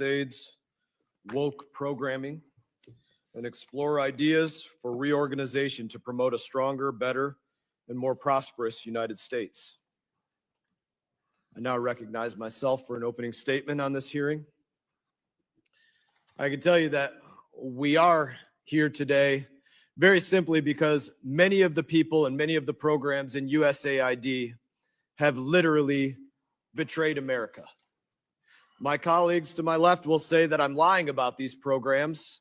AIDS, woke programming, and explore ideas for reorganization to promote a stronger, better, and more prosperous United States. I now recognize myself for an opening statement on this hearing. I can tell you that we are here today very simply because many of the people and many of the programs in usaID have literally betrayed America. My colleagues to my left will say that I'm lying about these programs,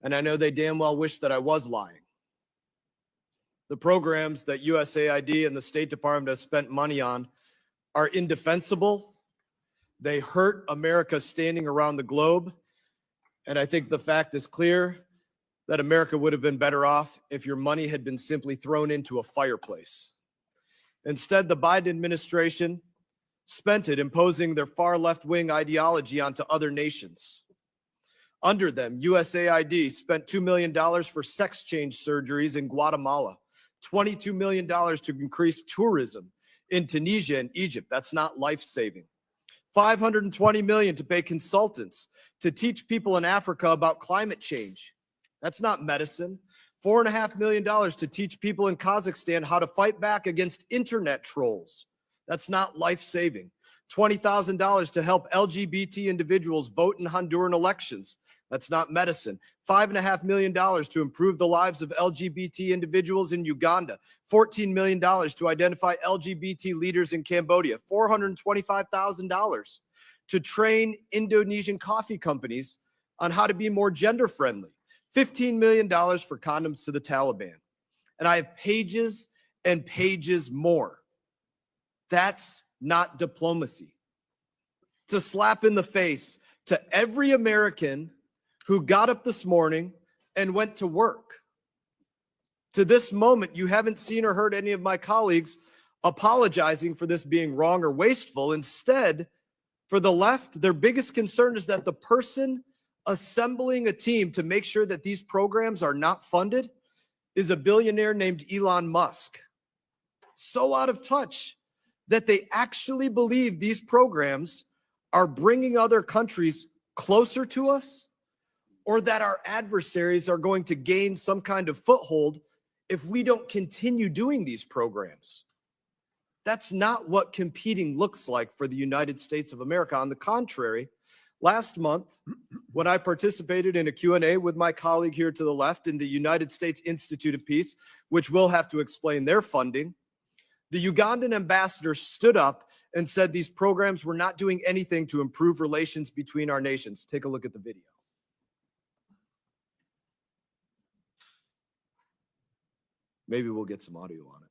and I know they damn well wish that I was lying. The programs that usaID and the State Department has spent money on are indefensible. They hurt America standing around the globe. And I think the fact is clear that America would have been better off if your money had been simply thrown into a fireplace. Instead, the Biden administration spent it imposing their far left-wing ideology onto other nations. Under them, usaID spent $2 million for sex change surgeries in Guatemala, $22 million to increase tourism in Tunisia and Egypt. That's not life-saving. $520 million to pay consultants to teach people in Africa about climate change. That's not medicine. $4.5 million to teach people in Kazakhstan how to fight back against internet trolls. That's not life-saving. $20,000 to help LGBT individuals vote in Honduran elections. That's not medicine. $5.5 million to improve the lives of LGBT individuals in Uganda. $14 million to identify LGBT leaders in Cambodia. $425,000 to train Indonesian coffee companies on how to be more gender-friendly. $15 million for condoms to the Taliban. And I have pages and pages more. That's not diplomacy. To slap in the face to every American who got up this morning and went to work. To this moment, you haven't seen or heard any of my colleagues apologizing for this being wrong or wasteful. Instead, for the left, their biggest concern is that the person assembling a team to make sure that these programs are not funded is a billionaire named Elon Musk. So out of touch that they actually believe these programs are bringing other countries closer to us, or that our adversaries are going to gain some kind of foothold if we don't continue doing these programs. That's not what competing looks like for the United States of America. On the contrary, last month, when I participated in a Q&A with my colleague here to the left in the United States Institute of Peace, which will have to explain their funding, the Ugandan ambassador stood up and said these programs were not doing anything to improve relations between our nations. Take a look at the video. Maybe we'll get some audio on it.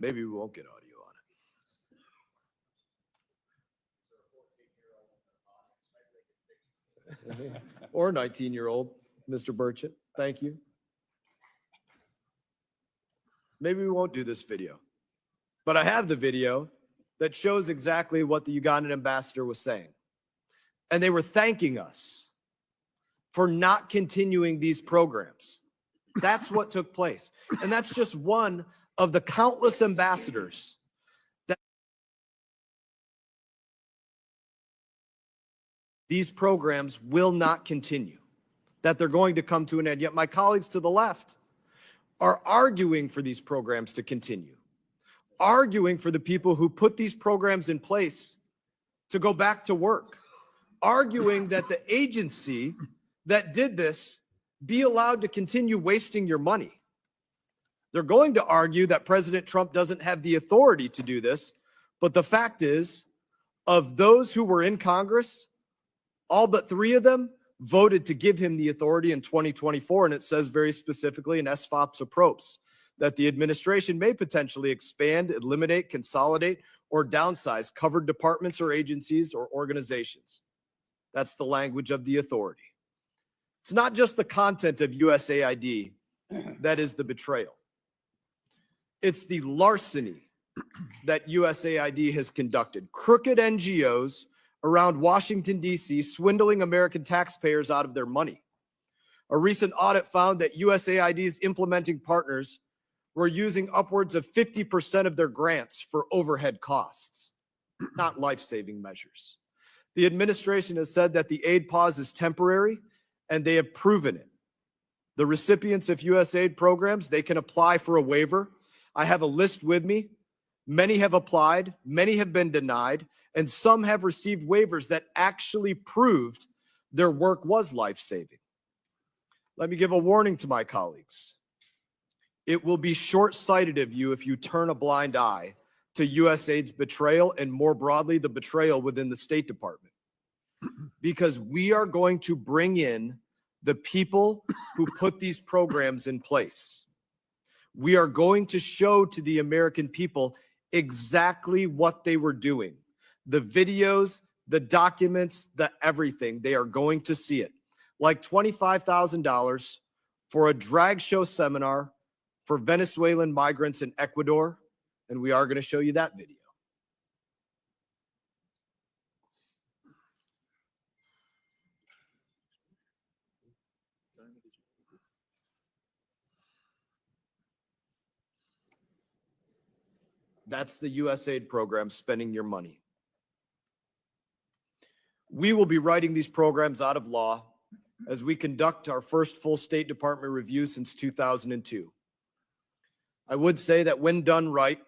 Maybe we won't get audio on it. Or 19-year-old, Mr. Burchett. Thank you. Maybe we won't do this video. But I have the video that shows exactly what the Ugandan ambassador was saying. And they were thanking us for not continuing these programs. That's what took place. And that's just one of the countless ambassadors that these programs will not continue, that they're going to come to an end. Yet my colleagues to the left are arguing for these programs to continue, arguing for the people who put these programs in place to go back to work, arguing that the agency that did this be allowed to continue wasting your money. They're going to argue that President Trump doesn't have the authority to do this, but the fact is, of those who were in Congress, all but 3 of them voted to give him the authority in 2024, and it says very specifically in SFOP's approach that the administration may potentially expand, eliminate, consolidate, or downsize covered departments or agencies or organizations. That's the language of the authority. It's not just the content of usaID that is the betrayal. It's the larceny that usaID has conducted. Crooked NGOs around Washington, D.C., swindling American taxpayers out of their money. A recent audit found that USAID's implementing partners were using upwards of 50% of their grants for overhead costs, not life-saving measures. The administration has said that the aid pause is temporary, and they have proven it. The recipients of USAID programs, they can apply for a waiver. I have a list with me. Many have applied, many have been denied, and some have received waivers that actually proved their work was life-saving. Let me give a warning to my colleagues. It will be short-sighted of you if you turn a blind eye to USAID's betrayal and more broadly the betrayal within the State Department. Because we are going to bring in the people who put these programs in place. We are going to show to the American people exactly what they were doing. The videos, the documents, the everything, they are going to see it. Like $25,000 for a drag show seminar for Venezuelan migrants in Ecuador, and we are going to show you that video. That's the USAID program spending your money. We will be writing these programs out of law as we conduct our first full State Department review since 2002. I would say that when done right,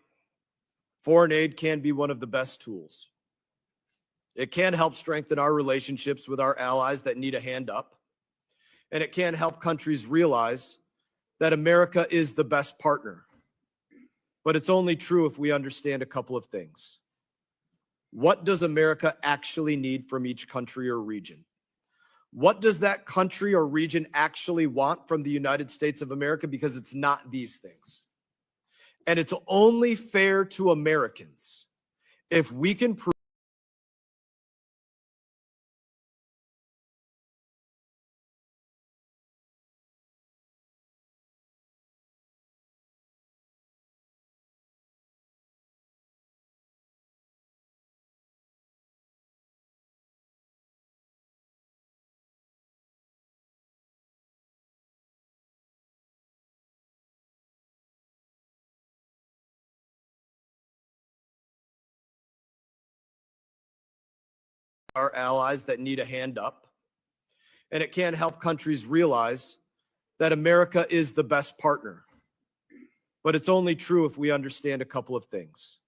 foreign aid can be one of the best tools. It can help strengthen our relationships with our allies that need a hand up, and it can help countries realize that America is the best partner. But it's only true if we understand a couple of things. What does America actually need from each country or region? What does that country or region actually want from the United States of America? Because it's not these things. And it's only fair to Americans if we can prove our allies that need a hand up, and it can help countries realize that America is the best partner. But it's only true if we understand a couple of things.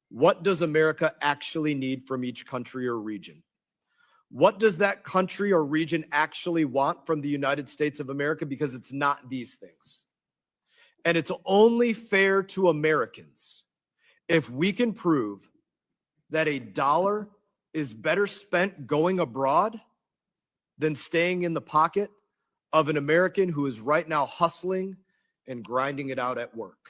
What does America actually need from each country or region? What does that country or region actually want from the United States of America? Because it's not these things. And it's only fair to Americans if we can prove that a dollar is better spent going abroad than staying in the pocket of an American who is right now hustling and grinding it out at work.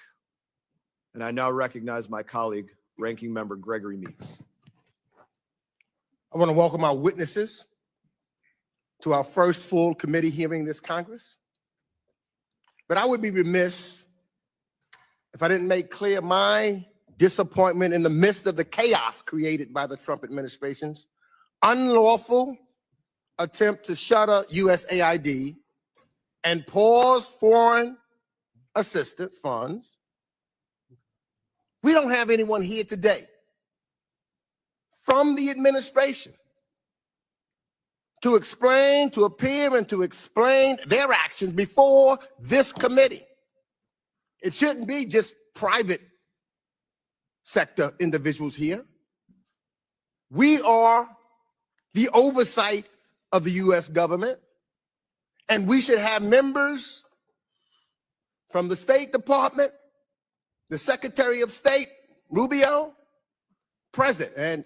And I now recognize my colleague, Ranking Member Gregory Meeks. I want to welcome our witnesses to our first full committee hearing this Congress. But I would be remiss if I didn't make clear my disappointment in the midst of the chaos created by the Trump administration's unlawful attempt to shutter USAID and pause foreign assistance funds. We don't have anyone here today from the administration to explain, to appear, and to explain their actions before this committee. It shouldn't be just private sector individuals here. We are the oversight of the U.S. government, and we should have members from the State Department, the Secretary of State, Rubio, present. And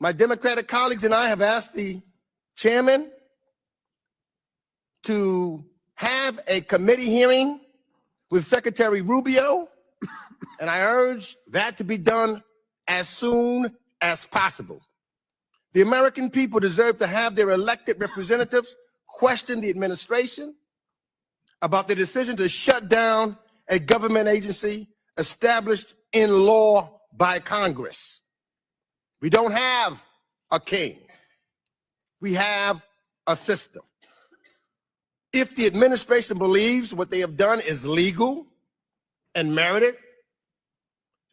my Democratic colleagues and I have asked the chairman to have a committee hearing with Secretary Rubio, and I urge that to be done as soon as possible. The American people deserve to have their elected representatives question the administration about the decision to shut down a government agency established in law by Congress. We don't have a king. We have a system. If the administration believes what they have done is legal and merited,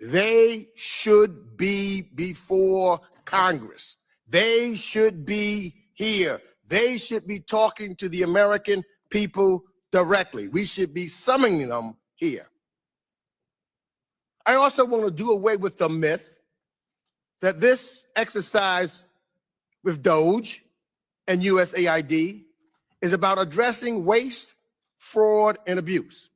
they should be before Congress. They should be here. They should be talking to the American people directly. We should be summoning them here. I also want to do away with the myth that this exercise with DOGE and USAID is about addressing waste, fraud, and abuse.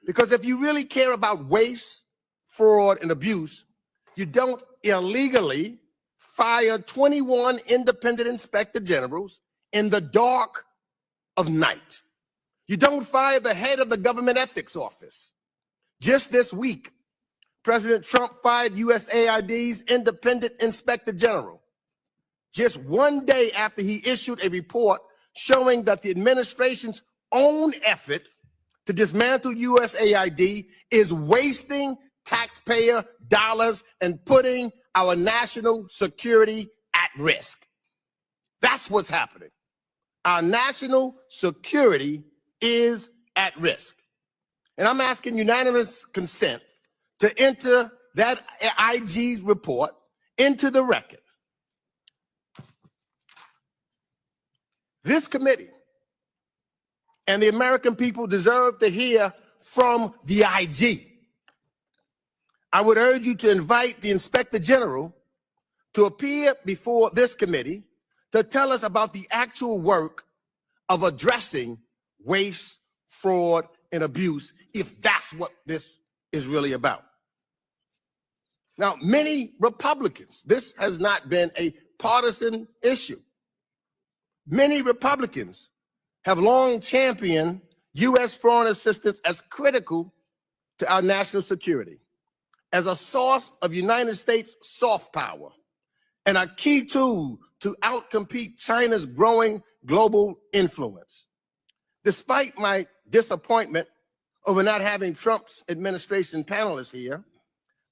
Because if you really care about waste, fraud, and abuse, you don't illegally fire 21 independent inspector generals in the dark of night. You don't fire the head of the government ethics office. Just this week, President Trump fired USAID's independent inspector general, just one day after he issued a report showing that the administration's own effort to dismantle USAID is wasting taxpayer dollars and putting our national security at risk. That's what's happening. Our national security is at risk. And I'm asking unanimous consent to enter that IG report into the record. This committee and the American people deserve to hear from the IG. I would urge you to invite the Inspector General to appear before this committee to tell us about the actual work of addressing waste, fraud, and abuse, if that's what this is really about. Now, many Republicans, this has not been a partisan issue. Many Republicans have long championed U.S. foreign assistance as critical to our national security, as a source of United States soft power, and a key tool to outcompete China's growing global influence. Despite my disappointment over not having Trump's administration panelists here,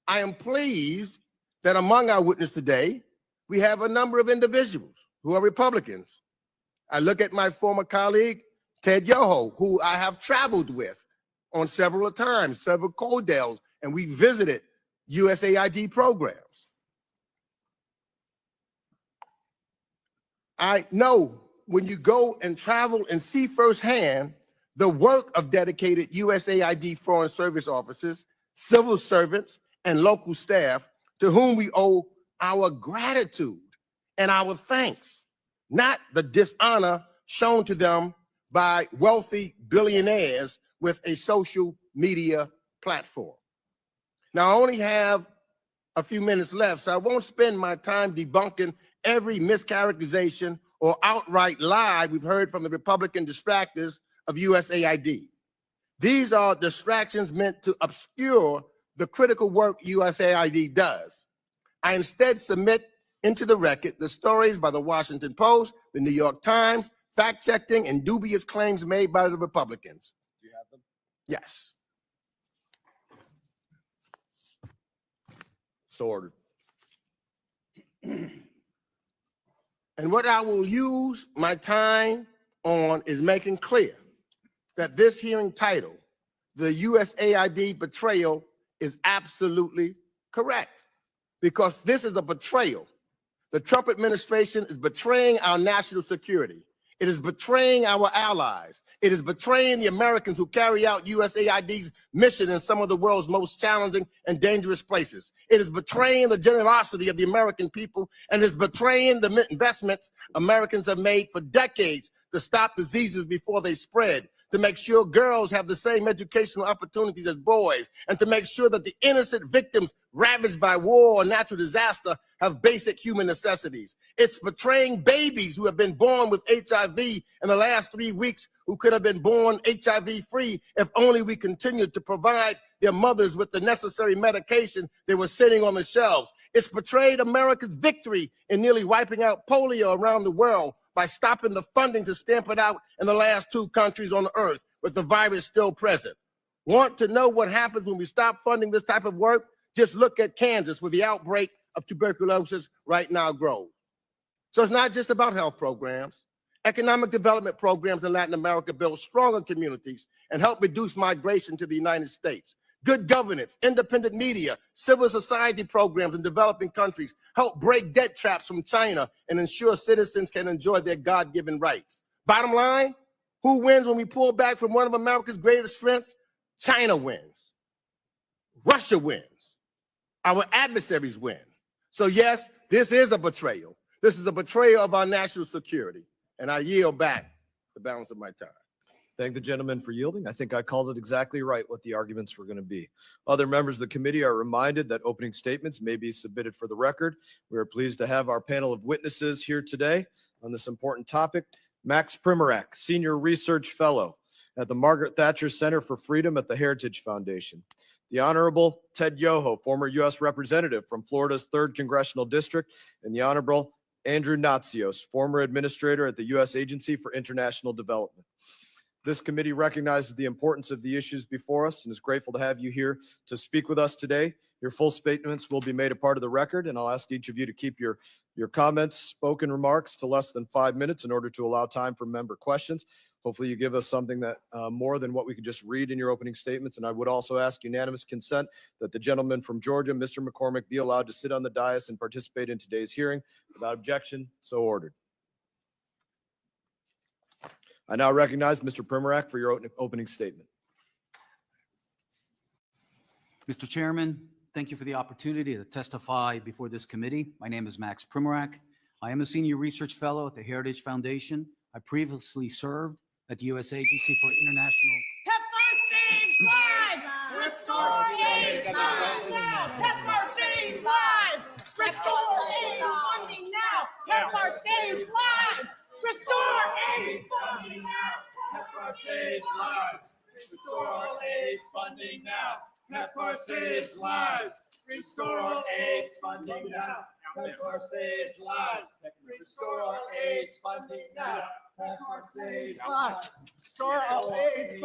I am pleased that among our witnesses today, we have a number of individuals who are Republicans. I look at my former colleague, Ted Yoho, who I have traveled with on several times, several Codels, and we visited USAID programs. I know when you go and travel and see firsthand the work of dedicated USAID Foreign Service officers, civil servants, and local staff to whom we owe our gratitude and our thanks, not the dishonor shown to them by wealthy billionaires with a social media platform. Now, I only have a few minutes left, so I won't spend my time debunking every mischaracterization or outright lie we've heard from the Republican distractors of USAID. These are distractions meant to obscure the critical work USAID does. I instead submit into the record the stories by the Washington Post, the New York Times, fact-checking and dubious claims made by the Republicans. Do you have them? Yes. So ordered. And what I will use my time on is making clear that this hearing title, the USAID betrayal, is absolutely correct, because this is a betrayal. The Trump administration is betraying our national security. It is betraying our allies. It is betraying the Americans who carry out USAID's mission in some of the world's most challenging and dangerous places. It is betraying the generosity of the American people, and is betraying the investments Americans have made for decades to stop diseases before they spread, to make sure girls have the same educational opportunities as boys, and to make sure that the innocent victims ravaged by war or natural disaster have basic human necessities. It's betraying babies who have been born with HIV in the last 3 weeks, who could have been born HIV-free if only we continued to provide their mothers with the necessary medication they were sitting on the shelves. It's betrayed America's victory in nearly wiping out polio around the world by stopping the funding to stamp it out in the last 2 countries on earth with the virus still present. Want to know what happens when we stop funding this type of work? Just look at Kansas, where the outbreak of tuberculosis right now grows. So it's not just about health programs, Economic development programs in Latin America build stronger communities and help reduce migration to the United States. Good governance, independent media, civil society programs in developing countries help break debt traps from China and ensure citizens can enjoy their God-given rights. Bottom line, who wins when we pull back from one of America's greatest strengths? China wins. Russia wins. Our adversaries win. So yes, this is a betrayal. This is a betrayal of our national security. And I yield back the balance of my time. Thank the gentleman for yielding. I think I called it exactly right what the arguments were going to be. Other members of the committee are reminded that opening statements may be submitted for the record. We are pleased to have our panel of witnesses here today on this important topic. Max Primorac, Senior Research Fellow at the Margaret Thatcher Center for Freedom at the Heritage Foundation. The Honorable Ted Yoho, former U.S. Representative from Florida's 3rd Congressional District, and the Honorable Andrew Natsios, former Administrator at the U.S. Agency for International Development. This committee recognizes the importance of the issues before us and is grateful to have you here to speak with us today. Your full statements will be made a part of the record, and I'll ask each of you to keep your comments, spoken remarks to less than 5 minutes in order to allow time for member questions. Hopefully you give us something that more than what we could just read in your opening statements. And I would also ask unanimous consent that the gentleman from Georgia, Mr. McCormick, be allowed to sit on the dais and participate in today's hearing. Without objection, so ordered. I now recognize Mr. Primorac for your opening statement. Mr. Chairman, thank you for the opportunity to testify before this committee. My name is Max Primorac. I am a Senior Research Fellow at the Heritage Foundation. I previously served at the U.S. Agency for International... PEPFAR saves lives! Restore AIDS funding now! PEPFAR saves lives! Restore AIDS funding now! PEPFAR saves lives! Restore AIDS funding now! PEPFAR saves lives! Restore AIDS funding now! PEPFAR saves lives! Restore AIDS funding now! PEPFAR saves lives! Restore AIDS funding now! PEPFAR saves lives! Restore AIDS.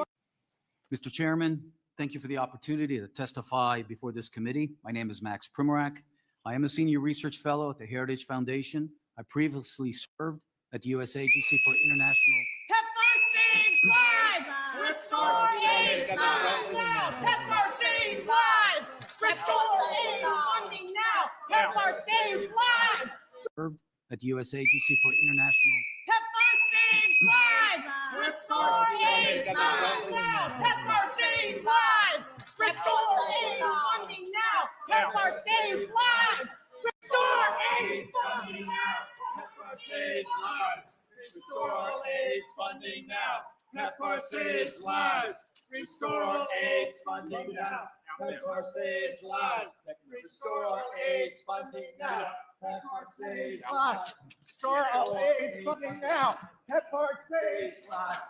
Mr. Chairman, thank you for the opportunity to testify before this committee. My name is Max Primorac. I am a Senior Research Fellow at the Heritage Foundation. I previously served at the U.S. Agency for International... PEPFAR saves lives! Restore AIDS funding now! PEPFAR saves lives! Restore AIDS funding now! PEPFAR saves lives! served at the U.S. Agency for International... PEPFAR saves lives! Restore AIDS funding now! PEPFAR saves lives! Restore AIDS funding now! PEPFAR saves lives! Restore AIDS funding now! PEPFAR saves lives! Restore AIDS funding now! PEPFAR saves lives! Restore AIDS funding now! PEPFAR saves lives! Restore AIDS funding now! PEPFAR saves lives! Restore AIDS funding now! PEPFAR saves lives!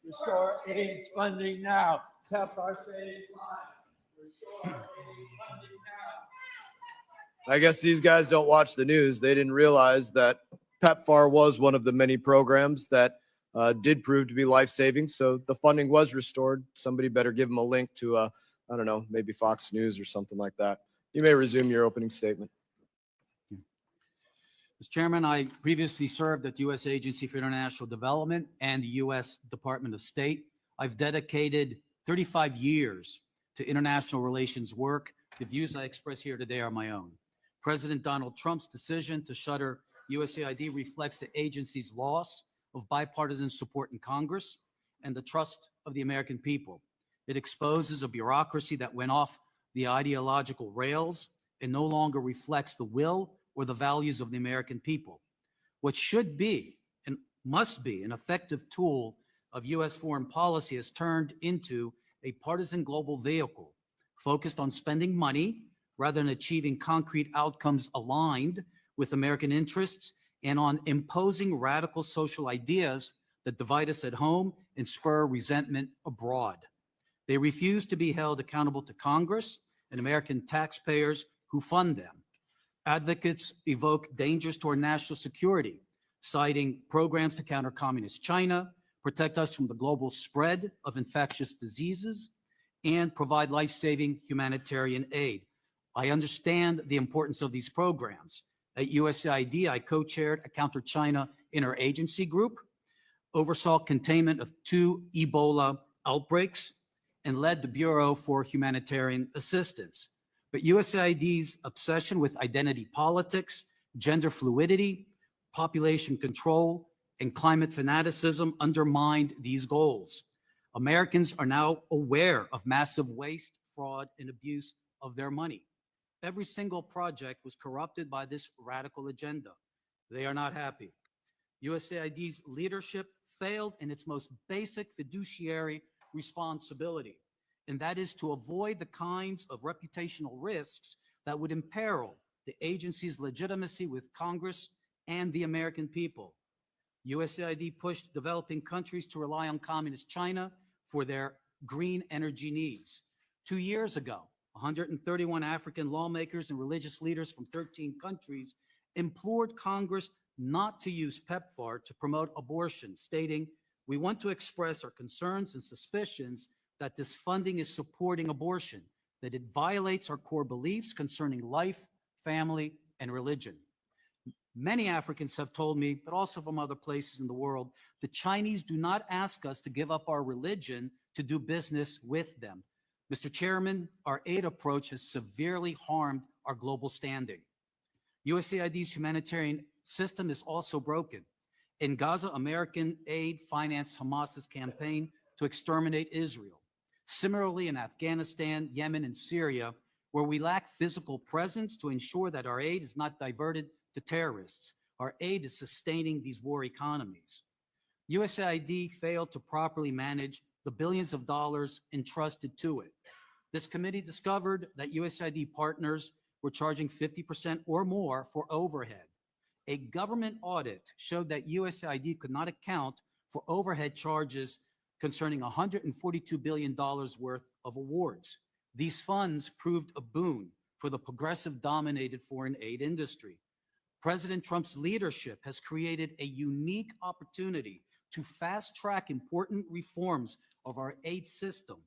Restore AIDS funding now! PEPFAR saves lives! Restore AIDS funding now! I guess these guys don't watch the news. They didn't realize that PEPFAR was one of the many programs that did prove to be life-saving. So the funding was restored. Somebody better give them a link to, I don't know, maybe Fox News or something like that. You may resume your opening statement. Mr. Chairman, I previously served at the U.S. Agency for International Development and the U.S. Department of State. I've dedicated 35 years to international relations work. The views I express here today are my own. President Donald Trump's decision to shutter usaID reflects the agency's loss of bipartisan support in Congress and the trust of the American people. It exposes a bureaucracy that went off the ideological rails and no longer reflects the will or the values of the American people. What should be and must be an effective tool of U.S. foreign policy has turned into a partisan global vehicle focused on spending money rather than achieving concrete outcomes aligned with American interests and on imposing radical social ideas that divide us at home and spur resentment abroad. They refuse to be held accountable to Congress and American taxpayers who fund them. Advocates evoke dangers to our national security, citing programs to counter communist China, protect us from the global spread of infectious diseases, and provide life-saving humanitarian aid. I understand the importance of these programs. At usaID, I co-chaired a counter-China interagency group. oversaw containment of 2 Ebola outbreaks, and led the Bureau for Humanitarian Assistance. But USAID's obsession with identity politics, gender fluidity, population control, and climate fanaticism undermined these goals. Americans are now aware of massive waste, fraud, and abuse of their money. Every single project was corrupted by this radical agenda. They are not happy. USAID's leadership failed in its most basic fiduciary responsibility, and that is to avoid the kinds of reputational risks that would imperil the agency's legitimacy with Congress and the American people. USAID pushed developing countries to rely on communist China for their green energy needs. 2 years ago, 131 African lawmakers and religious leaders from 13 countries implored Congress not to use PEPFAR to promote abortion, stating, "We want to express our concerns and suspicions that this funding is supporting abortion, that it violates our core beliefs concerning life, family, and religion." Many Africans have told me, but also from other places in the world, the Chinese do not ask us to give up our religion to do business with them. Mr. Chairman, our aid approach has severely harmed our global standing. USAID's humanitarian system is also broken. In Gaza, American aid financed Hamas's campaign to exterminate Israel. Similarly, in Afghanistan, Yemen, and Syria, where we lack physical presence to ensure that our aid is not diverted to terrorists, our aid is sustaining these war economies. USAID failed to properly manage the billions of dollars entrusted to it. This committee discovered that USAID partners were charging 50% or more for overhead. A government audit showed that USAID could not account for overhead charges concerning $142 billion worth of awards. These funds proved a boon for the progressive-dominated foreign aid industry. President Trump's leadership has created a unique opportunity to fast-track important reforms of our aid system.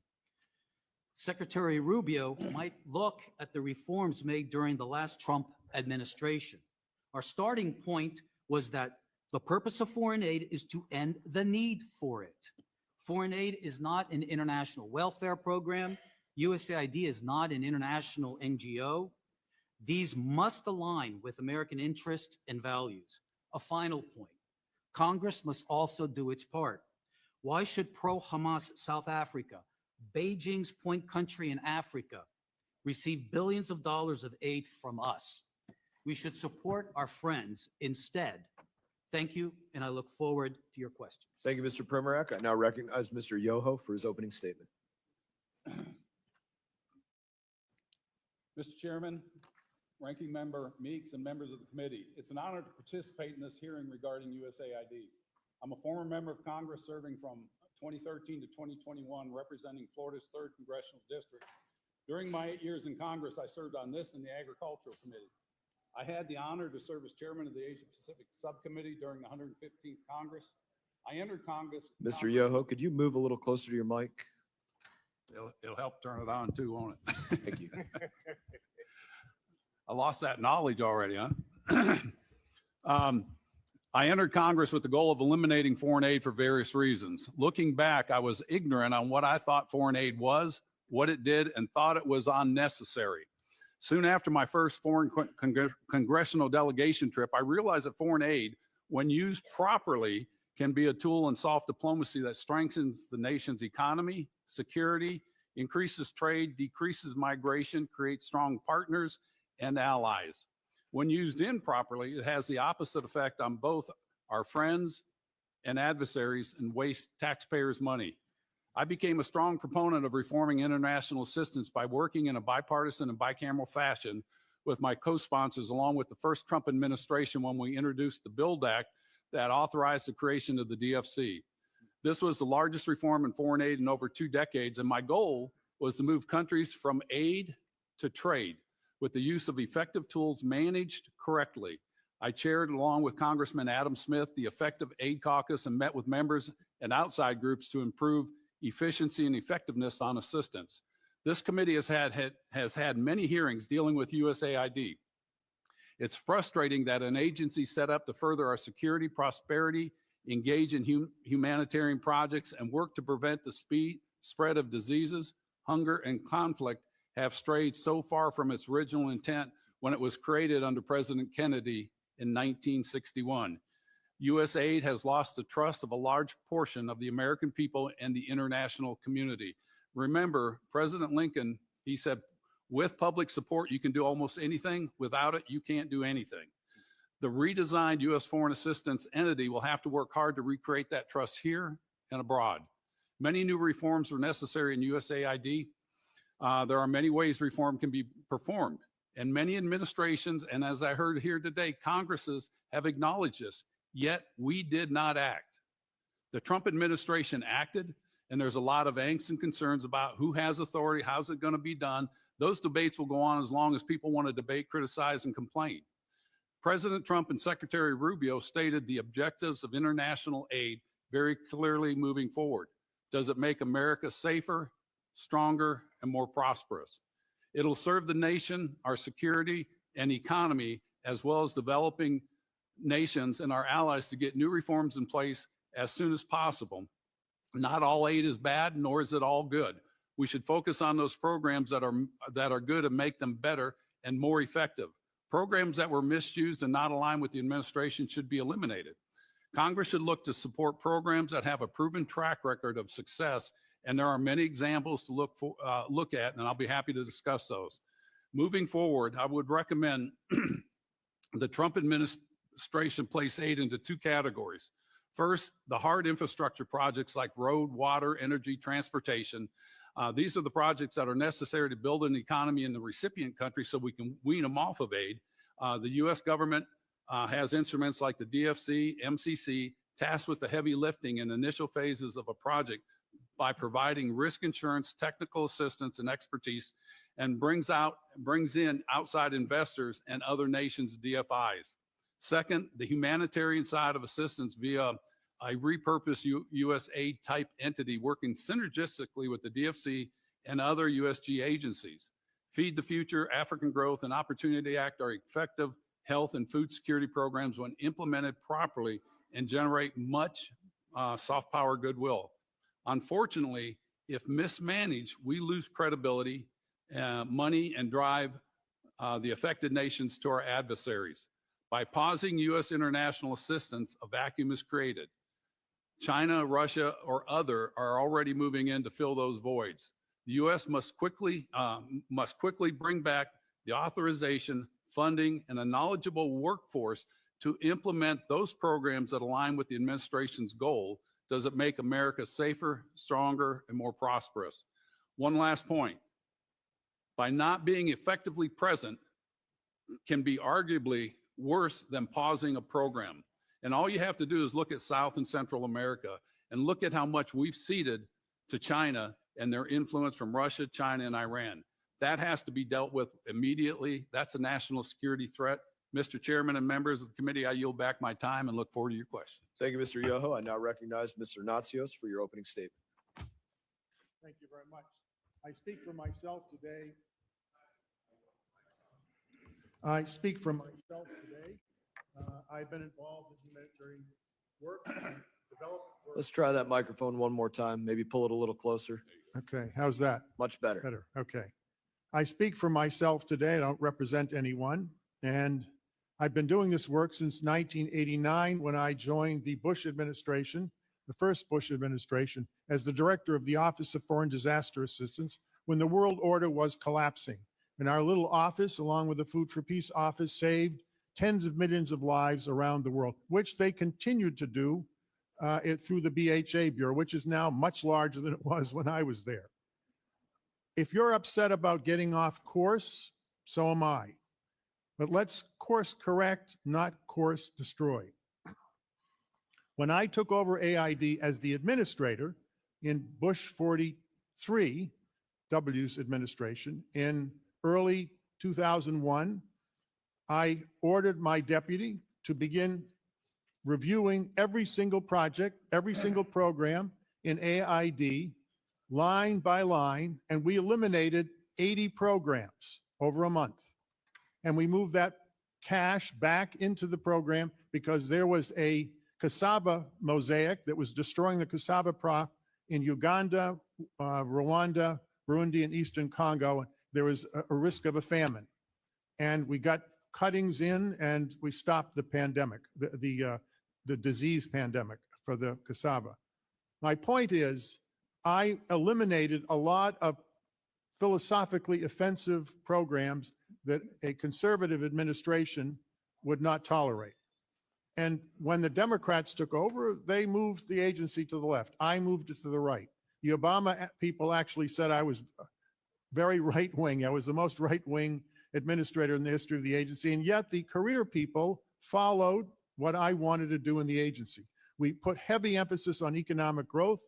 Secretary Rubio might look at the reforms made during the last Trump administration. Our starting point was that the purpose of foreign aid is to end the need for it. Foreign aid is not an international welfare program. USAID is not an international NGO. These must align with American interests and values. A final point. Congress must also do its part. Why should pro-Hamas South Africa, Beijing's point country in Africa, receive billions of dollars of aid from us? We should support our friends instead. Thank you, and I look forward to your questions. Thank you, Mr. Primorac. I now recognize Mr. Yoho for his opening statement. Mr. Chairman, Ranking Member Meeks, and members of the committee, it's an honor to participate in this hearing regarding USAID. I'm a former member of Congress serving from 2013 to 2021, representing Florida's 3rd Congressional District. During my 8 years in Congress, I served on this and the Agricultural Committee. I had the honor to serve as chairman of the Asia Pacific Subcommittee during the 115th Congress. I entered Congress. Mr. Yoho, could you move a little closer to your mic? It'll help turn it on too, won't it? Thank you. I lost that knowledge already, huh? I entered Congress with the goal of eliminating foreign aid for various reasons. Looking back, I was ignorant on what I thought foreign aid was, what it did, and thought it was unnecessary. Soon after my first foreign congressional delegation trip, I realized that foreign aid, when used properly, can be a tool in soft diplomacy that strengthens the nation's economy, security, increases trade, decreases migration, creates strong partners and allies. When used improperly, it has the opposite effect on both our friends and adversaries and wastes taxpayers' money. I became a strong proponent of reforming international assistance by working in a bipartisan and bicameral fashion with my co-sponsors, along with the first Trump administration when we introduced the BUILD Act that authorized the creation of the DFC. This was the largest reform in foreign aid in over 2 decades, and my goal was to move countries from aid to trade with the use of effective tools managed correctly. I chaired, along with Congressman Adam Smith, the Effective Aid Caucus and met with members and outside groups to improve efficiency and effectiveness on assistance. This committee has had many hearings dealing with USAID. It's frustrating that an agency set up to further our security, prosperity, engage in humanitarian projects, and work to prevent the spread of diseases, hunger, and conflict have strayed so far from its original intent when it was created under President Kennedy in 1961. USAID has lost the trust of a large portion of the American people and the international community. Remember, President Lincoln, he said, with public support, you can do almost anything. Without it, you can't do anything. The redesigned U.S. foreign assistance entity will have to work hard to recreate that trust here and abroad. Many new reforms are necessary in USAID. There are many ways reform can be performed, and many administrations, and as I heard here today, Congresses have acknowledged this, yet we did not act. The Trump administration acted, and there's a lot of angst and concerns about who has authority, how's it going to be done. Those debates will go on as long as people want to debate, criticize, and complain. President Trump and Secretary Rubio stated the objectives of international aid very clearly moving forward. Does it make America safer, stronger, and more prosperous? It'll serve the nation, our security, and economy, as well as developing nations and our allies to get new reforms in place as soon as possible. Not all aid is bad, nor is it all good. We should focus on those programs that are good and make them better and more effective. Programs that were misused and not aligned with the administration should be eliminated. Congress should look to support programs that have a proven track record of success, and there are many examples to look at, and I'll be happy to discuss those. Moving forward, I would recommend the Trump administration place aid into two categories. First, the hard infrastructure projects like road, water, energy, transportation. These are the projects that are necessary to build an economy in the recipient country so we can wean them off of aid. The U.S. government has instruments like the DFC, MCC, tasked with the heavy lifting in initial phases of a project by providing risk insurance, technical assistance, and expertise, and brings in outside investors and other nations' DFIs. Second, the humanitarian side of assistance via a repurposed USAID type entity working synergistically with the DFC and other USG agencies. Feed the Future, African Growth, and Opportunity Act are effective health and food security programs when implemented properly and generate much soft power goodwill. Unfortunately, if mismanaged, we lose credibility, money, and drive the affected nations to our adversaries. By pausing U.S. international assistance, a vacuum is created. China, Russia, or other are already moving in to fill those voids. The U.S. must quickly bring back the authorization, funding, and a knowledgeable workforce to implement those programs that align with the administration's goal. Does it make America safer, stronger, and more prosperous? One last point. By not being effectively present can be arguably worse than pausing a program. And all you have to do is look at South and Central America and look at how much we've ceded to China and their influence from Russia, China, and Iran. That has to be dealt with immediately. That's a national security threat. Mr. Chairman and members of the committee, I yield back my time and look forward to your questions. Thank you, Mr. Yoho. I now recognize Mr. Natsios for your opening statement. Thank you very much. I speak for myself today. I've been involved in humanitarian work, development work. Let's try that microphone one more time. Maybe pull it a little closer. Okay, how's that? Much better. Better, okay. I speak for myself today. I don't represent anyone. And I've been doing this work since 1989 when I joined the Bush administration, the first Bush administration, as the director of the Office of Foreign Disaster Assistance when the world order was collapsing. And our little office, along with the Food for Peace office, saved tens of millions of lives around the world, which they continued to do through the BHA Bureau, which is now much larger than it was when I was there. If you're upset about getting off course, so am I. But let's course correct, not course destroy. When I took over AID as the administrator in Bush 43, W's administration, in early 2001, I ordered my deputy to begin reviewing every single project, every single program in AID, line by line, and we eliminated 80 programs over a month. And we moved that cash back into the program because there was a cassava mosaic that was destroying the cassava crop in Uganda, Rwanda, Burundi, and Eastern Congo. There was a risk of a famine. And we got cuttings in and we stopped the pandemic, the disease pandemic for the cassava. My point is, I eliminated a lot of philosophically offensive programs that a conservative administration would not tolerate. And when the Democrats took over, they moved the agency to the left. I moved it to the right. The Obama people actually said I was very right-wing. I was the most right-wing administrator in the history of the agency. And yet the career people followed what I wanted to do in the agency. We put heavy emphasis on economic growth.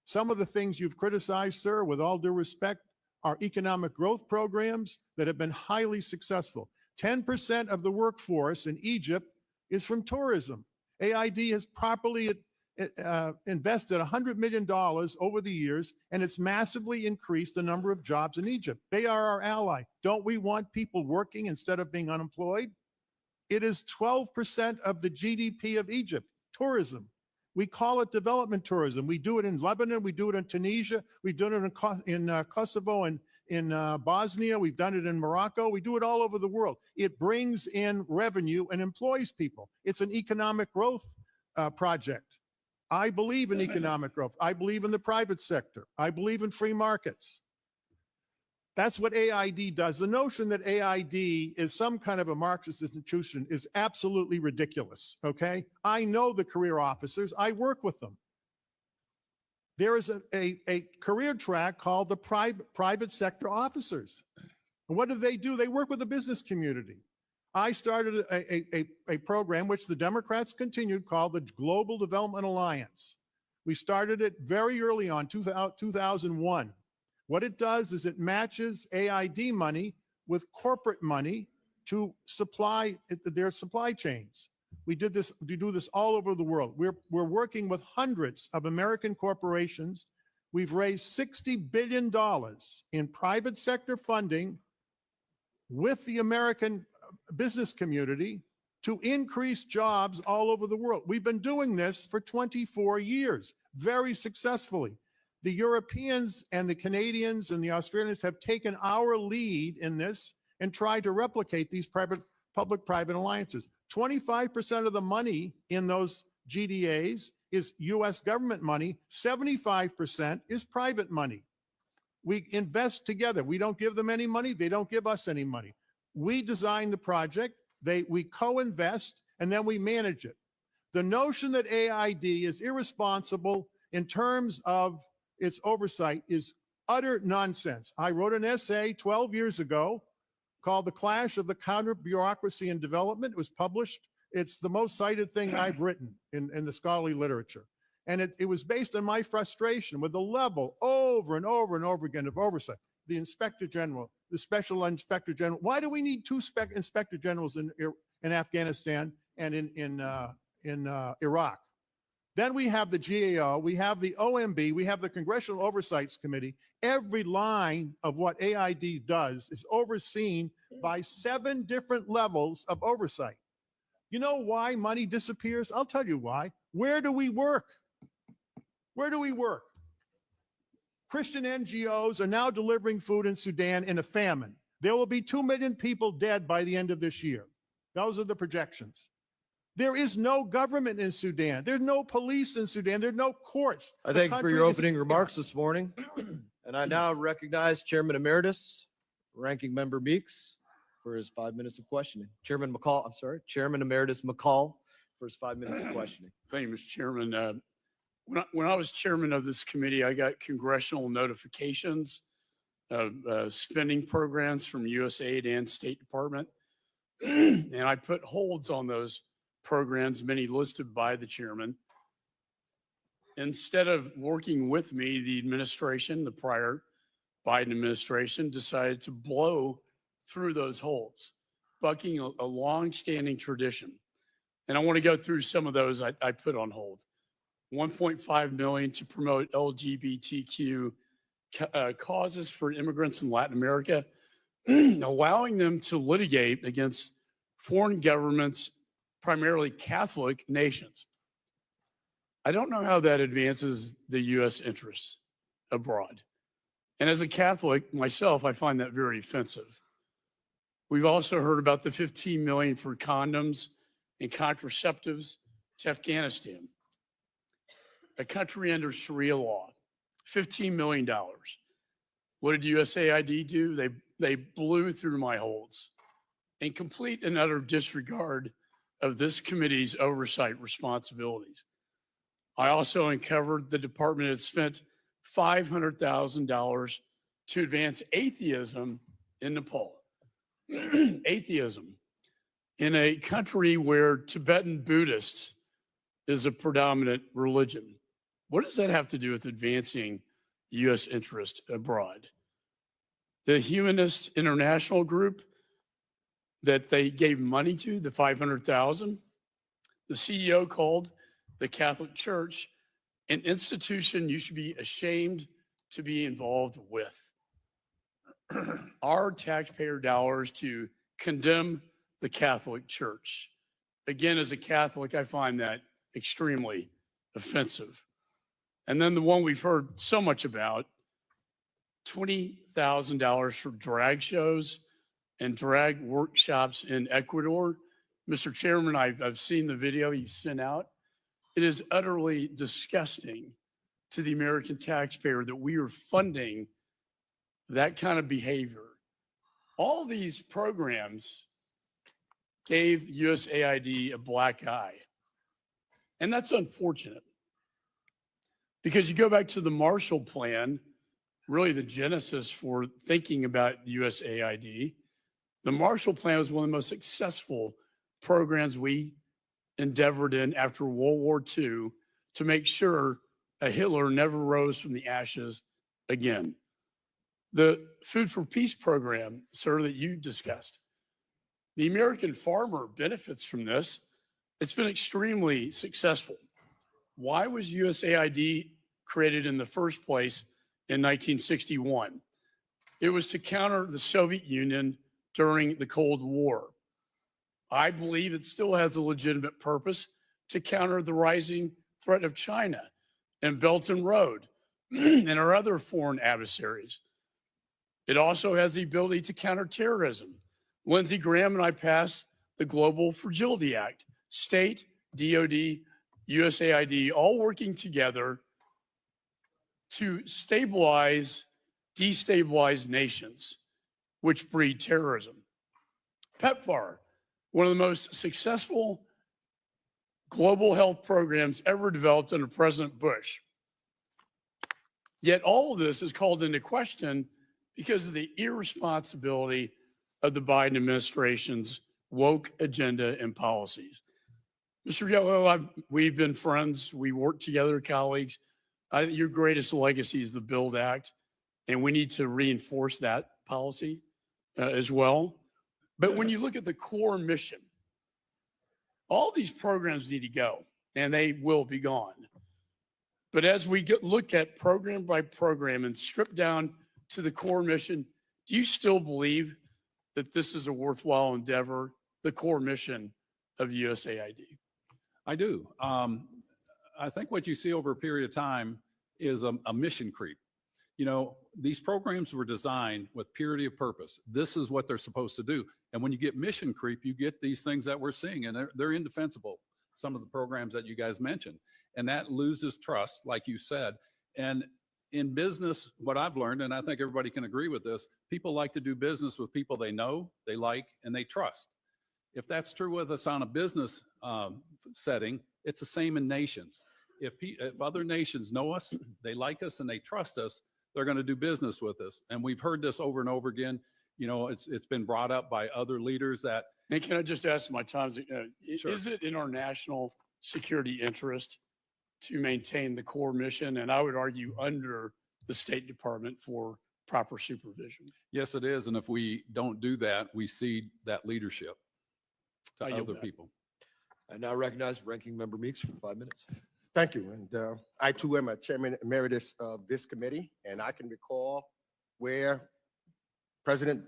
Some of the things you've criticized, sir, with all due respect, are economic growth programs that have been highly successful. 10% of the workforce in Egypt is from tourism. AID has properly invested $100 million over the years, and it's massively increased the number of jobs in Egypt. They are our ally. Don't we want people working instead of being unemployed? It is 12% of the GDP of Egypt, tourism. We call it development tourism. We do it in Lebanon. We do it in Tunisia. We've done it in Kosovo and in Bosnia. We've done it in Morocco. We do it all over the world. It brings in revenue and employs people. It's an economic growth project. I believe in economic growth. I believe in the private sector. I believe in free markets. That's what AID does. The notion that AID is some kind of a Marxist institution is absolutely ridiculous, okay? I know the career officers. I work with them. There is a career track called the private sector officers. And what do? They work with the business community. I started a program which the Democrats continued called the Global Development Alliance. We started it very early on, 2001. What it does is it matches AID money with corporate money to supply their supply chains. We do this all over the world. We're working with hundreds of American corporations. We've raised $60 billion in private sector funding with the American business community to increase jobs all over the world. We've been doing this for 24 years, very successfully. The Europeans and the Canadians and the Australians have taken our lead in this and tried to replicate these public-private alliances. 25% of the money in those GDAs is US government money. 75% is private money. We invest together. We don't give them any money. They don't give us any money. We design the project. We co-invest, and then we manage it. The notion that AID is irresponsible in terms of its oversight is utter nonsense. I wrote an essay 12 years ago called The Clash of the Counter-Bureaucracy and Development. It was published. It's the most cited thing I've written in the scholarly literature. And it was based on my frustration with the level over and over and over again of oversight. The Inspector General, the Special Inspector General. Why do we need two Inspector Generals in Afghanistan and in Iraq? Then we have the GAO, we have the OMB, we have the Congressional Oversight Committee. Every line of what AID does is overseen by 7 different levels of oversight. You know why money disappears? I'll tell you why. Where do we work? Where do we work? Christian NGOs are now delivering food in Sudan in a famine. There will be 2 million people dead by the end of this year. Those are the projections. There is no government in Sudan. There's no police in Sudan. There's no courts. I thank you for your opening remarks this morning. And I now recognize Chairman Emeritus, Ranking Member Meeks, for his 5 minutes of questioning. Chairman Emeritus McCall for his 5 minutes of questioning. Thank you, Mr. Chairman. When I was chairman of this committee, I got congressional notifications of spending programs from USAID and State Department. And I put holds on those programs, many listed by the chairman. Instead of working with me, the administration, the prior Biden administration, decided to blow through those holds, bucking a long-standing tradition. And I want to go through some of those I put on hold. $1.5 million to promote LGBTQ causes for immigrants in Latin America, allowing them to litigate against foreign governments, primarily Catholic nations. I don't know how that advances the U.S. interests abroad. And as a Catholic myself, I find that very offensive. We've also heard about the $15 million for condoms and contraceptives to Afghanistan, a country under Sharia law, $15 million. What did USAID do? They blew through my holds in complete and utter disregard of this committee's oversight responsibilities. I also uncovered the department had spent $500,000 to advance atheism in Nepal. Atheism in a country where Tibetan Buddhists is a predominant religion. What does that have to do with advancing U.S. interest abroad? The Humanist International Group that they gave money to, the $500,000, the CEO called the Catholic Church an institution you should be ashamed to be involved with. Our taxpayer dollars to condemn the Catholic Church. Again, as a Catholic, I find that extremely offensive. And then the one we've heard so much about, $20,000 for drag shows and drag workshops in Ecuador. Mr. Chairman, I've seen the video you sent out. It is utterly disgusting to the American taxpayer that we are funding that kind of behavior. All these programs gave USAID a black eye. And that's unfortunate. Because you go back to the Marshall Plan, really the genesis for thinking about USAID. The Marshall Plan was one of the most successful programs we endeavored in after World War II to make sure a Hitler never rose from the ashes again. The Food for Peace program, sir, that you discussed, the American farmer benefits from this. It's been extremely successful. Why was USAID created in the first place in 1961? It was to counter the Soviet Union during the Cold War. I believe it still has a legitimate purpose to counter the rising threat of China and Belt and Road and our other foreign adversaries. It also has the ability to counter terrorism. Lindsey Graham and I passed the Global Fragility Act, state, DOD, USAID, all working together to stabilize, destabilize nations, which breed terrorism. PEPFAR, one of the most successful global health programs ever developed under President Bush. Yet all of this is called into question because of the irresponsibility of the Biden administration's woke agenda and policies. Mr. Yoho, we've been friends. We work together, colleagues. I think your greatest legacy is the BUILD Act, and we need to reinforce that policy as well. But when you look at the core mission, all these programs need to go, and they will be gone. But as we look at program by program and strip down to the core mission, do you still believe that this is a worthwhile endeavor, the core mission of USAID? I do. I think what you see over a period of time is a mission creep. You know, these programs were designed with purity of purpose. This is what they're supposed to do. And when you get mission creep, you get these things that we're seeing, and they're indefensible, some of the programs that you guys mentioned. And that loses trust, like you said. And in business, what I've learned, and I think everybody can agree with this, people like to do business with people they know, they like, and they trust. If that's true with us on a business setting, it's the same in nations. If other nations know us, they like us, and they trust us, they're going to do business with us. And we've heard this over and over again. You know, it's been brought up by other leaders that. And can I just ask my times, Sure. Is it in our national security interest to maintain the core mission? And I would argue under the State Department for proper supervision. Yes, it is. And if we don't do that, we cede that leadership to other people. I now recognize Ranking Member Meeks for 5 minutes. Thank you. And I too am a chairman emeritus of this committee, and I can recall where President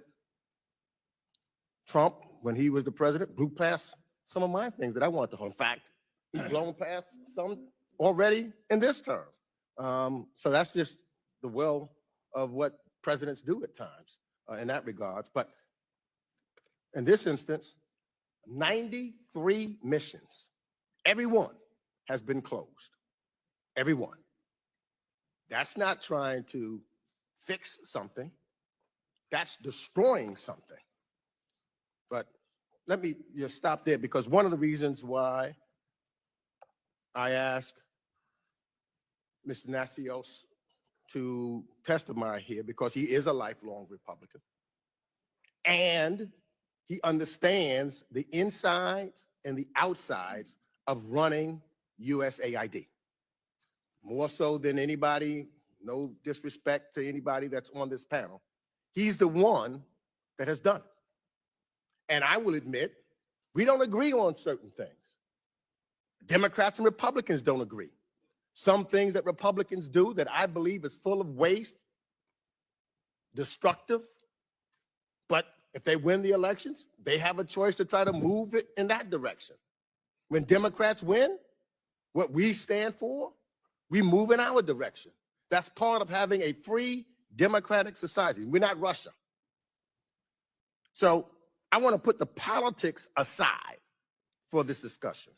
Trump, when he was the president, blew past some of my things that I wanted to hold. In fact, he's blown past some already in this term. So that's just the will of what presidents do at times in that regards. But in this instance, 93 missions, every one has been closed. Every one. That's not trying to fix something. That's destroying something. But let me just stop there, because one of the reasons why I asked Mr. Natsios to testify here, because he is a lifelong Republican, and he understands the insides and the outsides of running USAID. More so than anybody, no disrespect to anybody that's on this panel. He's the one that has done it. And I will admit, we don't agree on certain things. Democrats and Republicans don't agree. Some things that Republicans do that I believe is full of waste, destructive, but if they win the elections, they have a choice to try to move it in that direction. When Democrats win, what we stand for, we move in our direction. That's part of having a free democratic society. We're not Russia. So I want to put the politics aside for this discussion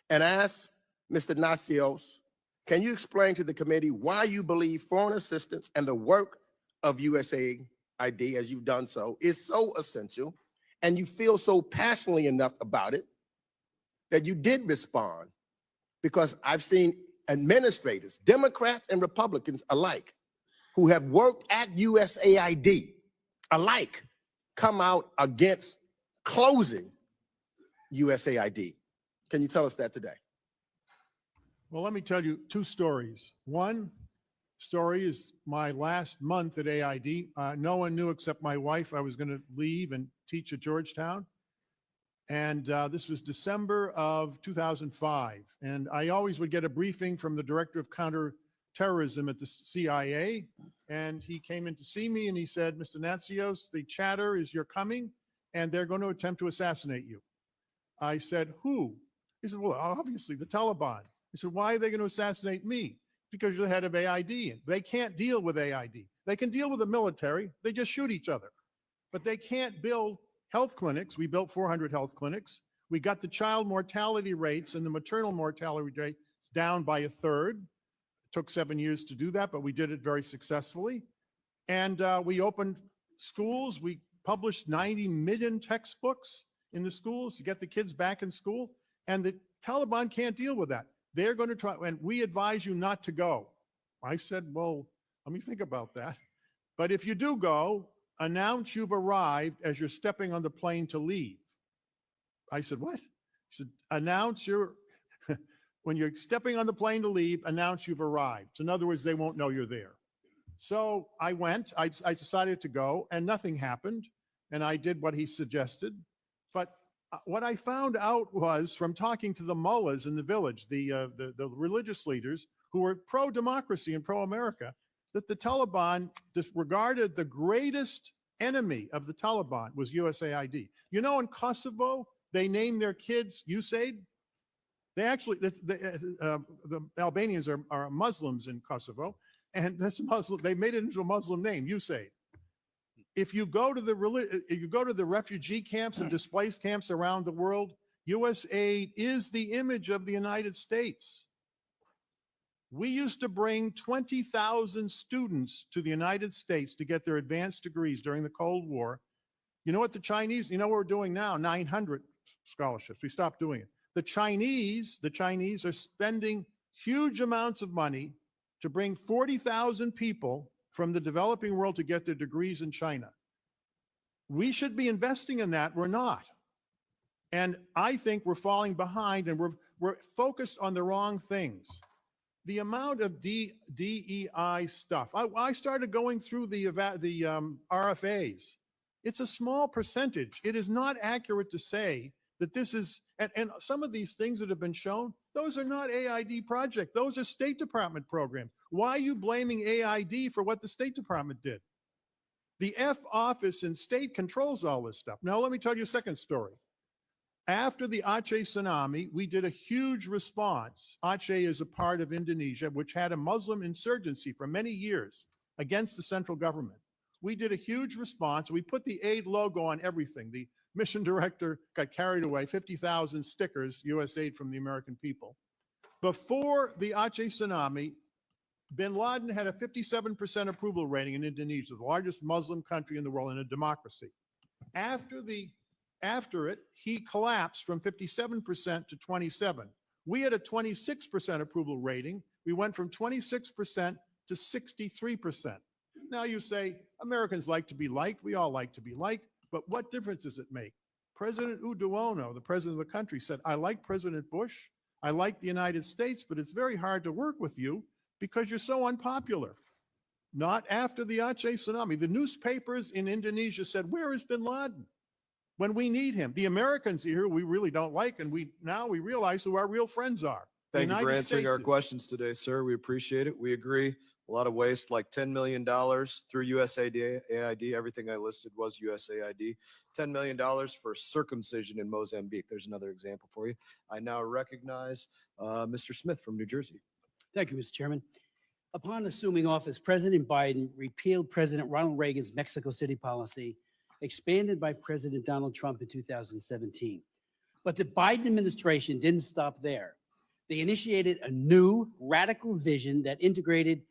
and ask Mr. Natsios, can you explain to the committee why you believe foreign assistance and the work of USAID, as you've done so, is so essential, and you feel so passionately enough about it that you did respond? Because I've seen administrators, Democrats and Republicans alike, who have worked at USAID alike, come out against closing USAID. Can you tell us that today? Well, let me tell you two stories. One story is my last month at AID. No one knew except my wife I was going to leave and teach at Georgetown. And this was December of 2005. And I always would get a briefing from the director of counterterrorism at the CIA. And he came in to see me and he said, Mr. Natsios, the chatter is you're coming and they're going to attempt to assassinate you. I said, who? He said, well, obviously the Taliban. I said, why are they going to assassinate me? Because you're the head of AID. They can't deal with AID. They can deal with the military. They just shoot each other. But they can't build health clinics. We built 400 health clinics. We got the child mortality rates and the maternal mortality rates down by 1/3. It took 7 years to do that, but we did it very successfully. And we opened schools. We published 90 million textbooks in the schools to get the kids back in school. And the Taliban can't deal with that. They're going to try, and we advise you not to go. I said, well, let me think about that. But if you do go, announce you've arrived as you're stepping on the plane to leave. I said, what? He said, announce when you're stepping on the plane to leave, announce you've arrived. So in other words, they won't know you're there. So I went, I decided to go, and nothing happened. And I did what he suggested. But what I found out was, from talking to the mullahs in the village, the religious leaders who were pro-democracy and pro-America, that the Taliban disregarded the greatest enemy of the Taliban was USAID. You know, in Kosovo, they named their kids USAID. They actually, the Albanians are Muslims in Kosovo, and that's Muslim. They made it into a Muslim name, USAID. If you go to the refugee camps and displaced camps around the world, USAID is the image of the United States. We used to bring 20,000 students to the United States to get their advanced degrees during the Cold War. You know what the Chinese, you know what we're doing now? 900 scholarships. We stopped doing it. The Chinese are spending huge amounts of money to bring 40,000 people from the developing world to get their degrees in China. We should be investing in that. We're not. And I think we're falling behind, and we're focused on the wrong things. The amount of DEI stuff. I started going through the RFAs. It's a small percentage. It is not accurate to say that this is, and some of these things that have been shown, those are not AID projects. Those are State Department programs. Why are you blaming AID for what the State Department did? The F office in state controls all this stuff. Now, let me tell you a second story. After the Aceh tsunami, we did a huge response. Aceh is a part of Indonesia, which had a Muslim insurgency for many years against the central government. We did a huge response. We put the aid logo on everything. The mission director got carried away, 50,000 stickers, US aid from the American people. Before the Aceh tsunami, bin Laden had a 57% approval rating in Indonesia, the largest Muslim country in the world and a democracy. After it, he collapsed from 57% to 27%. We had a 26% approval rating. We went from 26% to 63%. Now you say, Americans like to be liked. We all like to be liked. But what difference does it make? President Uduono, the president of the country, said, I like President Bush. I like the United States, but it's very hard to work with you because you're so unpopular. Not after the Aceh tsunami. The newspapers in Indonesia said, where is bin Laden when we need him? The Americans here we really don't like, and now we realize who our real friends are. Thank you for United answering our States is. questions today, sir. We appreciate it. We agree. A lot of waste, like $10 million through USAID. Everything I listed was USAID. $10 million for circumcision in Mozambique. There's another example for you. I now recognize Mr. Smith from New Jersey. Thank you, Mr. Chairman. Upon assuming office, President Biden repealed President Ronald Reagan's Mexico City policy, expanded by President Donald Trump in 2017. But the Biden administration didn't stop there. They initiated a new radical vision that integrated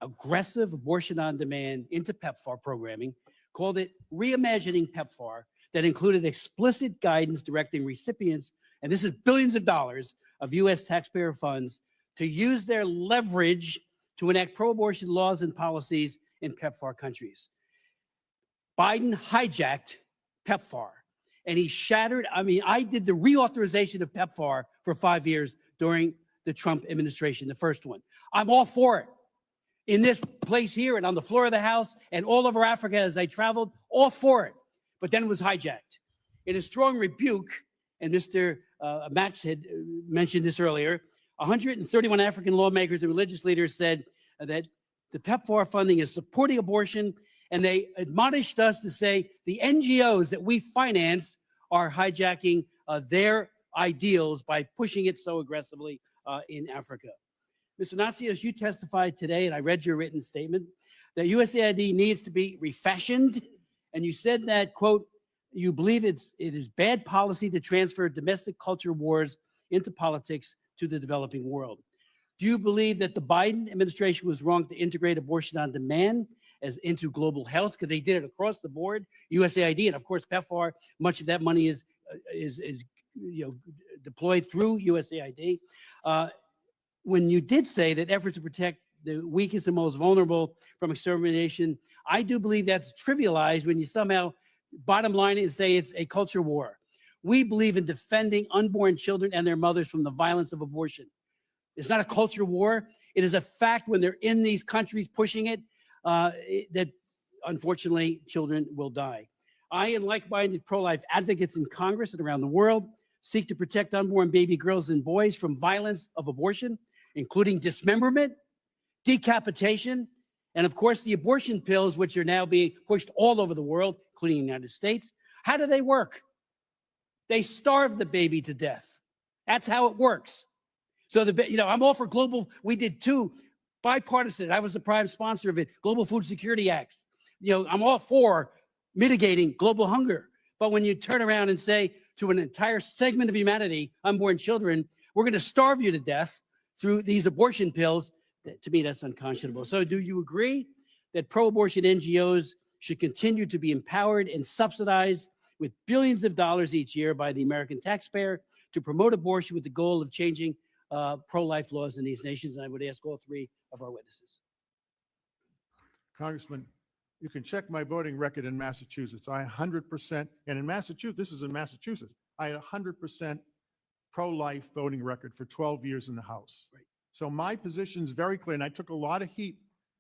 aggressive abortion on demand into PEPFAR programming, called it Reimagining PEPFAR, that included explicit guidance directing recipients, and this is billions of dollars of U.S. taxpayer funds, to use their leverage to enact pro-abortion laws and policies in PEPFAR countries. Biden hijacked PEPFAR, and he shattered. I did the reauthorization of PEPFAR for 5 years during the Trump administration, the first one. I'm all for it. In this place here and on the floor of the House and all over Africa as I traveled, all for it. But then it was hijacked. In a strong rebuke, and Mr. Max had mentioned this earlier, 131 African lawmakers and religious leaders said that the PEPFAR funding is supporting abortion, and they admonished us to say the NGOs that we finance are hijacking their ideals by pushing it so aggressively in Africa. Mr. Natsios, you testified today, and I read your written statement, that USAID needs to be refashioned, and you said that, quote, you believe it is bad policy to transfer domestic culture wars into politics to the developing world. Do you believe that the Biden administration was wrong to integrate abortion on demand as into global health? Because they did it across the board, USAID, and of course PEPFAR. Much of that money is deployed through USAID. When you did say that efforts to protect the weakest and most vulnerable from extermination, I do believe that's trivialized when you somehow bottom line it and say it's a culture war. We believe in defending unborn children and their mothers from the violence of abortion. It's not a culture war. It is a fact when they're in these countries pushing it, that unfortunately children will die. I and like-minded pro-life advocates in Congress and around the world seek to protect unborn baby girls and boys from violence of abortion, including dismemberment, decapitation, and of course the abortion pills, which are now being pushed all over the world, including the United States. How do they work? They starve the baby to death. That's how it works. So I'm all for global. We did two bipartisan. I was the prime sponsor of it. Global Food Security Acts. I'm all for mitigating global hunger. But when you turn around and say to an entire segment of humanity, unborn children, we're going to starve you to death through these abortion pills, to me, that's unconscionable. So do you agree that pro-abortion NGOs should continue to be empowered and subsidized with billions of dollars each year by the American taxpayer to promote abortion with the goal of changing pro-life laws in these nations? And I would ask all three of our witnesses. Congressman, you can check my voting record in Massachusetts. I 100%, and in Massachusetts, this is in Massachusetts, I had 100% pro-life voting record for 12 years in the House. Right. So my position is very clear, and I took a lot of heat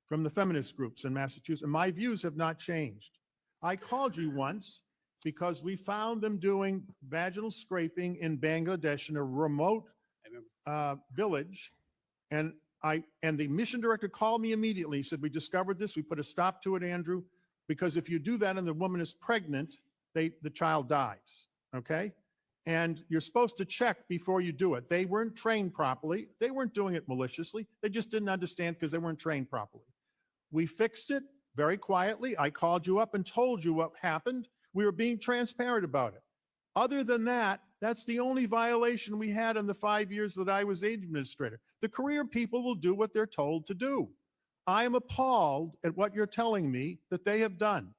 from the feminist groups in Massachusetts, and my views have not changed. I called you once because we found them doing vaginal scraping in Bangladesh in a remote village, and the mission director called me immediately. He said, we discovered this. We put a stop to it, Andrew, because if you do that and the woman is pregnant, the child dies, okay? And you're supposed to check before you do it. They weren't trained properly. They weren't doing it maliciously. They just didn't understand because they weren't trained properly. We fixed it very quietly. I called you up and told you what happened. We were being transparent about it. Other than that, that's the only violation we had in the 5 years that I was aid administrator. The career people will do what they're told to do. I am appalled at what you're telling me that they have done.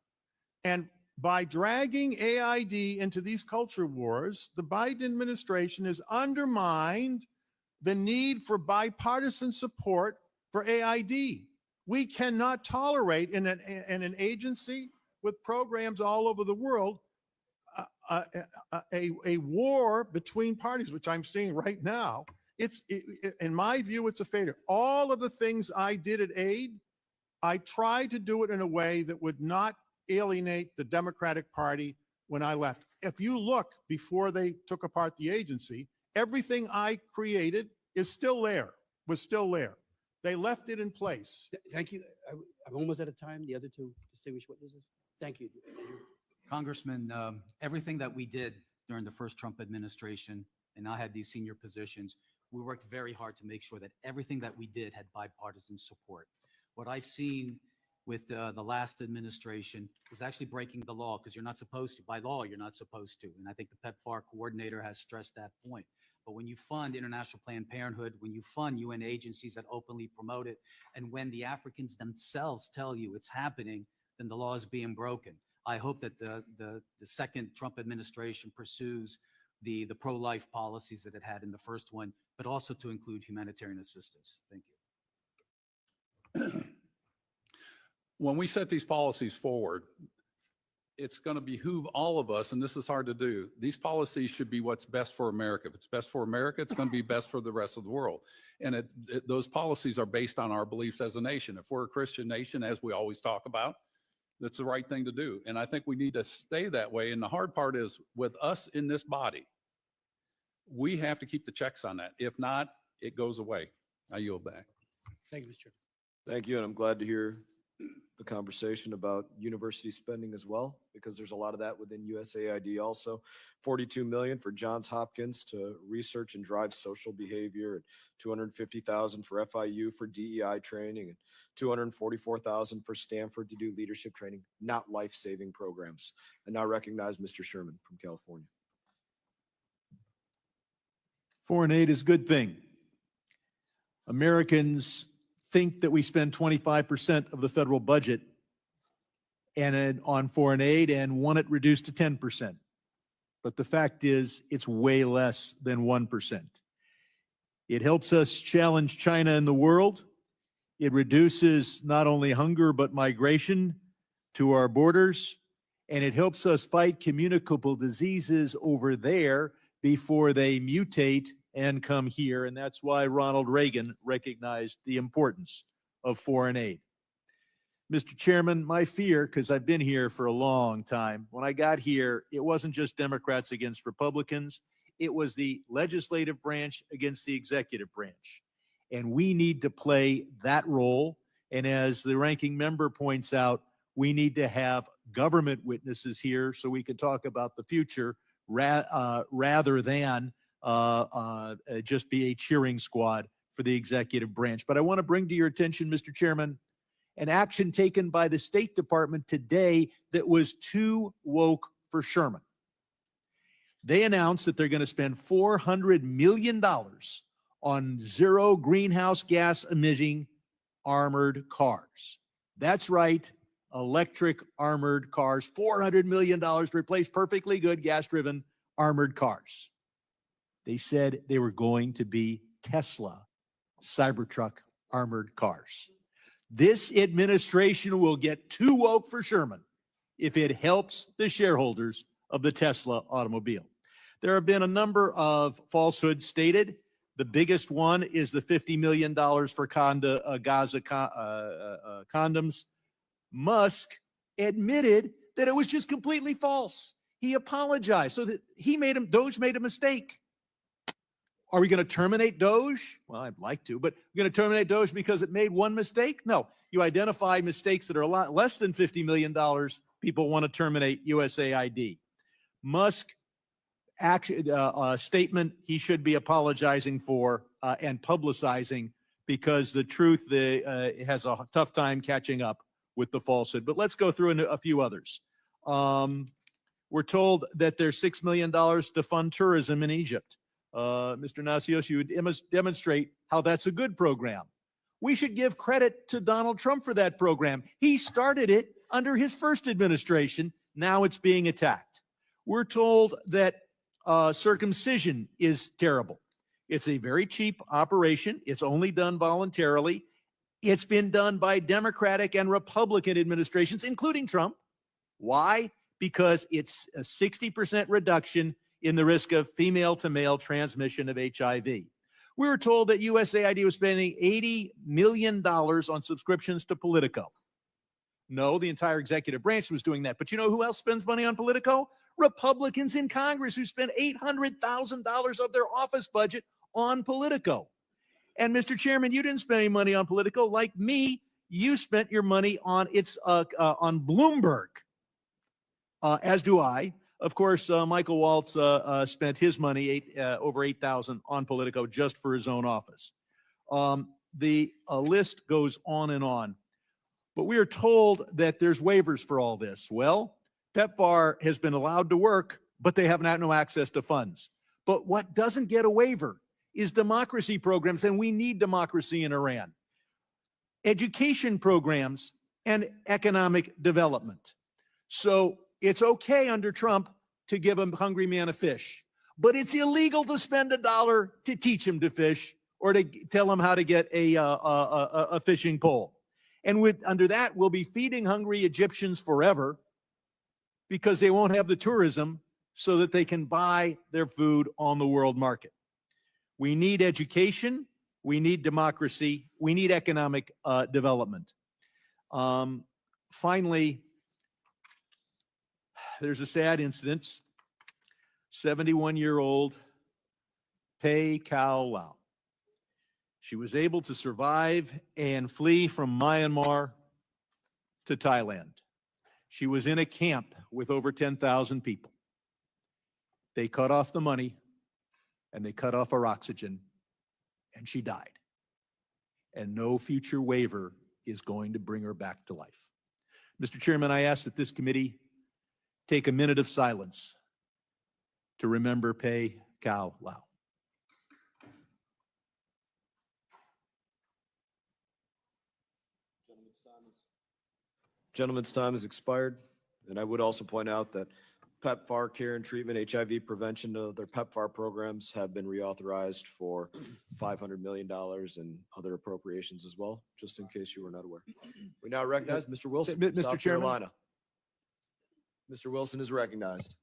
And by dragging AID into these culture wars, the Biden administration has undermined the need for bipartisan support for AID. We cannot tolerate in an agency with programs all over the world a war between parties, which I'm seeing right now. In my view, it's a failure. All of the things I did at AID, I tried to do it in a way that would not alienate the Democratic Party when I left. If you look before they took apart the agency, everything I created is still there, was still there. They left it in place. Thank you. I'm almost out of time. The other two distinguished witnesses. Thank you, Andrew. Congressman, everything that we did during the first Trump administration, and I had these senior positions, we worked very hard to make sure that everything that we did had bipartisan support. What I've seen with the last administration is actually breaking the law, because you're not supposed to. By law, you're not supposed to. And I think the PEPFAR coordinator has stressed that point. But when you fund International Planned Parenthood, when you fund UN agencies that openly promote it, and when the Africans themselves tell you it's happening, then the law is being broken. I hope that the second Trump administration pursues the pro-life policies that it had in the first one, but also to include humanitarian assistance. Thank you. When we set these policies forward, it's going to behoove all of us, and this is hard to do. These policies should be what's best for America. If it's best for America, it's going to be best for the rest of the world. And those policies are based on our beliefs as a nation. If we're a Christian nation, as we always talk about, that's the right thing to do. And I think we need to stay that way. And the hard part is, with us in this body, we have to keep the checks on that. If not, it goes away. I yield back. Thank you, Mr. Chair. Thank you, and I'm glad to hear the conversation about university spending as well, because there's a lot of that within USAID also. 42 million for Johns Hopkins to research and drive social behavior, and 250,000 for FIU for DEI training, and 244,000 for Stanford to do leadership training, not life-saving programs. I now recognize Mr. Sherman from California. Foreign aid is a good thing. Americans think that we spend 25% of the federal budget on foreign aid and want it reduced to 10%. But the fact is, it's way less than 1%. It helps us challenge China in the world. It reduces not only hunger, but migration to our borders. And it helps us fight communicable diseases over there before they mutate and come here. And that's why Ronald Reagan recognized the importance of foreign aid. Mr. Chairman, my fear, because I've been here for a long time, when I got here, it wasn't just Democrats against Republicans. It was the legislative branch against the executive branch. And we need to play that role. And as the ranking member points out, we need to have government witnesses here so we can talk about the future rather than just be a cheering squad for the executive branch. But I want to bring to your attention, Mr. Chairman, an action taken by the State Department today that was too woke for Sherman. They announced that they're going to spend $400 million on zero greenhouse gas emitting armored cars. That's right, electric armored cars, $400 million to replace perfectly good gas-driven armored cars. They said they were going to be Tesla Cybertruck armored cars. This administration will get too woke for Sherman if it helps the shareholders of the Tesla automobile. There have been a number of falsehoods stated. The biggest one is the $50 million for Gaza condoms. Musk admitted that it was just completely false. He apologized. So that Doge made a mistake. Are we going to terminate Doge? Well, I'd like to, but we're going to terminate Doge because it made one mistake? No. You identify mistakes that are a lot less than $50 million, people want to terminate USAID. Musk statement he should be apologizing for and publicizing, because the truth has a tough time catching up with the falsehood. But let's go through a few others. We're told that there's $6 million to fund tourism in Egypt. Mr. Natsios, you would demonstrate how that's a good program. We should give credit to Donald Trump for that program. He started it under his first administration. Now it's being attacked. We're told that circumcision is terrible. It's a very cheap operation. It's only done voluntarily. It's been done by Democratic and Republican administrations, including Trump. Why? Because it's a 60% reduction in the risk of female-to-male transmission of HIV. We were told that usaID was spending $80 million on subscriptions to Politico. No, the entire executive branch was doing that. But you know who else spends money on Politico? Republicans in Congress, who spend $800,000 of their office budget on Politico. And Mr. Chairman, you didn't spend any money on Politico. Like me, you spent your money on on Bloomberg, as do I. Of course, Michael Waltz spent his money, over $8,000 on Politico just for his own office. The list goes on and on. But we are told that there's waivers for all this. Well, PEPFAR has been allowed to work, but they have no access to funds. But what doesn't get a waiver is democracy programs, and we need democracy in Iran. Education programs and economic development. So it's okay under Trump to give a hungry man a fish, but it's illegal to spend $1 to teach him to fish or to tell him how to get a fishing pole. And under that, we'll be feeding hungry Egyptians forever because they won't have the tourism so that they can buy their food on the world market. We need education. We need democracy. We need economic development. Finally, there's a sad incident. 71-year-old Pei Kao Lau. She was able to survive and flee from Myanmar to Thailand. She was in a camp with over 10,000 people. They cut off the money and they cut off her oxygen, and she died. And no future waiver is going to bring her back to life. Mr. Chairman, I ask that this committee take a minute of silence to remember Pei Kao Lau. Gentleman's time has expired. And I would also point out that PEPFAR care and treatment, HIV prevention, their PEPFAR programs have been reauthorized for $500 million and other appropriations as well, just in case you were not aware. We now recognize Mr. Wilson, Mr. South Chairman? Carolina. Mr. Wilson is recognized.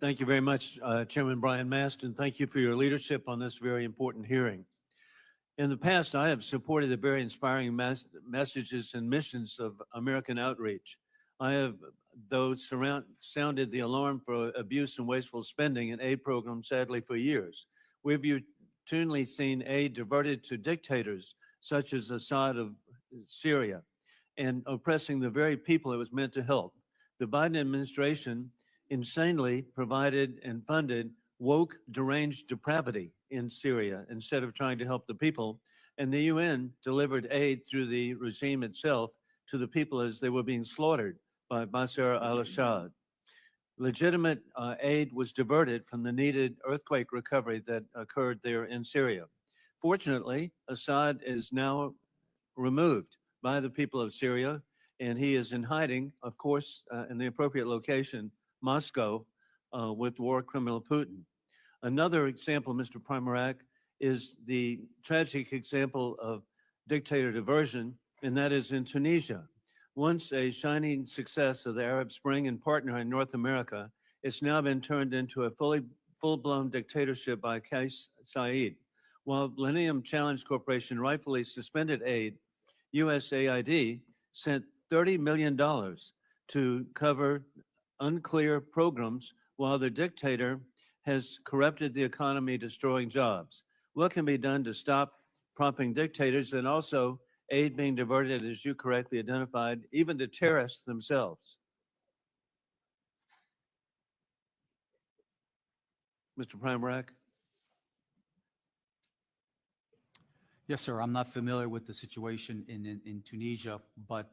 Thank you very much, Chairman Brian Mast, and thank you for your leadership on this very important hearing. In the past, I have supported the very inspiring messages and missions of American outreach. I have, though, sounded the alarm for abuse and wasteful spending in aid programs, sadly, for years. We've routinely seen aid diverted to dictators such as Assad of Syria and oppressing the very people it was meant to help. The Biden administration insanely provided and funded woke, deranged depravity in Syria instead of trying to help the people. And the UN delivered aid through the regime itself to the people as they were being slaughtered by Bashar al-Assad. Legitimate aid was diverted from the needed earthquake recovery that occurred there in Syria. Fortunately, Assad is now removed by the people of Syria, and he is in hiding, of course, in the appropriate location, Moscow, with war criminal Putin. Another example, Mr. Primorac, is the tragic example of dictator diversion, and that is in Tunisia. Once a shining success of the Arab Spring and partner in North America, it's now been turned into a full-blown dictatorship by Kais Saied. While Millennium Challenge Corporation rightfully suspended aid, usaID sent $30 million to cover unclear programs while the dictator has corrupted the economy, destroying jobs. What can be done to stop propping dictators and also aid being diverted, as you correctly identified, even to terrorists themselves? Mr. Primorac? Yes, sir. I'm not familiar with the situation in Tunisia, but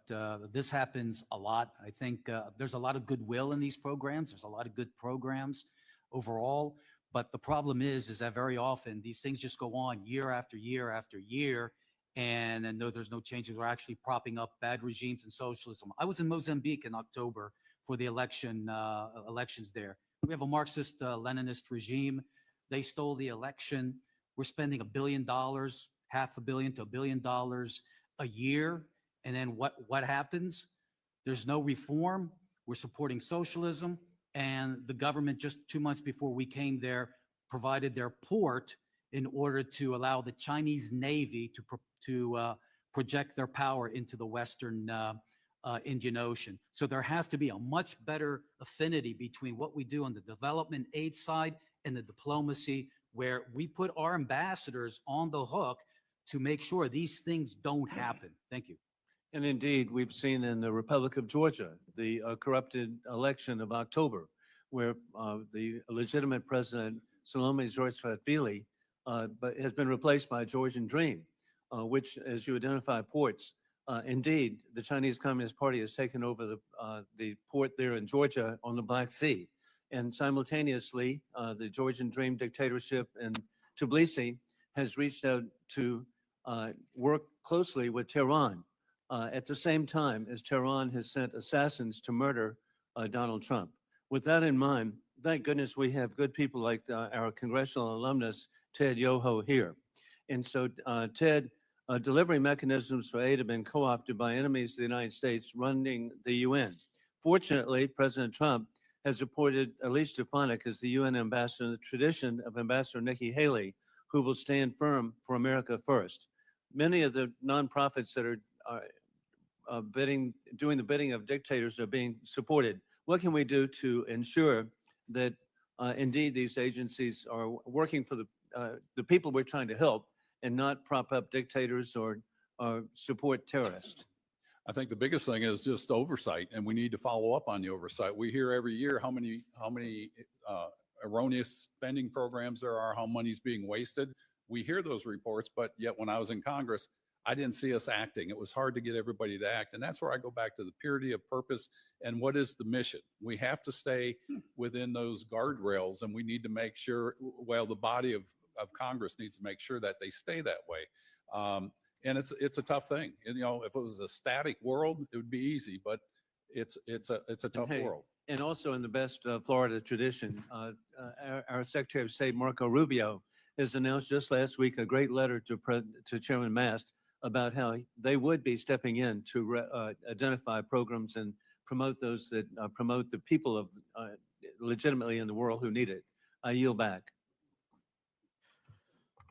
this happens a lot. I think there's a lot of goodwill in these programs. There's a lot of good programs overall. But the problem is that very often these things just go on year after year after year. And then though there's no changes, we're actually propping up bad regimes and socialism. I was in Mozambique in October for the elections there. We have a Marxist Leninist regime. They stole the election. We're spending $1 billion, $500 million to $1 billion a year. And then what happens? There's no reform. We're supporting socialism. And the government, just 2 months before we came there, provided their port in order to allow the Chinese Navy to project their power into the Western Indian Ocean. So there has to be a much better affinity between what we do on the development aid side and the diplomacy, where we put our ambassadors on the hook to make sure these things don't happen. Thank you. And indeed, we've seen in the Republic of Georgia, the corrupted election of October, where the legitimate president, Salome Zurfishvili, but has been replaced by a Georgian dream, which, as you identify, ports. Indeed, the Chinese Communist Party has taken over the port there in Georgia on the Black Sea. And simultaneously, the Georgian dream dictatorship in Tbilisi has reached out to work closely with Tehran at the same time as Tehran has sent assassins to murder Donald Trump. With that in mind, thank goodness we have good people like our congressional alumnus, Ted Yoho, here. And so, Ted, delivery mechanisms for aid have been co-opted by enemies of the United States running the UN. Fortunately, President Trump has appointed Elise Stefanik as the UN ambassador in the tradition of Ambassador Nikki Haley, who will stand firm for America first. Many of the nonprofits that are doing the bidding of dictators are being supported. What can we do to ensure that indeed these agencies are working for the people we're trying to help and not prop up dictators or support terrorists? I think the biggest thing is just oversight, and we need to follow up on the oversight. We hear every year how many erroneous spending programs there are, how money's being wasted. We hear those reports, but yet when I was in Congress, I didn't see us acting. It was hard to get everybody to act. And that's where I go back to the purity of purpose and what is the mission. We have to stay within those guardrails, and we need to make sure, well, the body of Congress needs to make sure that they stay that way. And it's a tough thing. And, you know, if it was a static world, it would be easy, but it's a tough world. And also in the best Florida tradition, our Secretary of State, Marco Rubio, has announced just last week a great letter to Chairman Mast about how they would be stepping in to identify programs and promote those that promote the people of legitimately in the world who need it. I yield back.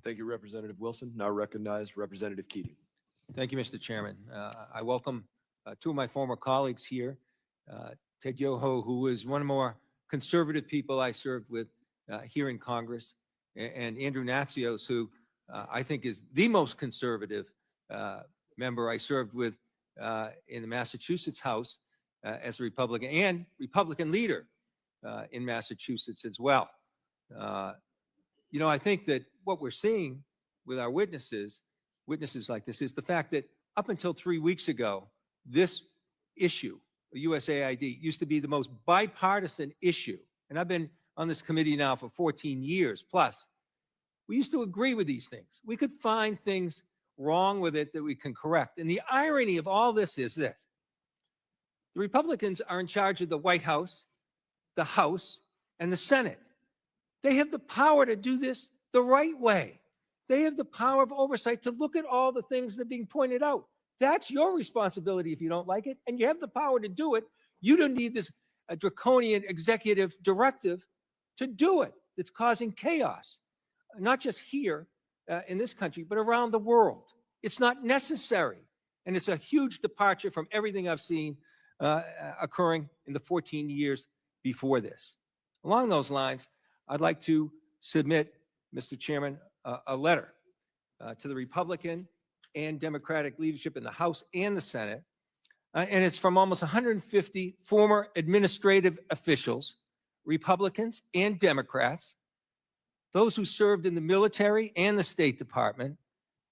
Thank you, Representative Wilson. Now recognize Representative Keating. Thank you, Mr. Chairman. I welcome two of my former colleagues here, Ted Yoho, who is one of the more conservative people I served with here in Congress, and Andrew Natsios, who I think is the most conservative member I served with in the Massachusetts House as a Republican and Republican leader in Massachusetts as well. You know, I think that what we're seeing with our witnesses like this, is the fact that up until 3 weeks ago, this issue, usaID, used to be the most bipartisan issue. And I've been on this committee now for 14 years plus. We used to agree with these things. We could find things wrong with it that we can correct. And the irony of all this is this: the Republicans are in charge of the White House, the House, and the Senate. They have the power to do this the right way. They have the power of oversight to look at all the things that are being pointed out. That's your responsibility if you don't like it, and you have the power to do it. You don't need this draconian executive directive to do it. It's causing chaos, not just here in this country, but around the world. It's not necessary, and it's a huge departure from everything I've seen occurring in the 14 years before this. Along those lines, I'd like to submit, Mr. Chairman, a letter to the Republican and Democratic leadership in the House and the Senate. And it's from almost 150 former administrative officials, Republicans and Democrats, those who served in the military and the State Department,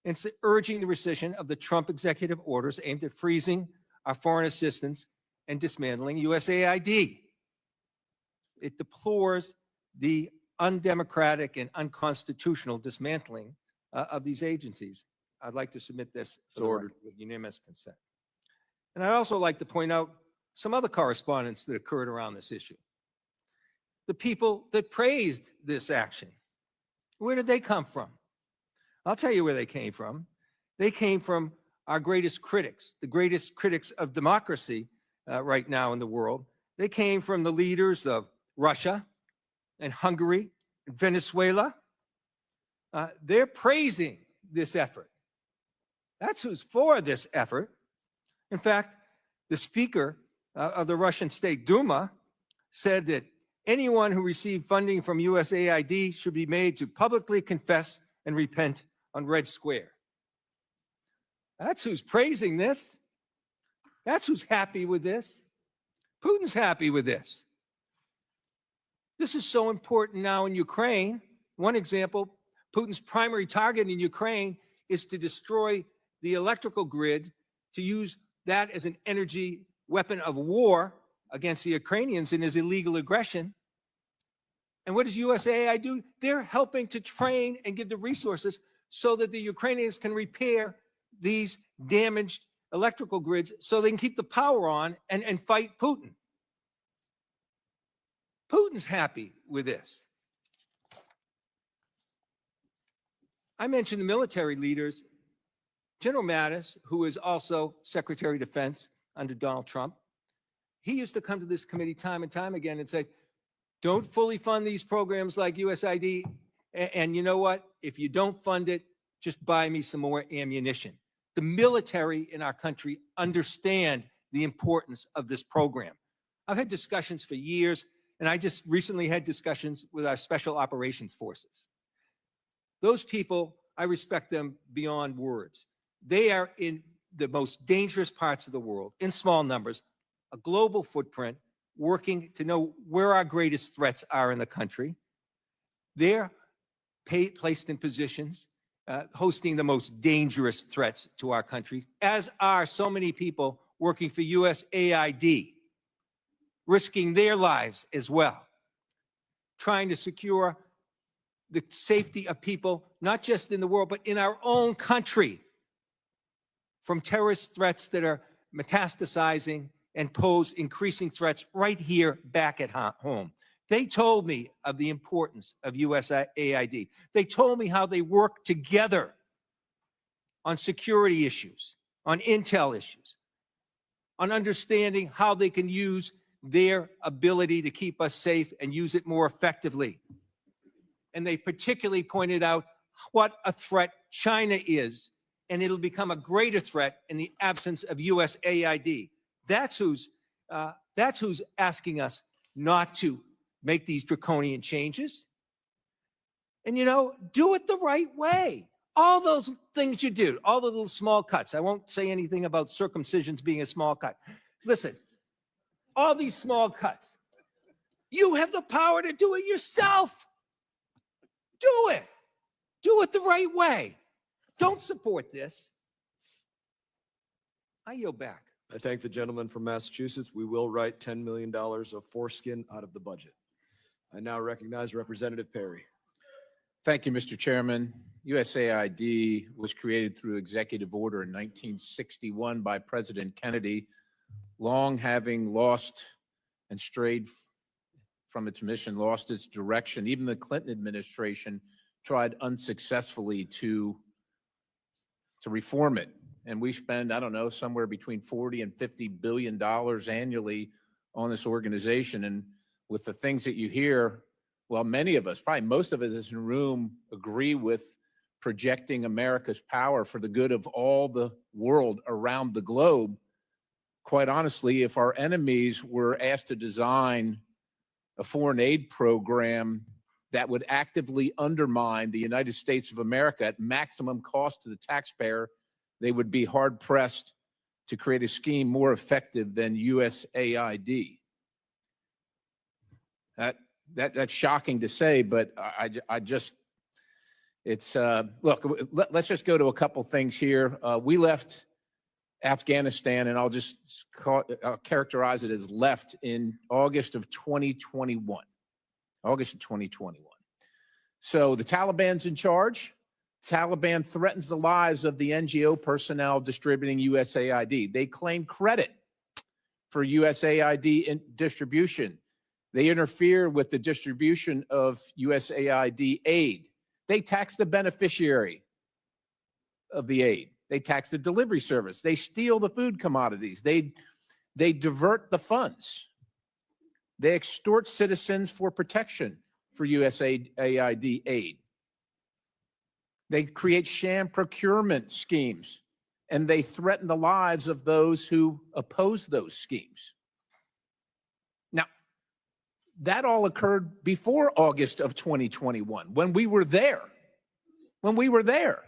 and urging the rescission of the Trump executive orders aimed at freezing our foreign assistance and dismantling USAID. It deplores the undemocratic and unconstitutional dismantling of these agencies. I'd like to submit this for the record with unanimous consent. And I'd also like to point out some other correspondence that occurred around this issue. The people that praised this action, where did they come from? I'll tell you where they came from. They came from our greatest critics, the greatest critics of democracy right now in the world. They came from the leaders of Russia and Hungary and Venezuela. They're praising this effort. That's who's for this effort. In fact, the Speaker of the Russian State Duma said that anyone who received funding from USAID should be made to publicly confess and repent on Red Square. That's who's praising this. That's who's happy with this. Putin's happy with this. This is so important now in Ukraine. One example, Putin's primary target in Ukraine is to destroy the electrical grid, to use that as an energy weapon of war against the Ukrainians in his illegal aggression. And what does USAID do? They're helping to train and give the resources so that the Ukrainians can repair these damaged electrical grids so they can keep the power on and fight Putin. Putin's happy with this. I mentioned the military leaders. General Mattis, who is also Secretary of Defense under Donald Trump, he used to come to this committee time and time again and say, don't fully fund these programs like USAID. And you know what? If you don't fund it, just buy me some more ammunition. The military in our country understand the importance of this program. I've had discussions for years, and I just recently had discussions with our special operations forces. Those people, I respect them beyond words. They are in the most dangerous parts of the world, in small numbers, a global footprint, working to know where our greatest threats are in the country. They're placed in positions hosting the most dangerous threats to our country, as are so many people working for USAID, risking their lives as well, trying to secure the safety of people, not just in the world, but in our own country, from terrorist threats that are metastasizing and pose increasing threats right here back at home. They told me of the importance of USAID. They told me how they work together on security issues, on intel issues, on understanding how they can use their ability to keep us safe and use it more effectively. And they particularly pointed out what a threat China is, and it'll become a greater threat in the absence of USAID. That's who's asking us not to make these draconian changes. And, you know, do it the right way. All those things you do, all the little small cuts. I won't say anything about circumcisions being a small cut. Listen, all these small cuts, you have the power to do it yourself. Do it. Do it the right way. Don't support this. I yield back. I thank the gentleman from Massachusetts. We will write $10 million of foreskin out of the budget. I now recognize Representative Perry. Thank you, Mr. Chairman. USAID was created through executive order in 1961 by President Kennedy, long having lost and strayed from its mission, lost its direction. Even the Clinton administration tried unsuccessfully to reform it. And we spend, I don't know, somewhere between 40 and $50 billion annually on this organization. And with the things that you hear, well, many of us, probably most of us in this room, agree with projecting America's power for the good of all the world around the globe. Quite honestly, if our enemies were asked to design a foreign aid program that would actively undermine the United States of America at maximum cost to the taxpayer, they would be hard-pressed to create a scheme more effective than USAID. That that's shocking to say, but I just, it's, look, let's just go to a couple things here. We left Afghanistan, and I'll just I'll characterize it as left in August of 2021. August of 2021. So the Taliban's in charge. Taliban threatens the lives of the NGO personnel distributing USAID. They claim credit for USAID distribution. They interfere with the distribution of USAID aid. They tax the beneficiary of the aid. They tax the delivery service. They steal the food commodities. They divert the funds. They extort citizens for protection for USAID aid. They create sham procurement schemes, and they threaten the lives of those who oppose those schemes. Now, that all occurred before August of 2021, when we were there. When we were there.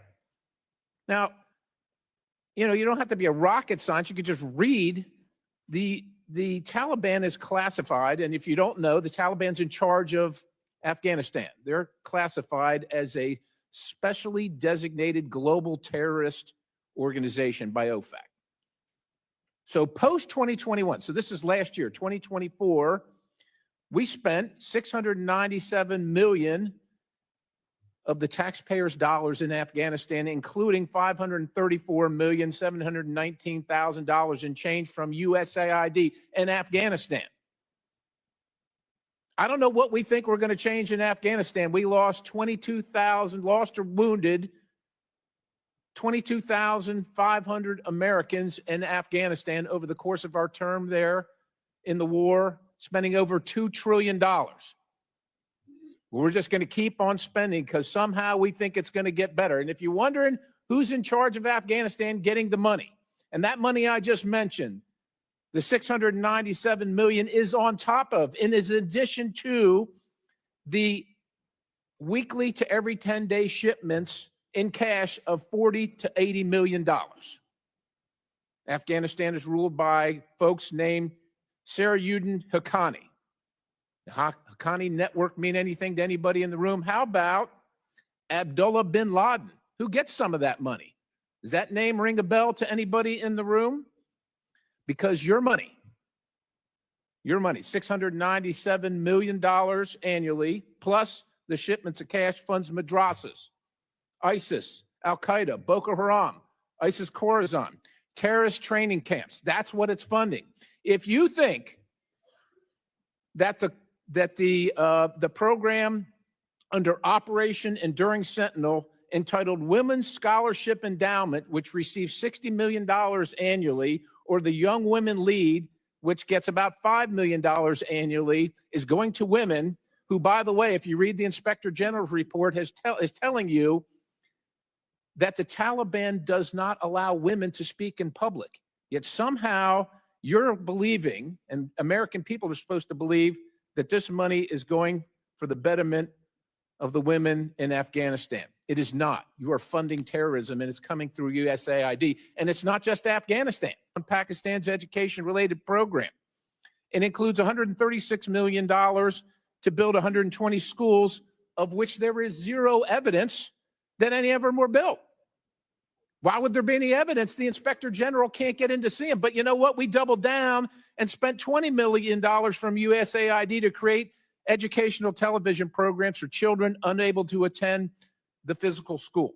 Now, you know, you don't have to be a rocket scientist. You could just read the Taliban is classified, and if you don't know, the Taliban's in charge of Afghanistan. They're classified as a specially designated global terrorist organization by OFAC. So post 2021, so this is last year, 2024, we spent $697 million of the taxpayers' dollars in Afghanistan, including $534,719,000 in change from USAID in Afghanistan. I don't know what we think we're going to change in Afghanistan. We lost 22,000, lost or wounded 22,500 Americans in Afghanistan over the course of our term there in the war, spending over $2 trillion. We're just going to keep on spending because somehow we think it's going to get better. And if you're wondering who's in charge of Afghanistan getting the money, and that money I just mentioned, the $697 million is on top of, and is in addition to the weekly to every 10-day shipments in cash of $40 to $80 million. Afghanistan is ruled by folks named Sarajuddin Haqqani. The Haqqani network mean anything to anybody in the room? How about Abdullah bin Laden, who gets some of that money? Does that name ring a bell to anybody in the room? Because your money, $697 million annually, plus the shipments of cash funds madrasas, ISIS, Al-Qaeda, Boko Haram, ISIS Khorasan, terrorist training camps. That's what it's funding. If you think that the program under Operation Enduring Sentinel entitled Women's Scholarship Endowment, which receives $60 million annually, or the Young Women Lead, which gets about $5 million annually, is going to women who, by the way, if you read the Inspector General's report, is telling you that the Taliban does not allow women to speak in public. Yet somehow you're believing, and American people are supposed to believe, that this money is going for the betterment of the women in Afghanistan. It is not. You are funding terrorism, and it's coming through USAID. And it's not just Afghanistan. On Pakistan's education-related program, it includes $136 million to build 120 schools, of which there is zero evidence that any of them were built. Why would there be any evidence? The Inspector General can't get in to see them. But you know what? We doubled down and spent $20 million from USAID to create educational television programs for children unable to attend the physical school.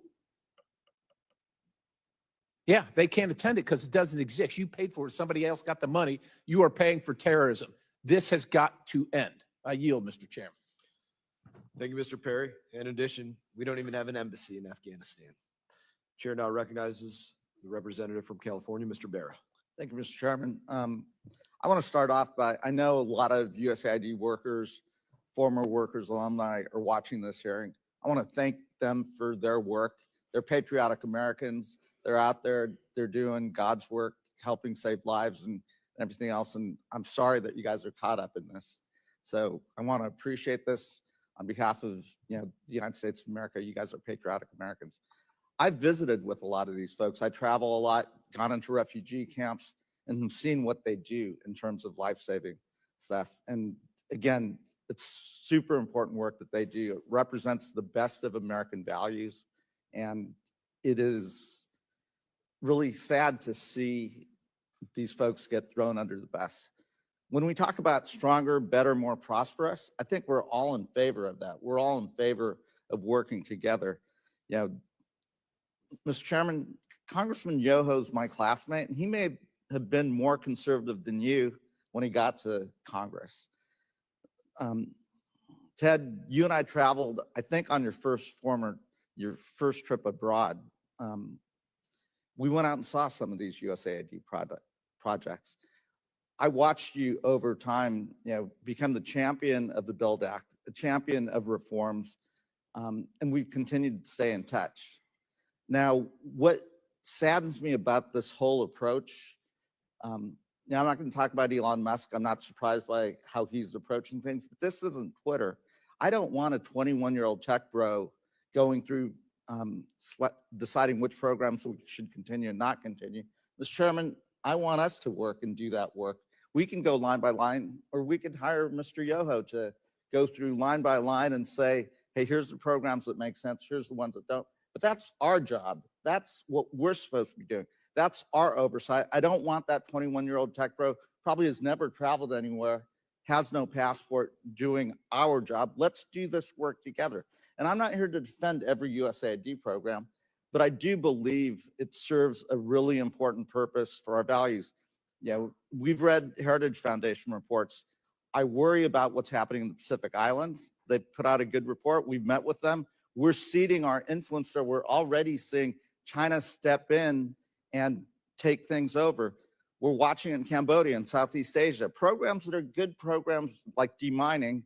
Yeah, they can't attend it because it doesn't exist. You paid for it. Somebody else got the money. You are paying for terrorism. This has got to end. I yield, Mr. Chairman. Thank you, Mr. Perry. In addition, we don't even have an embassy in Afghanistan. Chair now recognizes the representative from California, Mr. Barra. Thank you, Mr. Chairman. I want to start off by, I know a lot of USAID workers, former workers, alumni are watching this hearing. I want to thank them for their work. They're patriotic Americans. They're out there, they're doing God's work, helping save lives and everything else. And I'm sorry that you guys are caught up in this. So I want to appreciate this on behalf of the United States of America. You guys are patriotic Americans. I've visited with a lot of these folks. I travel a lot, gone into refugee camps, and have seen what they do in terms of life-saving stuff. And again, it's super important work that they do. It represents the best of American values. And it is really sad to see these folks get thrown under the bus. When we talk about stronger, better, more prosperous, I think we're all in favor of that. We're all in favor of working together. You know, Mr. Chairman, Congressman Yoho's my classmate, and he may have been more conservative than you when he got to Congress. Ted, you and I traveled, I think, on your first trip abroad. We went out and saw some of these USAID projects. I watched you over time, become the champion of the BUILD Act, a champion of reforms, and we've continued to stay in touch. Now, what saddens me about this whole approach, now I'm not going to talk about Elon Musk. I'm not surprised by how he's approaching things, but this isn't Twitter. I don't want a 21-year-old tech bro going through deciding which programs we should continue and not continue. Mr. Chairman, I want us to work and do that work. We can go line by line, or we could hire Mr. Yoho to go through line by line and say, hey, here's the programs that make sense, here's the ones that don't. But that's our job. That's what we're supposed to be doing. That's our oversight. I don't want that 21-year-old tech bro, probably has never traveled anywhere, has no passport, doing our job. Let's do this work together. And I'm not here to defend every USAID program, but I do believe it serves a really important purpose for our values. We've read Heritage Foundation reports. I worry about what's happening in the Pacific Islands. They put out a good report. We've met with them. We're ceding our influence there. We're already seeing China step in and take things over. We're watching in Cambodia and Southeast Asia, programs that are good programs like demining.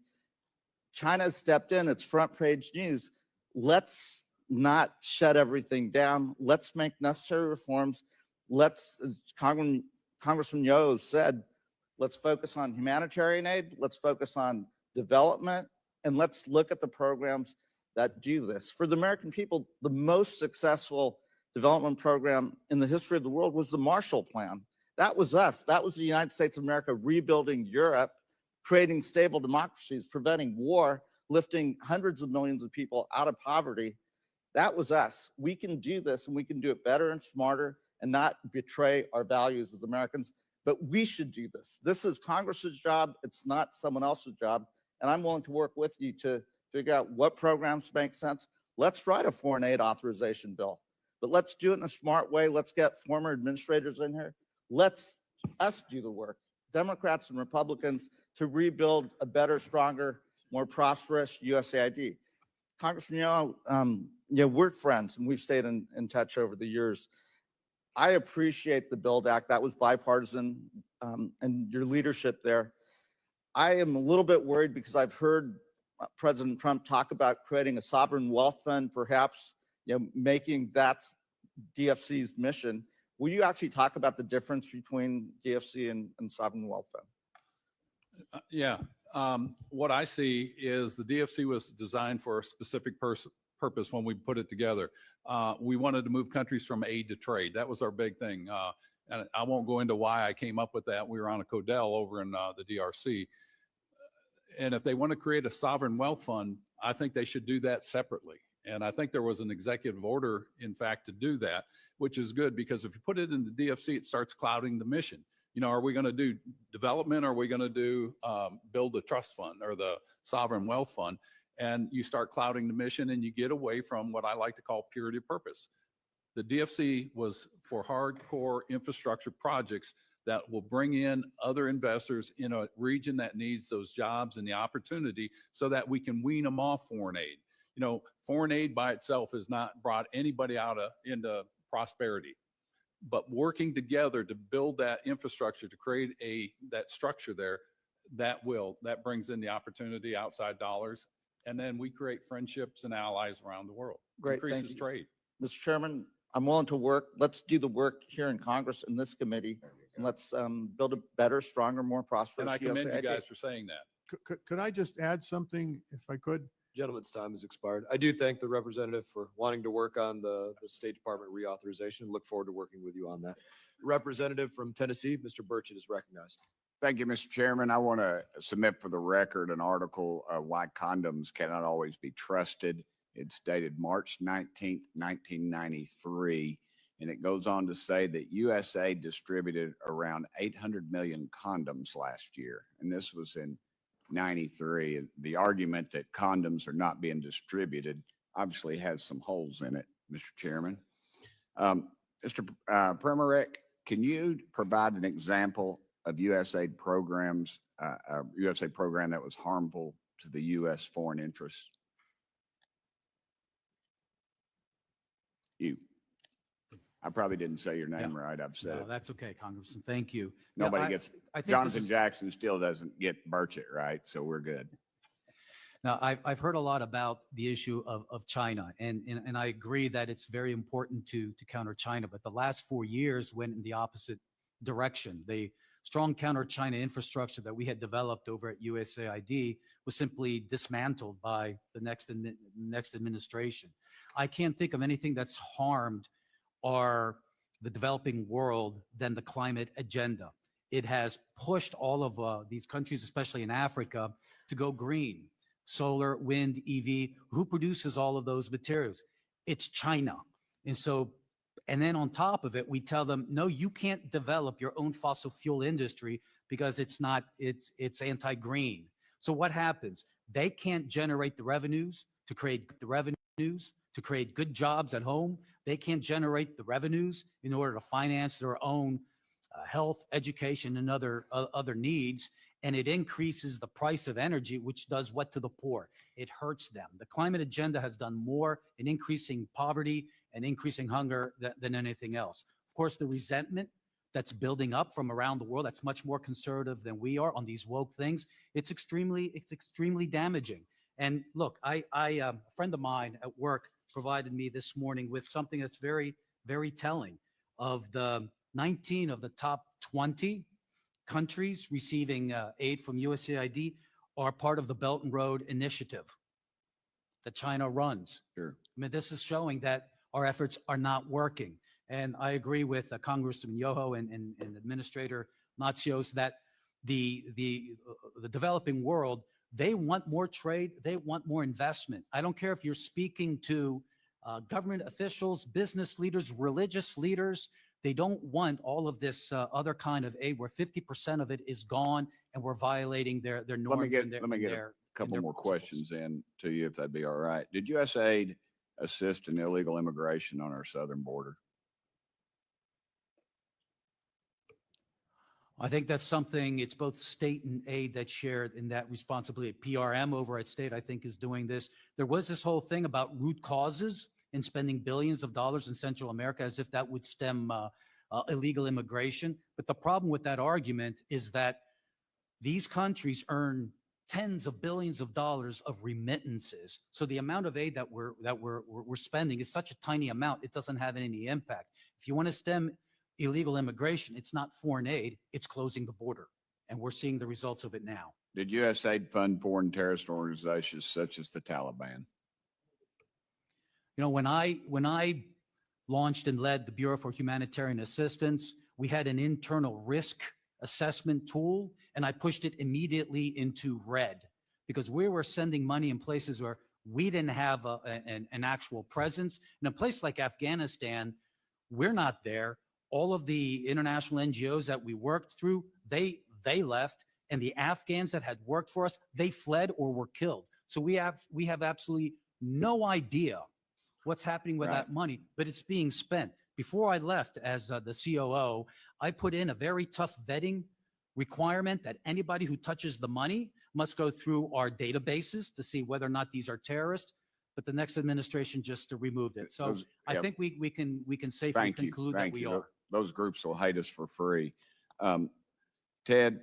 China stepped in, it's front page news. Let's not shut everything down. Let's make necessary reforms. Let's, as Congressman Yoho said, let's focus on humanitarian aid, let's focus on development, and let's look at the programs that do this. For the American people, the most successful development program in the history of the world was the Marshall Plan. That was us. That was the United States of America rebuilding Europe, creating stable democracies, preventing war, lifting hundreds of millions of people out of poverty. That was us. We can do this, and we can do it better and smarter and not betray our values as Americans. But we should do this. This is Congress's job. It's not someone else's job. And I'm willing to work with you to figure out what programs make sense. Let's write a foreign aid authorization bill, but let's do it in a smart way. Let's get former administrators in here. Let's us do the work, Democrats and Republicans, to rebuild a better, stronger, more prosperous USAID. Congressman Yoho, we're friends and we've stayed in touch over the years. I appreciate the BUILD Act. That was bipartisan, and your leadership there. I am a little bit worried because I've heard President Trump talk about creating a sovereign wealth fund, perhaps, making that DFC's mission. Will you actually talk about the difference between DFC and sovereign wealth fund? Yeah. What I see is the DFC was designed for a specific purpose when we put it together. We wanted to move countries from aid to trade. That was our big thing. And I won't go into why I came up with that. We were on a Codell over in the DRC. And if they want to create a sovereign wealth fund, I think they should do that separately. And I think there was an executive order, in fact, to do that, which is good because if you put it in the DFC, it starts clouding the mission. Are we going to do development? Or are we going to do build a trust fund or the sovereign wealth fund? And you start clouding the mission and you get away from what I like to call purity of purpose. The DFC was for hardcore infrastructure projects that will bring in other investors in a region that needs those jobs and the opportunity so that we can wean them off foreign aid. Foreign aid by itself has not brought anybody into prosperity, but working together to build that infrastructure, to create that structure there, that brings in the opportunity, outside dollars, and then we create friendships and allies around the world. Great, increases trade. Mr. Chairman, I'm willing to work. Let's do the work here in Congress in this committee, and let's build a better, stronger, more prosperous. And I commend you USAID. guys for saying that. Could I just add something, if I could? Gentleman's time has expired. I do thank the representative for wanting to work on the State Department reauthorization. Look forward to working with you on that. Representative from Tennessee, Mr. Burchett is recognized. Thank you, Mr. Chairman. I want to submit for the record an article why condoms cannot always be trusted. It's dated March 19th, 1993, and it goes on to say that USA distributed around 800 million condoms last year, and this was in 93. The argument that condoms are not being distributed obviously has some holes in it, Mr. Chairman. Mr. Primorac, can you provide an example of USAID programs, a USA program that was harmful to the U.S. foreign interests? You. I probably didn't say your name right. I've said No, it. that's okay, Congressman. Thank you. Nobody Yeah, gets, I think this Jonathan is- Jackson still doesn't get Burchett right, so we're good. Now, I've heard a lot about the issue of China, and I agree that it's very important to counter China. But the last 4 years went in the opposite direction. The strong counter-China infrastructure that we had developed over at USAID was simply dismantled by the next administration. I can't think of anything that's harmed the developing world than the climate agenda. It has pushed all of these countries, especially in Africa, to go green. Solar, wind, EV, who produces all of those materials? It's China. And then on top of it, we tell them, no, you can't develop your own fossil fuel industry because it's anti-green. So what happens? They can't generate the revenues to create good jobs at home. They can't generate the revenues in order to finance their own health, education, and other needs. And it increases the price of energy, which does what to the poor? It hurts them. The climate agenda has done more in increasing poverty and increasing hunger than anything else. Of course, the resentment that's building up from around the world, that's much more conservative than we are on these woke things. It's extremely damaging. And look, a friend of mine at work provided me this morning with something that's very, very telling. Of the 19 of the top 20 countries receiving aid from USAID are part of the Belt and Road Initiative that China runs. Sure. I mean, this is showing that our efforts are not working. And I agree with Congressman Yoho and Administrator Natsios that the developing world, they want more trade, they want more investment. I don't care if you're speaking to government officials, business leaders, religious leaders. They don't want all of this other kind of aid where 50% of it is gone and we're violating their norms. Let me get a couple more questions in to you, if that'd be all right. Did USAID assist in illegal immigration on our southern border? I think that's something, it's both state and aid that's shared in that responsibility. PRM over at state, I think, is doing this. There was this whole thing about root causes and spending billions of dollars in Central America as if that would stem illegal immigration. But the problem with that argument is that these countries earn tens of billions of dollars of remittances. So the amount of aid that we're spending is such a tiny amount, it doesn't have any impact. If you want to stem illegal immigration, it's not foreign aid, it's closing the border. And we're seeing the results of it now. Did USAID fund foreign terrorist organizations such as the Taliban? You know, when I launched and led the Bureau for Humanitarian Assistance, we had an internal risk assessment tool, and I pushed it immediately into red because we were sending money in places where we didn't have an actual presence. In a place like Afghanistan, we're not there. All of the international NGOs that we worked through, they left, and the Afghans that had worked for us, they fled or were killed. So we have absolutely no idea what's happening with that money, but it's being spent. Before I left as the COO, I put in a very tough vetting requirement that anybody who touches the money must go through our databases to see whether or not these are terrorists. But the next administration just removed it. So I think we can safely conclude that we are. Those groups will hate us for free. Ted,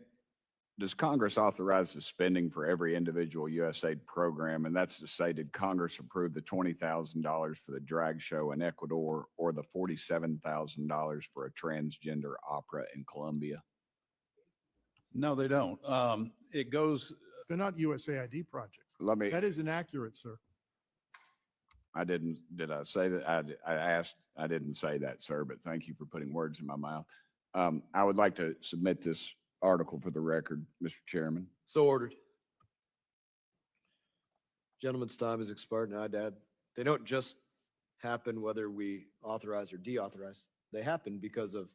does Congress authorize the spending for every individual USAID program? And that's to say, did Congress approve the $20,000 for the drag show in Ecuador or the $47,000 for a transgender opera in Colombia? No, they don't. It goes. They're not USAID projects. That is inaccurate, sir. Did I say that? I didn't say that, sir, but thank you for putting words in my mouth. I would like to submit this article for the record, Mr. Chairman. So ordered. Gentleman's time has expired, and I'd add, they don't just happen whether we authorize or deauthorize. They happen because of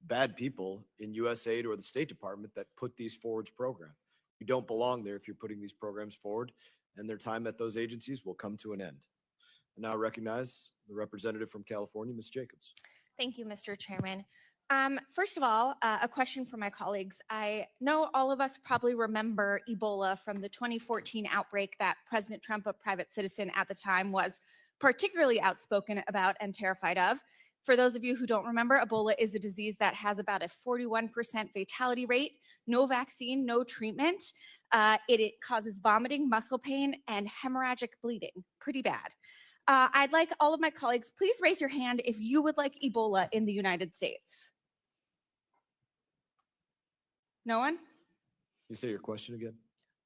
bad people in USAID or the State Department that put these forward programs. You don't belong there if you're putting these programs forward, and their time at those agencies will come to an end. I now recognize the representative from California, Ms. Jacobs. Thank you, Mr. Chairman. First of all, a question for my colleagues. I know all of us probably remember Ebola from the 2014 outbreak that President Trump, a private citizen at the time, was particularly outspoken about and terrified of. For those of you who don't remember, Ebola is a disease that has about a 41% fatality rate, no vaccine, no treatment. It causes vomiting, muscle pain, and hemorrhagic bleeding. Pretty bad. I'd like all of my colleagues, please raise your hand if you would like Ebola in the United States. No one? You say your question again?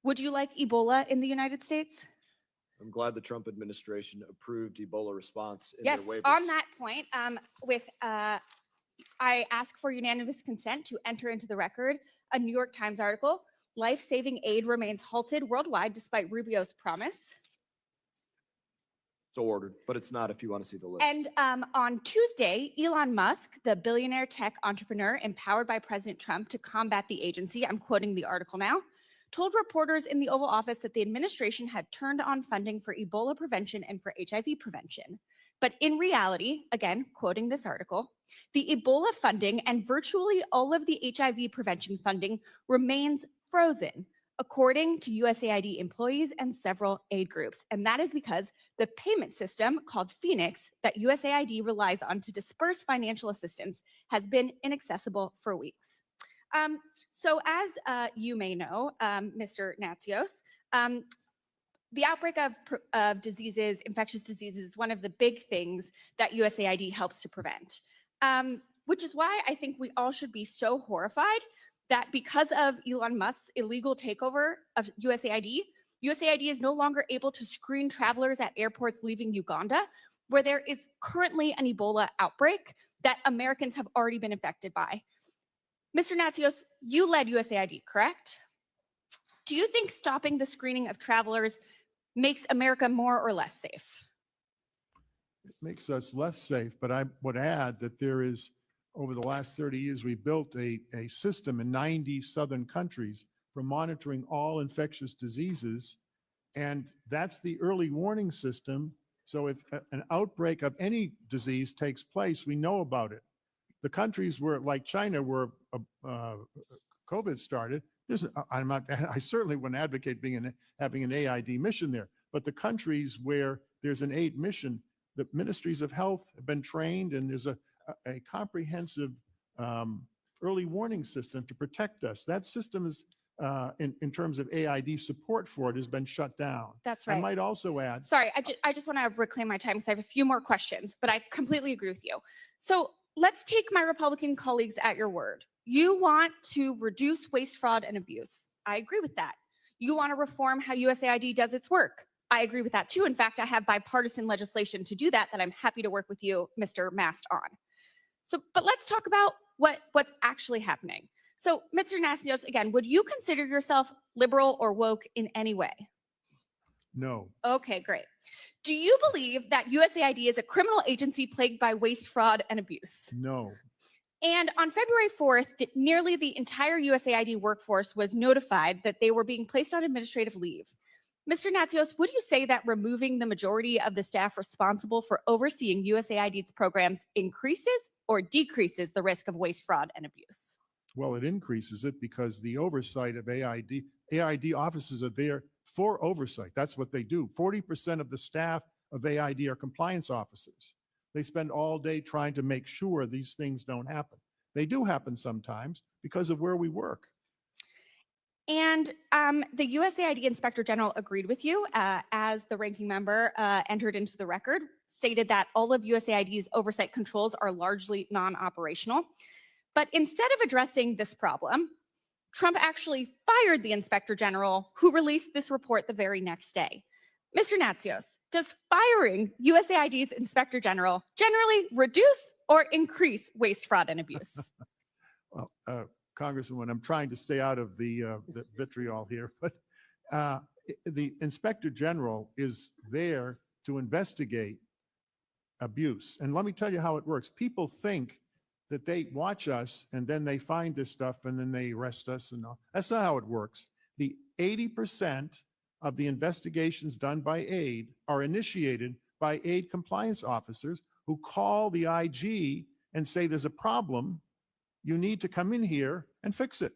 Would you like Ebola in the United States? I'm glad the Trump administration approved Ebola response in Yes, their waivers. on that point, I ask for unanimous consent to enter into the record a New York Times article, Life-Saving Aid Remains Halted Worldwide Despite Rubio's Promise. So ordered, but it's not if you want to see the list. And on Tuesday, Elon Musk, the billionaire tech entrepreneur empowered by President Trump to combat the agency, I'm quoting the article now, told reporters in the Oval Office that the administration had turned on funding for Ebola prevention and for HIV prevention. But in reality, again, quoting this article, the Ebola funding and virtually all of the HIV prevention funding remains frozen, according to USAID employees and several aid groups. And that is because the payment system called Phoenix that USAID relies on to disperse financial assistance has been inaccessible for weeks. So as you may know, Mr. Natsios, the outbreak of diseases, infectious diseases, is one of the big things that USAID helps to prevent, which is why I think we all should be so horrified that because of Elon Musk's illegal takeover of USAID, USAID is no longer able to screen travelers at airports leaving Uganda, where there is currently an Ebola outbreak that Americans have already been infected by. Mr. Natsios, you led USAID, correct? Do you think stopping the screening of travelers makes America more or less safe? It makes us less safe, but I would add that there is, over the last 30 years, we built a system in 90 southern countries for monitoring all infectious diseases. And that's the early warning system. So if an outbreak of any disease takes place, we know about it. The countries where, like China, where COVID started, I certainly wouldn't advocate having an AID mission there, but the countries where there's an aid mission, the ministries of health have been trained, and there's a comprehensive early warning system to protect us. That system is, in terms of AID support for it, has been shut down. That's right. I might also add. Sorry, I just want to reclaim my time because I have a few more questions, but I completely agree with you. So let's take my Republican colleagues at your word. You want to reduce waste, fraud, and abuse. I agree with that. You want to reform how USAID does its work. I agree with that too. In fact, I have bipartisan legislation to do that I'm happy to work with you, Mr. Mast, on. So, but let's talk about what's actually happening. So, Mr. Natsios, again, would you consider yourself liberal or woke in any way? No. Okay, great. Do you believe that USAID is a criminal agency plagued by waste, fraud, and abuse? No. And on February 4th, nearly the entire USAID workforce was notified that they were being placed on administrative leave. Mr. Natsios, would you say that removing the majority of the staff responsible for overseeing USAID's programs increases or decreases the risk of waste, fraud, and abuse? Well, it increases it because the oversight of AID officers are there for oversight. That's what they do. 40% of the staff of AID are compliance officers. They spend all day trying to make sure these things don't happen. They do happen sometimes because of where we work. And the USAID Inspector General agreed with you as the ranking member entered into the record, stated that all of USAID's oversight controls are largely non-operational. But instead of addressing this problem, Trump actually fired the Inspector General, who released this report the very next day. Mr. Natsios, does firing USAID's Inspector General generally reduce or increase waste, fraud, and abuse? Well, Congresswoman, I'm trying to stay out of the vitriol here, but the Inspector General is there to investigate abuse. And let me tell you how it works. People think that they watch us and then they find this stuff and then they arrest us and all. That's not how it works. The 80% of the investigations done by aid are initiated by aid compliance officers who call the IG and say, there's a problem. You need to come in here and fix it.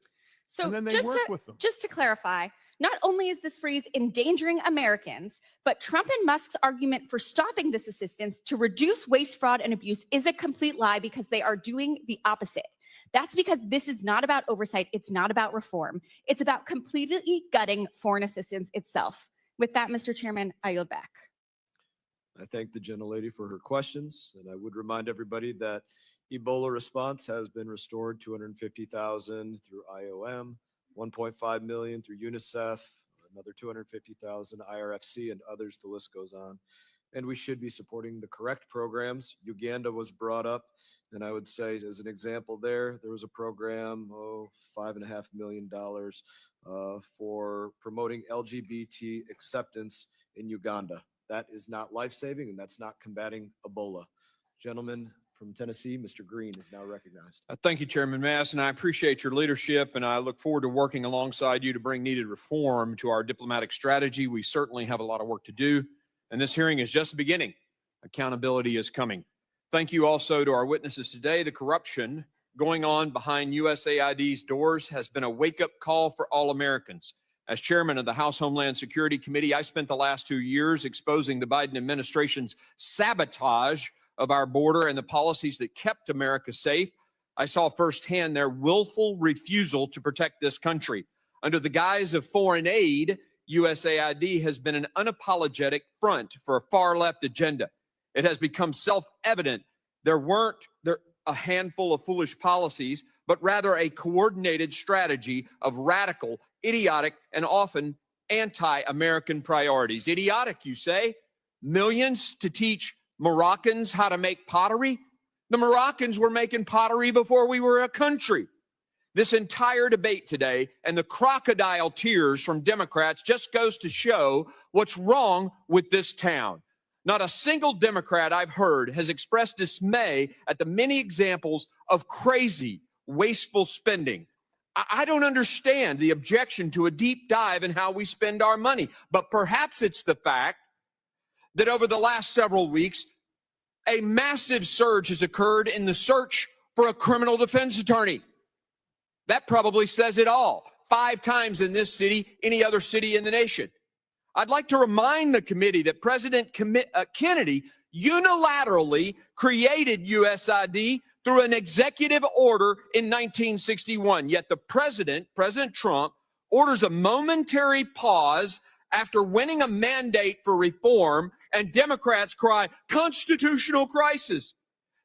So And then they just work to, with them. just to clarify, not only is this freeze endangering Americans, but Trump and Musk's argument for stopping this assistance to reduce waste, fraud, and abuse is a complete lie because they are doing the opposite. That's because this is not about oversight. It's not about reform. It's about completely gutting foreign assistance itself. With that, Mr. Chairman, I yield back. I thank the gentlelady for her questions, and I would remind everybody that Ebola response has been restored 250,000 through IOM, 1.5 million through UNICEF, another 250,000 IRFC, and others. The list goes on. And we should be supporting the correct programs. Uganda was brought up, and I would say, as an example, there was a program, $5.5 million for promoting LGBT acceptance in Uganda. That is not life-saving, and that's not combating Ebola. Gentleman from Tennessee, Mr. Green, is now recognized. Thank you, Chairman Mass, and I appreciate your leadership, and I look forward to working alongside you to bring needed reform to our diplomatic strategy. We certainly have a lot of work to do, and this hearing is just the beginning. Accountability is coming. Thank you also to our witnesses today. The corruption going on behind USAID's doors has been a wake-up call for all Americans. As chairman of the House Homeland Security Committee, I spent the last 2 years exposing the Biden administration's sabotage of our border and the policies that kept America safe. I saw firsthand their willful refusal to protect this country. Under the guise of foreign aid, USAID has been an unapologetic front for a far-left agenda. It has become self-evident there weren't a handful of foolish policies, but rather a coordinated strategy of radical, idiotic, and often anti-American priorities. Idiotic, you say? Millions to teach Moroccans how to make pottery? The Moroccans were making pottery before we were a country. This entire debate today and the crocodile tears from Democrats just goes to show what's wrong with this town. Not a single Democrat I've heard has expressed dismay at the many examples of crazy, wasteful spending. I don't understand the objection to a deep dive in how we spend our money, but perhaps it's the fact that over the last several weeks, a massive surge has occurred in the search for a criminal defense attorney. That probably says it all. 5 times in this city, any other city in the nation. I'd like to remind the committee that President Kennedy unilaterally created USAID through an executive order in 1961. Yet the President Trump, orders a momentary pause after winning a mandate for reform, and Democrats cry, constitutional crisis.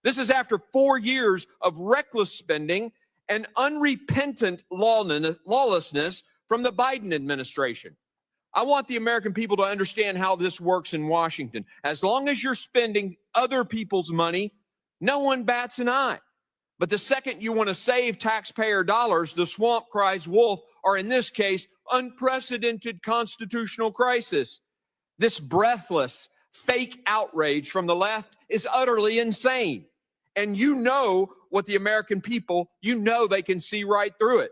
This is after 4 years of reckless spending and unrepentant lawlessness from the Biden administration. I want the American people to understand how this works in Washington. As long as you're spending other people's money, no one bats an eye. But the second you want to save taxpayer dollars, the swamp cries wolf, or in this case, unprecedented constitutional crisis. This breathless, fake outrage from the left is utterly insane. And you know what the American people, you know they can see right through it.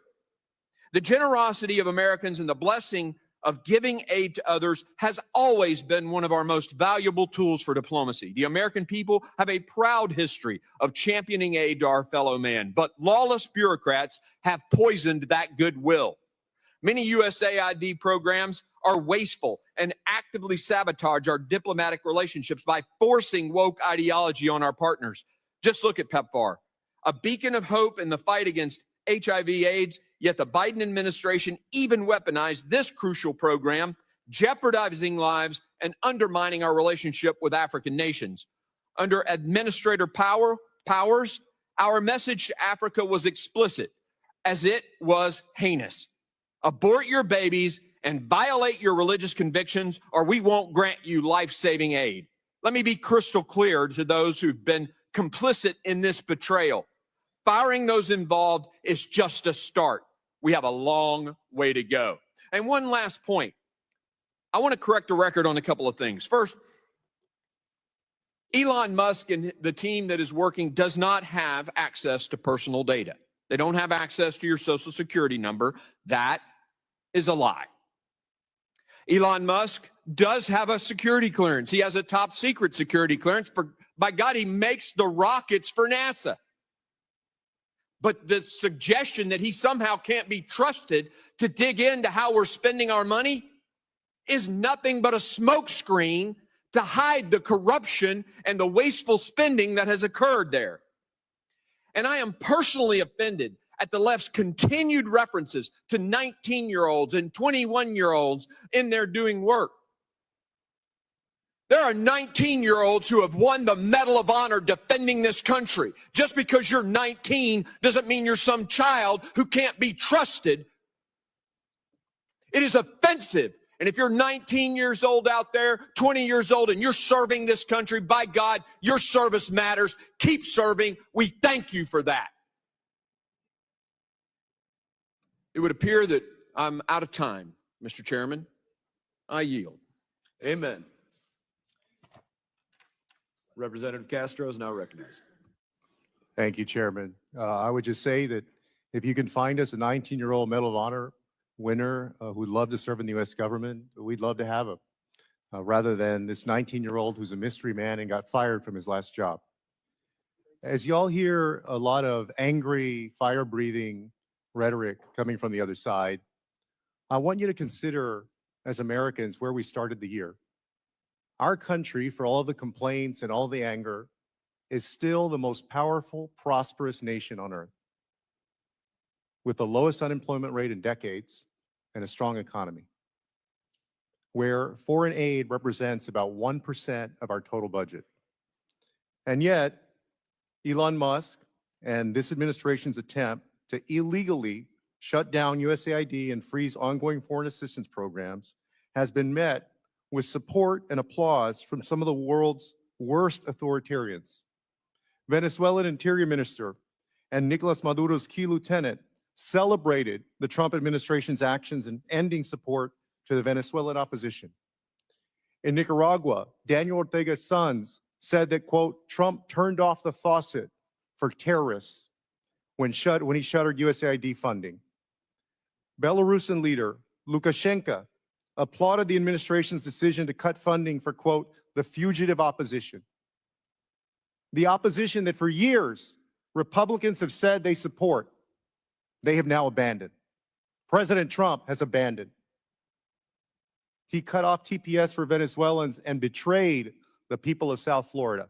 The generosity of Americans and the blessing of giving aid to others has always been one of our most valuable tools for diplomacy. The American people have a proud history of championing aid to our fellow man, but lawless bureaucrats have poisoned that goodwill. Many USAID programs are wasteful and actively sabotage our diplomatic relationships by forcing woke ideology on our partners. Just look at PEPFAR, a beacon of hope in the fight against HIV/AIDS, yet the Biden administration even weaponized this crucial program, jeopardizing lives and undermining our relationship with African nations. Under Administrator Powers, our message to Africa was explicit, as it was heinous. Abort your babies and violate your religious convictions, or we won't grant you life-saving aid. Let me be crystal clear to those who've been complicit in this betrayal. Firing those involved is just a start. We have a long way to go. And one last point. I want to correct the record on a couple of things. First, Elon Musk and the team that is working does not have access to personal data. They don't have access to your social security number. That is a lie. Elon Musk does have a security clearance. He has a top secret security clearance. By God, he makes the rockets for NASA. But the suggestion that he somehow can't be trusted to dig into how we're spending our money is nothing but a smokescreen to hide the corruption and the wasteful spending that has occurred there. And I am personally offended at the left's continued references to 19-year-olds and 21-year-olds in there doing work. There are 19-year-olds who have won the Medal of Honor defending this country. Just because you're 19 doesn't mean you're some child who can't be trusted. It is offensive. And if you're 19 years old out there, 20 years old, and you're serving this country, by God, your service matters. Keep serving. We thank you for that. It would appear that I'm out of time, Mr. Chairman. I yield. Amen. Representative Castro is now recognized. Thank you, Chairman. I would just say that if you can find us a 19-year-old Medal of Honor winner who'd love to serve in the U.S. government, we'd love to have him, rather than this 19-year-old who's a mystery man and got fired from his last job. As y'all hear a lot of angry, fire-breathing rhetoric coming from the other side, I want you to consider, as Americans, where we started the year. Our country, for all the complaints and all the anger, is still the most powerful, prosperous nation on earth, with the lowest unemployment rate in decades and a strong economy, where foreign aid represents about 1% of our total budget. And yet, Elon Musk and this administration's attempt to illegally shut down USAID and freeze ongoing foreign assistance programs has been met with support and applause from some of the world's worst authoritarians. Venezuelan Interior Minister and Nicolas Maduro's key lieutenant celebrated the Trump administration's actions in ending support to the Venezuelan opposition. In Nicaragua, Daniel Ortega's sons said that, quote, Trump turned off the faucet for terrorists when he shuttered USAID funding. Belarusian leader Lukashenko applauded the administration's decision to cut funding for, quote, the fugitive opposition. The opposition that for years Republicans have said they support, they have now abandoned. President Trump has abandoned. He cut off TPS for Venezuelans and betrayed the people of South Florida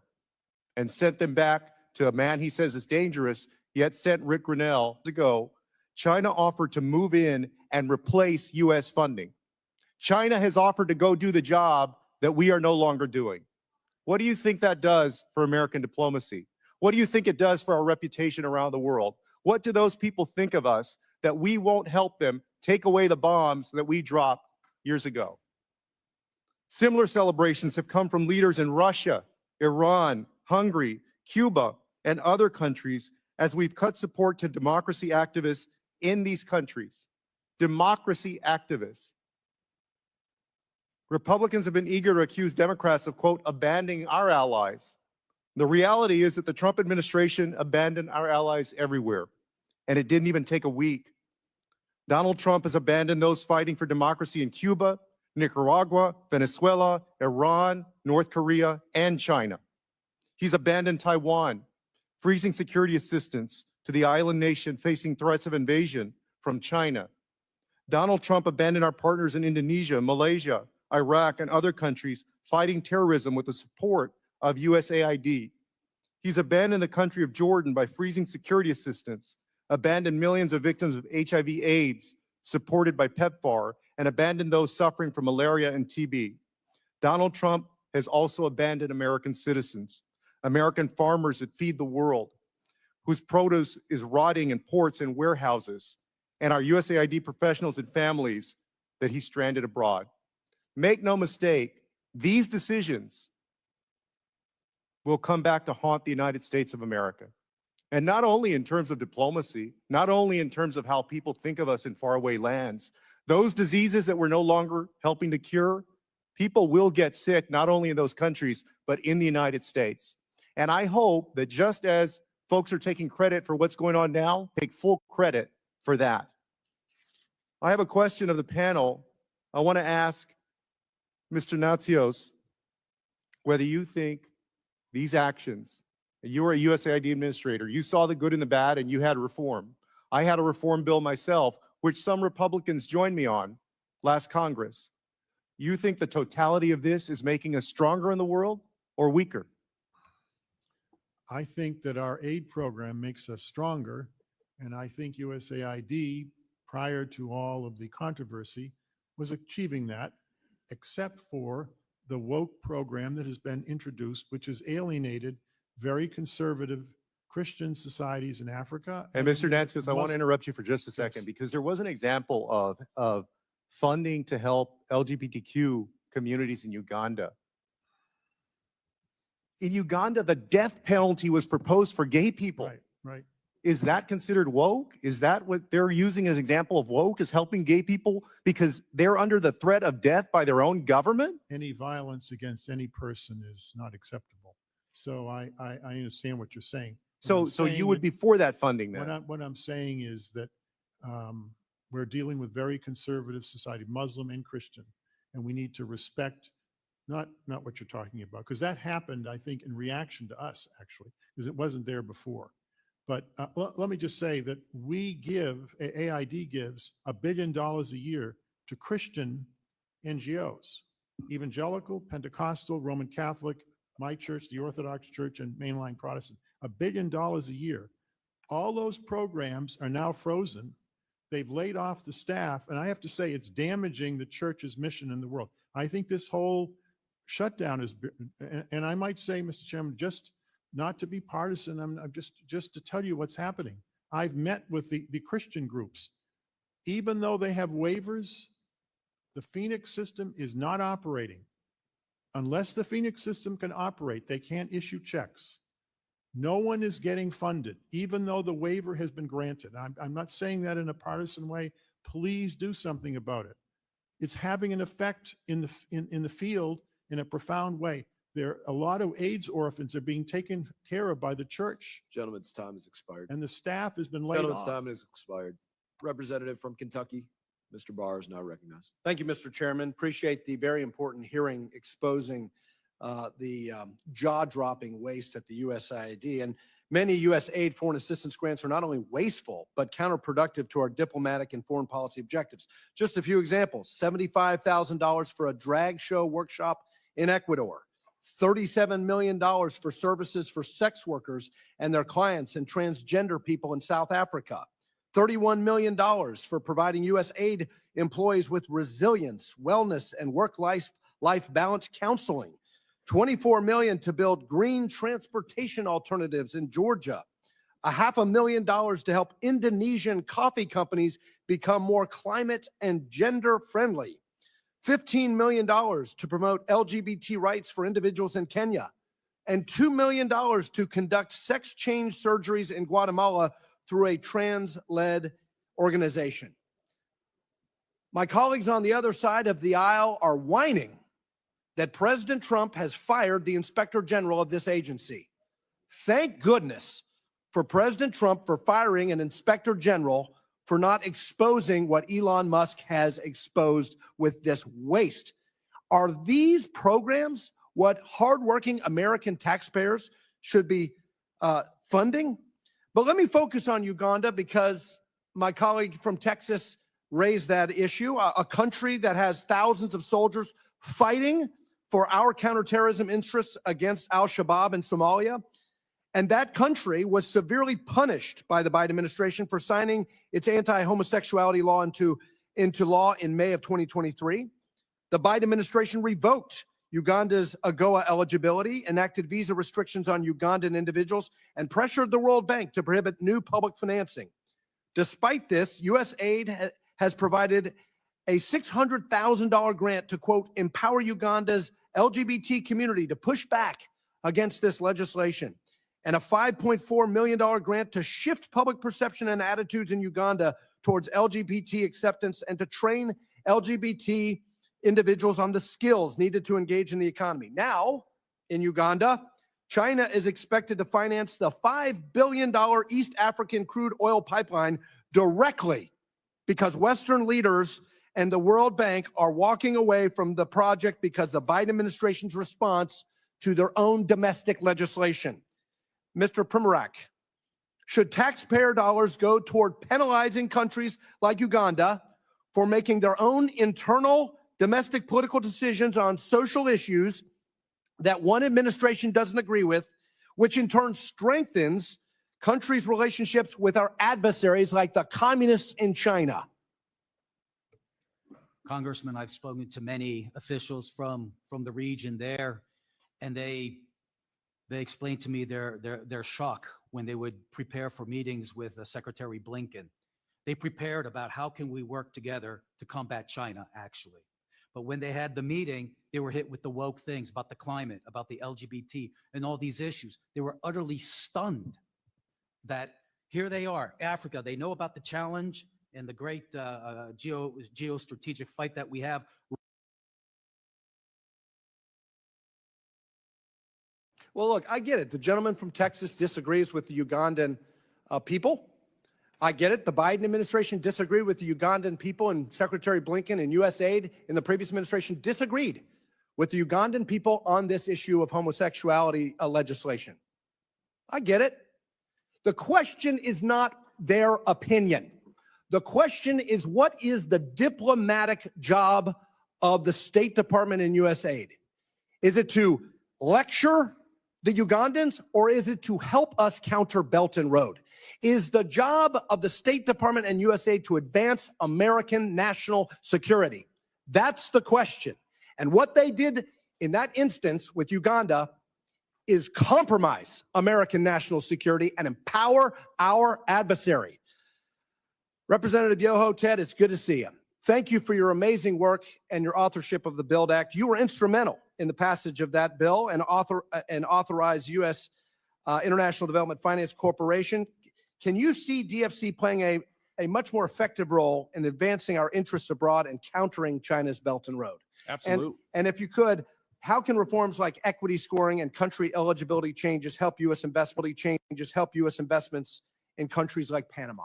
and sent them back to a man he says is dangerous, yet sent Rick Grinnell ago. China offered to move in and replace U.S. funding. China has offered to go do the job that we are no longer doing. What do you think that does for American diplomacy? What do you think it does for our reputation around the world? What do those people think of us that we won't help them take away the bombs that we dropped years ago? Similar celebrations have come from leaders in Russia, Iran, Hungary, Cuba, and other countries as we've cut support to democracy activists in these countries. Democracy activists. Republicans have been eager to accuse Democrats of, quote, abandoning our allies. The reality is that the Trump administration abandoned our allies everywhere, and it didn't even take a week. Donald Trump has abandoned those fighting for democracy in Cuba, Nicaragua, Venezuela, Iran, North Korea, and China. He's abandoned Taiwan, freezing security assistance to the island nation facing threats of invasion from China. Donald Trump abandoned our partners in Indonesia, Malaysia, Iraq, and other countries fighting terrorism with the support of USAID. He's abandoned the country of Jordan by freezing security assistance, abandoned millions of victims of HIV/AIDS supported by PEPFAR, and abandoned those suffering from malaria and TB. Donald Trump has also abandoned American citizens, American farmers that feed the world, whose produce is rotting in ports and warehouses, and our USAID professionals and families that he stranded abroad. Make no mistake, these decisions will come back to haunt the United States of America. And not only in terms of diplomacy, not only in terms of how people think of us in faraway lands, those diseases that we're no longer helping to cure, people will get sick, not only in those countries, but in the United States. And I hope that just as folks are taking credit for what's going on now, take full credit for that. I have a question of the panel. I want to ask Mr. Natsios whether you think these actions, you were a USAID administrator, you saw the good and the bad, and you had reform. I had a reform bill myself, which some Republicans joined me on last Congress. You think the totality of this is making us stronger in the world or weaker? I think that our aid program makes us stronger, and I think USAID, prior to all of the controversy, was achieving that, except for the woke program that has been introduced, which has alienated very conservative Christian societies in Africa. And Mr. Natsios, I want to interrupt you for just a second, Yes. because there was an example of funding to help LGBTQ communities in Uganda. In Uganda, the death penalty was proposed for gay people. Right, right. Is that considered woke? Is that what they're using as an example of woke, is helping gay people because they're under the threat of death by their own government? Any violence against any person is not acceptable. So I understand what you're saying. What So I'm you saying would that- be for that funding then? What I'm saying is that we're dealing with very conservative society, Muslim and Christian, and we need to respect not what you're talking about, because that happened, I think, in reaction to us, actually, because it wasn't there before. But let me just say that we give, AID gives $1 billion a year to Christian NGOs, evangelical, Pentecostal, Roman Catholic, my church, the Orthodox Church, and mainline Protestant, $1 billion a year. All those programs are now frozen. They've laid off the staff, and I have to say it's damaging the church's mission in the world. I think this whole shutdown is, and I might say, Mr. Chairman, just not to be partisan, I'm just to tell you what's happening. I've met with the Christian groups. Even though they have waivers, the Phoenix system is not operating. Unless the Phoenix system can operate, they can't issue checks. No one is getting funded, even though the waiver has been granted. I'm not saying that in a partisan way. Please do something about it. It's having an effect in the field in a profound way. There, a lot of AIDS orphans are being taken care of by the church, Gentleman's time has expired. and the staff has been laid Gentleman's off. time has expired. Representative from Kentucky, Mr. Barr is now recognized. Thank you, Mr. Chairman. Appreciate the very important hearing exposing the jaw-dropping waste at the USAID. And many U.S. aid foreign assistance grants are not only wasteful, but counterproductive to our diplomatic and foreign policy objectives. Just a few examples: $75,000 for a drag show workshop in Ecuador, $37 million for services for sex workers and their clients and transgender people in South Africa, $31 million for providing U.S. aid employees with resilience, wellness, and work-life balance counseling, $24 million to build green transportation alternatives in Georgia, $500,000 to help Indonesian coffee companies become more climate and gender-friendly, $15 million to promote LGBT rights for individuals in Kenya, and $2 million to conduct sex change surgeries in Guatemala through a trans-led organization. My colleagues on the other side of the aisle are whining that President Trump has fired the Inspector General of this agency. Thank goodness for President Trump for firing an Inspector General for not exposing what Elon Musk has exposed with this waste. Are these programs what hardworking American taxpayers should be funding? But let me focus on Uganda, because my colleague from Texas raised that issue, a country that has thousands of soldiers fighting for our counterterrorism interests against al-Shabaab in Somalia. And that country was severely punished by the Biden administration for signing its anti-homosexuality law into law in May of 2023. The Biden administration revoked Uganda's AGOA eligibility, enacted visa restrictions on Ugandan individuals, and pressured the World Bank to prohibit new public financing. Despite this, U.S. aid has provided a $600,000 grant to, quote, empower Uganda's LGBT community to push back against this legislation. and a $5.4 million grant to shift public perception and attitudes in Uganda towards LGBT acceptance and to train LGBT individuals on the skills needed to engage in the economy. Now, in Uganda, China is expected to finance the $5 billion East African crude oil pipeline directly because Western leaders and the World Bank are walking away from the project because the Biden administration's response to their own domestic legislation. Mr. Primorac, should taxpayer dollars go toward penalizing countries like Uganda for making their own internal domestic political decisions on social issues that one administration doesn't agree with, which in turn strengthens countries' relationships with our adversaries like the communists in China? Congressman, I've spoken to many officials from the region there, and they explained to me their shock when they would prepare for meetings with Secretary Blinken. They prepared about how can we work together to combat China, actually. But when they had the meeting, they were hit with the woke things about the climate, about the LGBT, and all these issues. They were utterly stunned that here they are, Africa. They know about the challenge and the great geostrategic fight that we have. Well, look, I get it. The gentleman from Texas disagrees with the Ugandan people. I get it. The Biden administration disagreed with the Ugandan people, and Secretary Blinken and USAID in the previous administration disagreed with the Ugandan people on this issue of homosexuality legislation. I get it. The question is not their opinion. The question is, what is the diplomatic job of the State Department and USAID? Is it to lecture the Ugandans, or is it to help us counter Belt and Road? Is the job of the State Department and USAID to advance American national security? That's the question. And what they did in that instance with Uganda is compromise American national security and empower our adversary. Representative Yoho, Ted, it's good to see you. Thank you for your amazing work and your authorship of the BUILD Act. You were instrumental in the passage of that bill and authorized U.S. International Development Finance Corporation. Can you see DFC playing a much more effective role in advancing our interests abroad and countering China's Belt and Road? Absolutely. And if you could, how can reforms like equity scoring and country eligibility changes help U.S. investments in countries like Panama?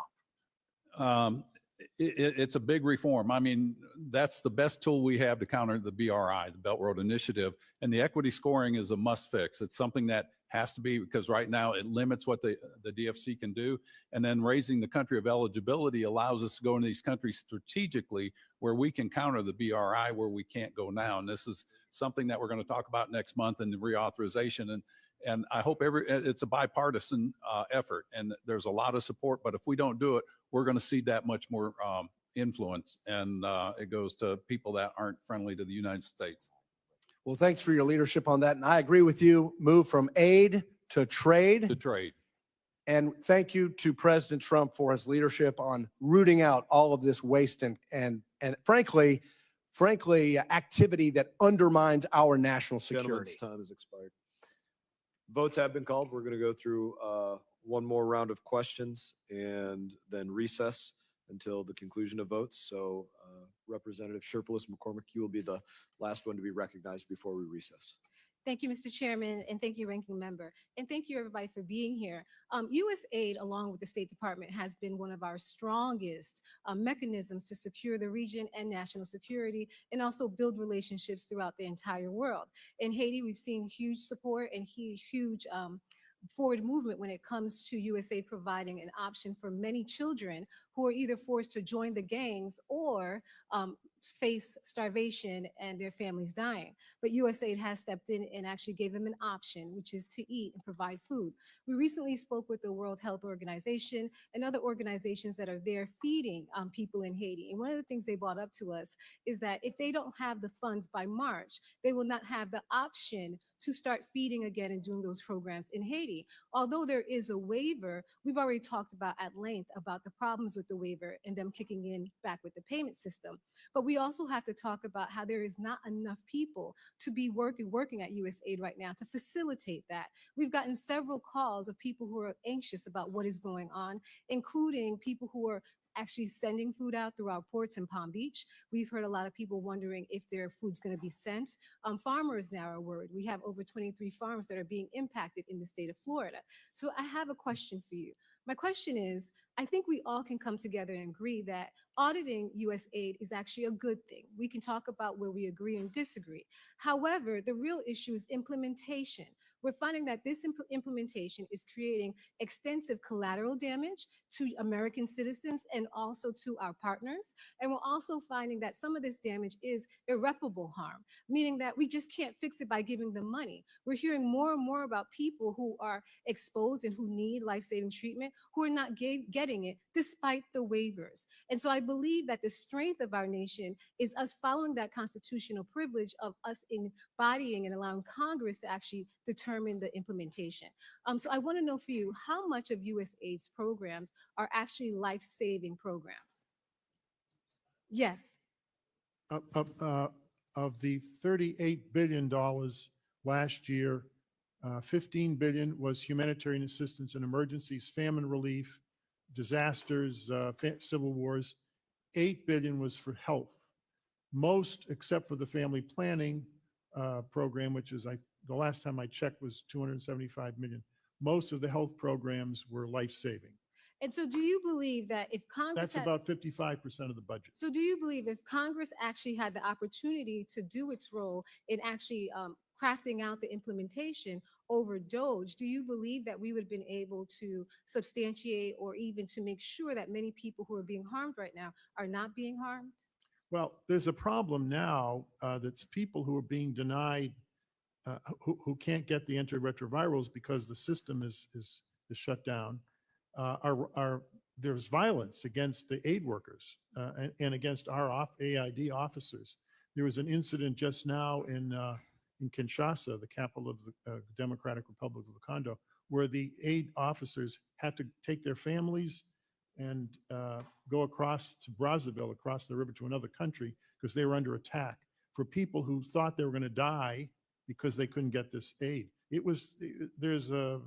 It's a big reform. I mean, that's the best tool we have to counter the BRI, the Belt Road Initiative. And the equity scoring is a must fix. It's something that has to be, because right now it limits what the DFC can do. And then raising the country of eligibility allows us to go into these countries strategically where we can counter the BRI where we can't go now. And this is something that we're going to talk about next month in the reauthorization. And I hope it's a bipartisan effort, and there's a lot of support. But if we don't do it, we're going to see that much more influence, and it goes to people that aren't friendly to the United States. Well, thanks for your leadership on that. And I agree with you. Move from aid to trade. To trade. And thank you to President Trump for his leadership on rooting out all of this waste and frankly, activity that undermines our national security. Gentlemen's time has expired. Votes have been called. We're going to go through one more round of questions and then recess until the conclusion of votes. So Representative Sherpalis McCormick, you will be the last one to be recognized before we recess. Thank you, Mr. Chairman, and thank you, Ranking Member. And thank you, everybody, for being here. USAID, along with the State Department, has been one of our strongest mechanisms to secure the region and national security, and also build relationships throughout the entire world. In Haiti, we've seen huge support and huge forward movement when it comes to USAID providing an option for many children who are either forced to join the gangs or face starvation and their families dying. But USAID has stepped in and actually gave them an option, which is to eat and provide food. We recently spoke with the World Health Organization and other organizations that are there feeding people in Haiti. And one of the things they brought up to us is that if they don't have the funds by March, they will not have the option to start feeding again and doing those programs in Haiti. Although there is a waiver, we've already talked about at length about the problems with the waiver and them kicking in back with the payment system. But we also have to talk about how there is not enough people to be working at USAID right now to facilitate that. We've gotten several calls of people who are anxious about what is going on, including people who are actually sending food out through our ports in Palm Beach. We've heard a lot of people wondering if their food's going to be sent. Farmers now are worried. We have over 23 farms that are being impacted in the state of Florida. So I have a question for you. My question is, I think we all can come together and agree that auditing USAID is actually a good thing. We can talk about where we agree and disagree. However, the real issue is implementation. We're finding that this implementation is creating extensive collateral damage to American citizens and also to our partners. And we're also finding that some of this damage is irreparable harm, meaning that we just can't fix it by giving them money. We're hearing more and more about people who are exposed and who need life-saving treatment, who are not getting it despite the waivers. And so I believe that the strength of our nation is us following that constitutional privilege of us embodying and allowing Congress to actually determine the implementation. So I want to know for you, how much of USAID's programs are actually life-saving programs? Yes. Of the $38 billion last year, 15 billion was humanitarian assistance and emergencies, famine relief, disasters, civil wars. 8 billion was for health. Most, except for the family planning program, which is the last time I checked was 275 million. Most of the health programs were life-saving. And so do you believe that if Congress That's about 55% of the budget. So do you believe if Congress actually had the opportunity to do its role in actually crafting out the implementation over DOGE, do you believe that we would have been able to substantiate or even to make sure that many people who are being harmed right now are not being harmed? Well, there's a problem now that's people who are being denied, who can't get the antiretrovirals because the system is shut down. There's violence against the aid workers and against our AID officers. There was an incident just now in Kinshasa, the capital of the Democratic Republic of the Congo, where the aid officers had to take their families and go across to Brazzaville, across the river to another country, because they were under attack for people who thought they were going to die because they couldn't get this aid. There's a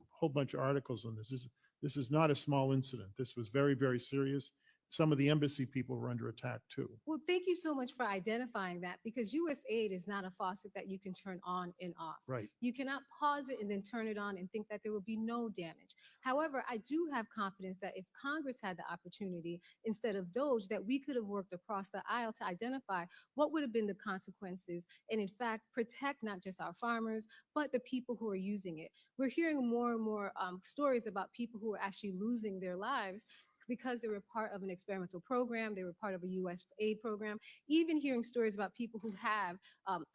whole bunch of articles on this. This is not a small incident. This was very, very serious. Some of the embassy people were under attack too. Well, thank you so much for identifying that, because USAID is not a faucet that you can turn on and off. Right. You cannot pause it and then turn it on and think that there will be no damage. However, I do have confidence that if Congress had the opportunity instead of DOGE, that we could have worked across the aisle to identify what would have been the consequences and in fact protect not just our farmers, but the people who are using it. We're hearing more and more stories about people who are actually losing their lives because they were part of an experimental program, they were part of a US aid program, even hearing stories about people who have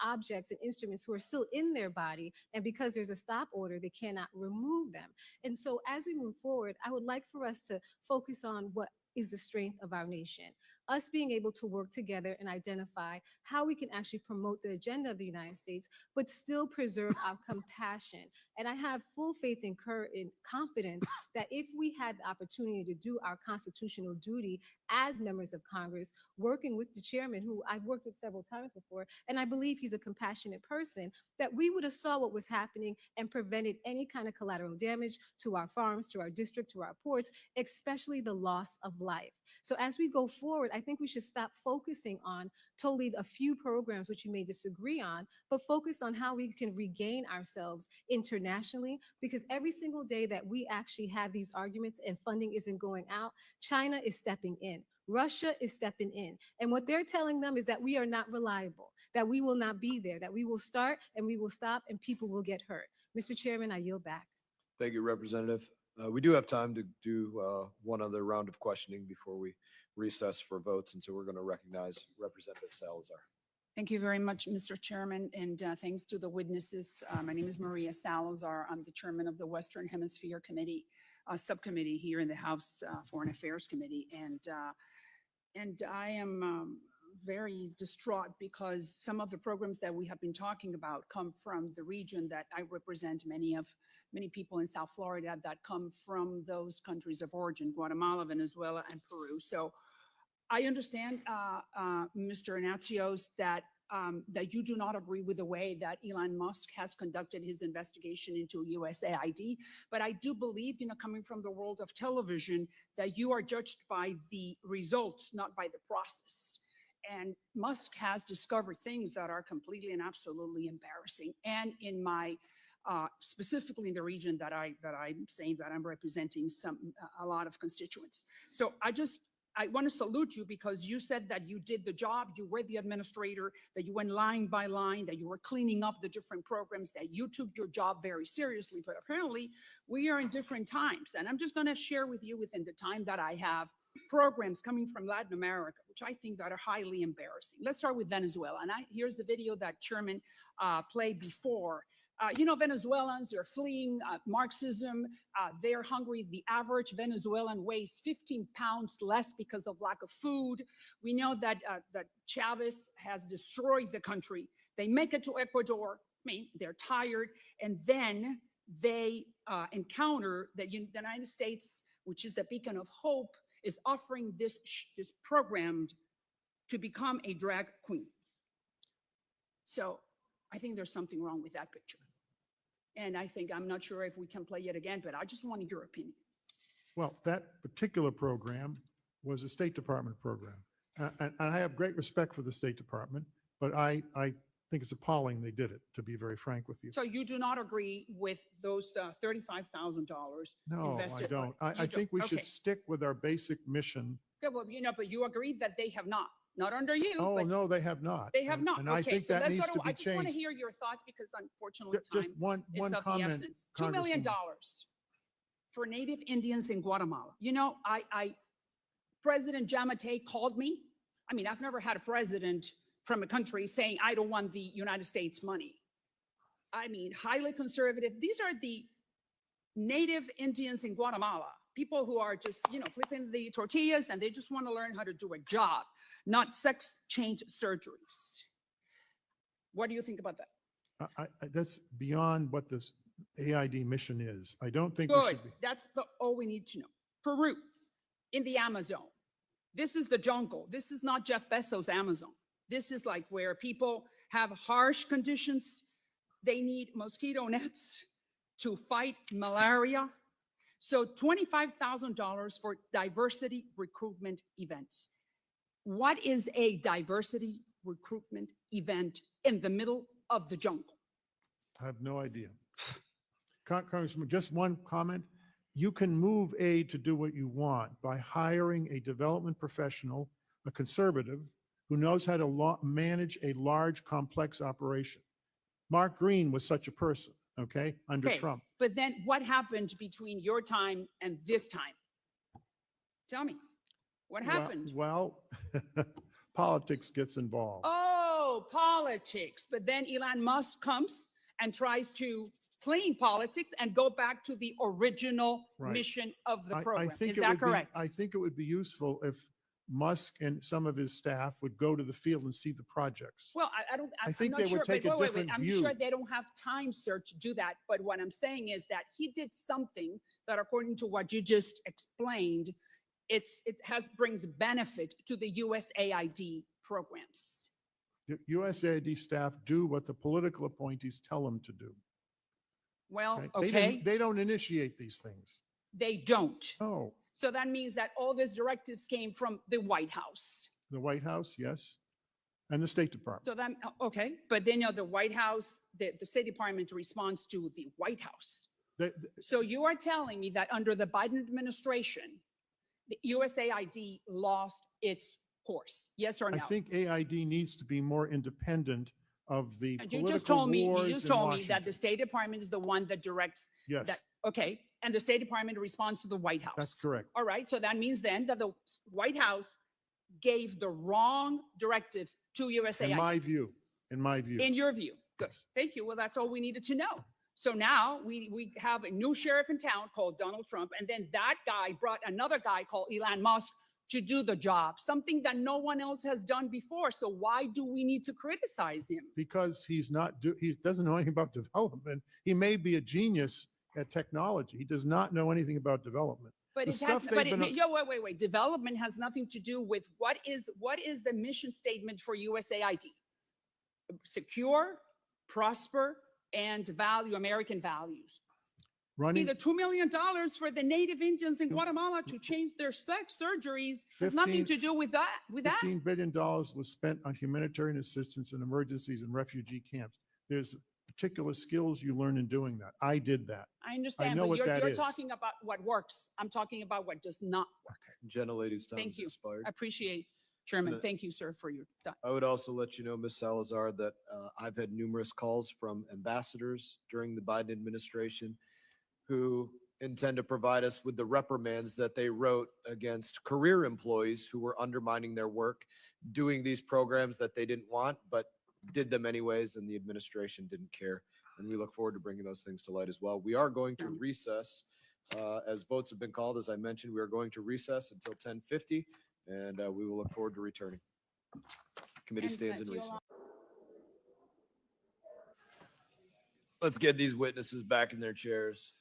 objects and instruments who are still in their body, and because there's a stop order, they cannot remove them. And so as we move forward, I would like for us to focus on what is the strength of our nation. Us being able to work together and identify how we can actually promote the agenda of the United States, but still preserve our compassion. And I have full faith and confidence that if we had the opportunity to do our constitutional duty as members of Congress, working with the chairman, who I've worked with several times before, and I believe he's a compassionate person, that we would have saw what was happening and prevented any kind of collateral damage to our farms, to our district, to our ports, especially the loss of life. So as we go forward, I think we should stop focusing on totally a few programs which you may disagree on, but focus on how we can regain ourselves internationally, because every single day that we actually have these arguments and funding isn't going out, China is stepping in. Russia is stepping in. And what they're telling them is that we are not reliable, that we will not be there, that we will start and we will stop and people will get hurt. Mr. Chairman, I yield back. Thank you, Representative. We do have time to do one other round of questioning before we recess for votes, and so we're going to recognize Representative Salazar. Thank you very much, Mr. Chairman, and thanks to the witnesses. My name is Maria Salazar. I'm the chairman of the Western Hemisphere Committee, subcommittee here in the House Foreign Affairs Committee, and I am very distraught because some of the programs that we have been talking about come from the region that I represent. Many people in South Florida that come from those countries of origin, Guatemala, Venezuela, and Peru. So I understand, Mr. Natsios, that you do not agree with the way that Elon Musk has conducted his investigation into USAID. But I do believe, coming from the world of television, that you are judged by the results, not by the process. And Musk has discovered things that are completely and absolutely embarrassing. And in my, specifically in the region that I'm saying that I'm representing a lot of constituents. So I want to salute you because you said that you did the job, you were the administrator, that you went line by line, that you were cleaning up the different programs, that you took your job very seriously. But apparently we are in different times. And I'm just going to share with you within the time that I have programs coming from Latin America, which I think that are highly embarrassing. Let's start with Venezuela. And here's the video that Chairman played before. Venezuelans, they're fleeing Marxism. They're hungry. The average Venezuelan weighs 15 pounds less because of lack of food. We know that Chavez has destroyed the country. They make it to Ecuador. They're tired. And then they encounter that the United States, which is the beacon of hope, is offering this program to become a drag queen. So I think there's something wrong with that picture. And I'm not sure if we can play it again, but I just wanted your opinion. Well, that particular program was a State Department program. And I have great respect for the State Department, but I think it's appalling they did it, to be very frank with you. So you do not agree with those $35,000 No, invested? I don't. I think we should stick with our basic mission. Yeah, well, but you agree that they have not under you. Oh, but no, they have not. They have not. And I Okay, think so that let's needs go to be I just want to changed. hear your thoughts because unfortunately Just time one is of the comment, essence. $2 million Congresswoman. for Native Indians in Guatemala. President Giammattei called me. I've never had a president from a country saying, I don't want the United States money. Highly conservative. These are the Native Indians in Guatemala, people who are just, flipping the tortillas and they just want to learn how to do a job, not sex change surgeries. What do you think about that? That's beyond what this AID mission is. I don't think we Good. should be. That's all we need to know. Peru, in the Amazon. This is the jungle. This is not Jeff Bezos' Amazon. This is like where people have harsh conditions. They need mosquito nets to fight malaria. So $25,000 for diversity recruitment events. What is a diversity recruitment event in the middle of the jungle? I have no idea. Congressman, just one comment. You can move aid to do what you want by hiring a development professional, a conservative, who knows how to manage a large, complex operation. Mark Green was such a person, okay, under Okay, Trump. but then what happened between your time and this time? Tell me, what happened? Well, politics gets involved. Oh, politics. But then Elon Musk comes and tries to clean politics and go back to the original Right. mission of the I program. think Is it that would be- correct? I think it would be useful if Musk and some of his staff would go to the field and see the projects. Well, I'm think not they sure, would take but a different I'm view. sure they don't have time, sir, to do that. But what I'm saying is that he did something that, according to what you just explained, it brings benefit to the USAID programs. The USAID staff do what the political appointees tell them to do. Well, right? okay, They don't initiate these things. they don't. Oh, So that means that all these directives came from the White House. the White House, yes, and the State Department. So then, okay, but then the White House, the State Department responds to the White House. So you are telling me that under the Biden administration, the USAID lost its course, yes or no? I think AID needs to be more independent of the And you political just told me, wars you just in told me that Washington. the State Department is the one that directs Yes. that. Okay, and the State Department responds to the White House. That's correct. All right, so that means then that the White House gave the wrong directives to USAID. In my view, In your view, good. Thank you. Well, that's all we needed to know. So now we have a new sheriff in town called Donald Trump, and then that guy brought another guy called Elon Musk to do the job, something that no one else has done before. So why do we need to criticize him? Because he doesn't know anything about development. He may be a genius at technology. He does not know anything about development. But The it stuff has, they've but been- wait. Development has nothing to do with what is the mission statement for USAID? Secure, prosper, and value American values. running The $2 million for the native Indians in Guatemala to change their sex surgeries has nothing to do with that. $15 billion was spent on humanitarian assistance in emergencies and refugee camps. There's particular skills you learn in doing that. I did that. I understand, know but what that you're is. talking about what works. I'm talking about what does not work. Gentlelady's time Thank has you. expired. I appreciate, Chairman. Minute. Thank you, sir, for your time. I would also let you know, Ms. Salazar, that I've had numerous calls from ambassadors during the Biden administration who intend to provide us with the reprimands that they wrote against career employees who were undermining their work, doing these programs that they didn't want, but did them anyways, and the administration didn't care. And we look forward to bringing those things to light as well. We are going to recess. As votes have been called, as I mentioned, we are going to recess until 10:50, and we will look forward to returning. Committee stands in recess. Let's get these witnesses back in their chairs.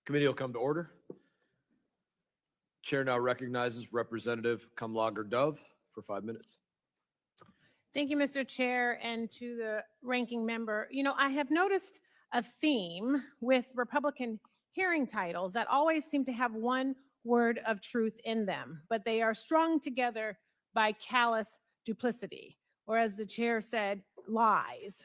Committee will come to order. Chair now recognizes Representative Kamlager Dove for 5 minutes. Thank you, Mr. Chair, and to the ranking member. You know, I have noticed a theme with Republican hearing titles that always seem to have one word of truth in them, but they are strung together by callous duplicity, or as the chair said, lies.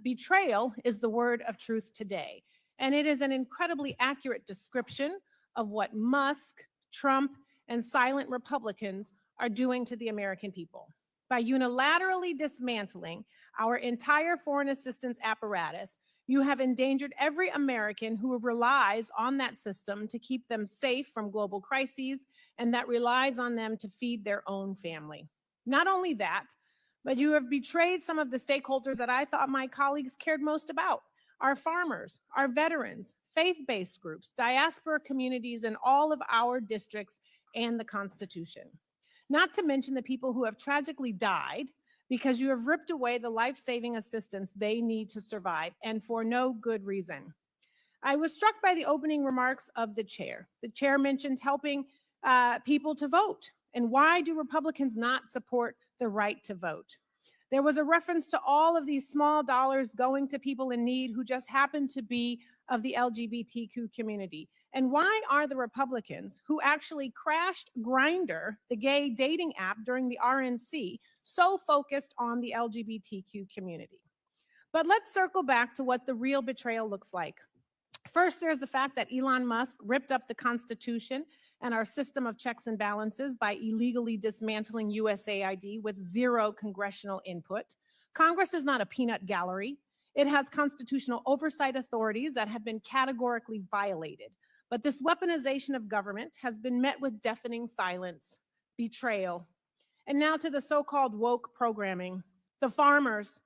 Betrayal is the word of truth today, and it is an incredibly accurate description of what Musk, Trump, and silent Republicans are doing to the American people. By unilaterally dismantling our entire foreign assistance apparatus, you have endangered every American who relies on that system to keep them safe from global crises and that relies on them to feed their own family. Not only that, but you have betrayed some of the stakeholders that I thought my colleagues cared most about: our farmers, our veterans, faith-based groups, diaspora communities in all of our districts, and the Constitution. Not to mention the people who have tragically died because you have ripped away the life-saving assistance they need to survive, and for no good reason. I was struck by the opening remarks of the chair. The chair mentioned helping people to vote. And why do Republicans not support the right to vote? There was a reference to all of these small dollars going to people in need who just happen to be of the LGBTQ community. And why are the Republicans who actually crashed Grindr, the gay dating app during the RNC, so focused on the LGBTQ community? But let's circle back to what the real betrayal looks like. First, there's the fact that Elon Musk ripped up the Constitution and our system of checks and balances by illegally dismantling USAID with zero congressional input. Congress is not a peanut gallery. It has constitutional oversight authorities that have been categorically violated. But this weaponization of government has been met with deafening silence, betrayal. And now to the so-called woke programming. The farmers.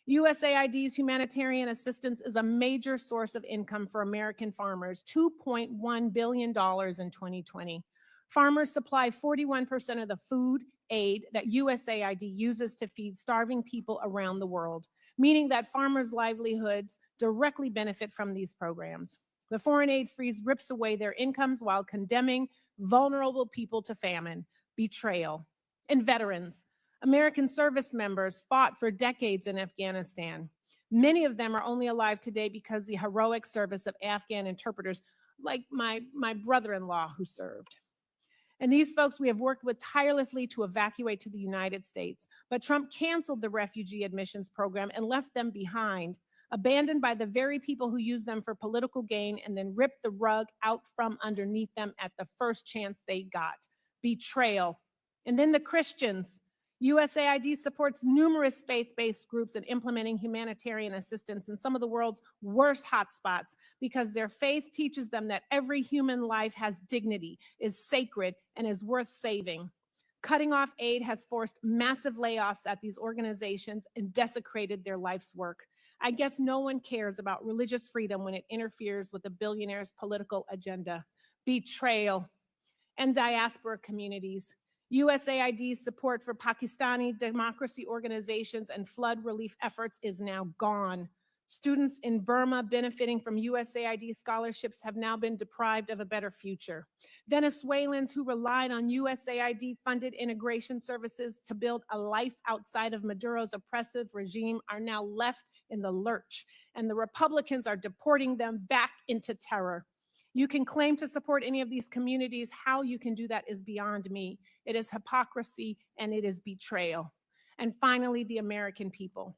USAID's humanitarian assistance is a major source of income for American farmers, $2.1 billion in 2020. Farmers supply 41% of the food aid that USAID uses to feed starving people around the world, meaning that farmers' livelihoods directly benefit from these programs. The foreign aid freeze rips away their incomes while condemning vulnerable people to famine, betrayal. And veterans. American service members fought for decades in Afghanistan. Many of them are only alive today because the heroic service of Afghan interpreters, like my brother-in-law who served. And these folks we have worked with tirelessly to evacuate to the United States. But Trump canceled the refugee admissions program and left them behind, abandoned by the very people who use them for political gain and then ripped the rug out from underneath them at the first chance they got. Betrayal. And then the Christians. USAID supports numerous faith-based groups in implementing humanitarian assistance in some of the world's worst hotspots because their faith teaches them that every human life has dignity, is sacred, and is worth saving. Cutting off aid has forced massive layoffs at these organizations and desecrated their life's work. I guess no one cares about religious freedom when it interferes with a billionaire's political agenda. Betrayal. And diaspora communities. USAID's support for Pakistani democracy organizations and flood relief efforts is now gone. Students in Burma benefiting from USAID scholarships have now been deprived of a better future. Venezuelans who relied on USAID-funded integration services to build a life outside of Maduro's oppressive regime are now left in the lurch, and the Republicans are deporting them back into terror. You can claim to support any of these communities. How you can do that is beyond me. It is hypocrisy and it is betrayal. And finally, the American people.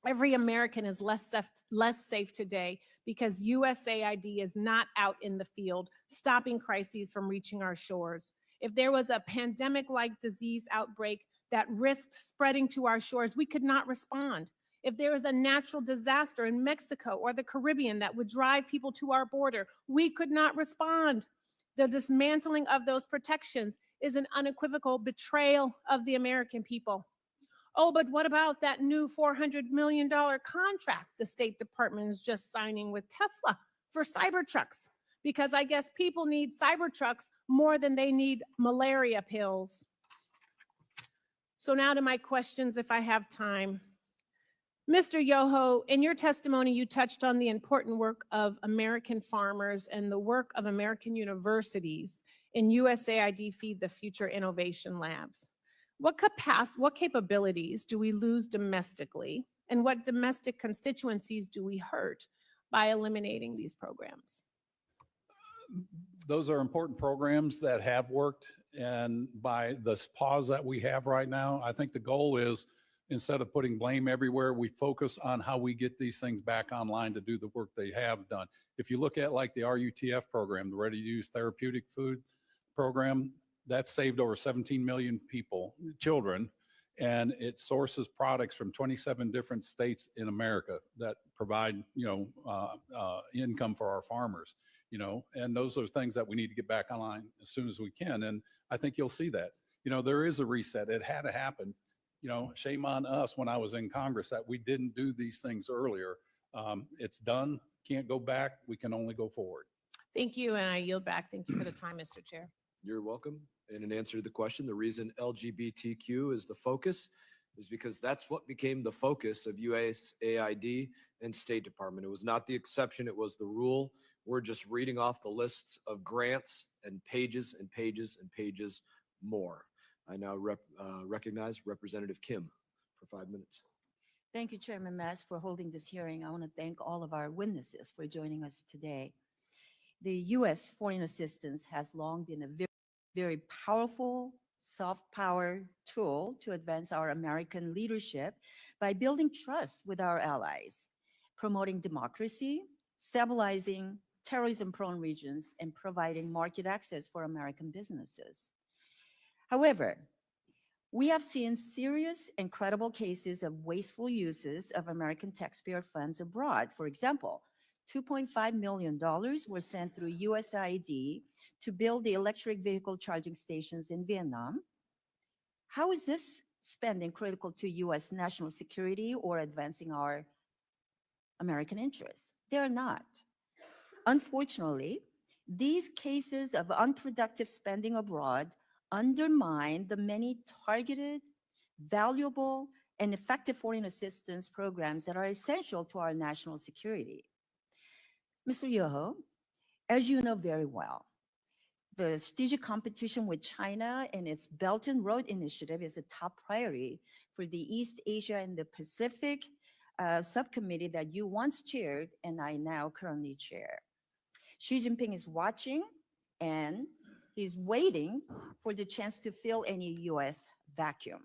Every American is less safe today because USAID is not out in the field, stopping crises from reaching our shores. If there was a pandemic-like disease outbreak that risked spreading to our shores, we could not respond. If there was a natural disaster in Mexico or the Caribbean that would drive people to our border, we could not respond. The dismantling of those protections is an unequivocal betrayal of the American people. Oh, but what about that new $400 million contract the State Department is just signing with Tesla for Cybertrucks? Because I guess people need Cybertrucks more than they need malaria pills. So now to my questions, if I have time. Mr. Yoho, in your testimony, you touched on the important work of American farmers and the work of American universities in USAID Feed the Future Innovation Labs. What capabilities do we lose domestically, and what domestic constituencies do we hurt by eliminating these programs? Those are important programs that have worked, and by the pause that we have right now, I think the goal is, instead of putting blame everywhere, we focus on how we get these things back online to do the work they have done. If you look at like the RUTF program, the Ready to Use Therapeutic Food program, that saved over 17 million children, and it sources products from 27 different states in America that provide, income for our farmers, and those are things that we need to get back online as soon as we can. And I think you'll see that, there is a reset. It had to happen. Shame on us when I was in Congress that we didn't do these things earlier. It's done, can't go back. We can only go forward. Thank you, and I yield back. Thank you for the time, Mr. Chair. You're welcome. And in answer to the question, the reason LGBTQ is the focus is because that's what became the focus of USAID and State Department. It was not the exception, it was the rule. We're just reading off the lists of grants and pages and pages and pages more. I now recognize Representative Kim for 5 minutes. Thank you, Chairman Mass, for holding this hearing. I want to thank all of our witnesses for joining us today. The U.S. foreign assistance has long been a very powerful soft power tool to advance our American leadership by building trust with our allies, promoting democracy, stabilizing terrorism-prone regions, and providing market access for American businesses. However, we have seen serious and credible cases of wasteful uses of American taxpayer funds abroad. For example, $2.5 million were sent through USAID to build the electric vehicle charging stations in Vietnam. How is this spending critical to US national security or advancing our American interests? They're not. Unfortunately, these cases of unproductive spending abroad undermine the many targeted, valuable, and effective foreign assistance programs that are essential to our national security. Mr. Yoho, as you know very well, the strategic competition with China and its Belt and Road Initiative is a top priority for the East Asia and the Pacific subcommittee that you once chaired and I now currently chair. Xi Jinping is watching and he's waiting for the chance to fill any US vacuum.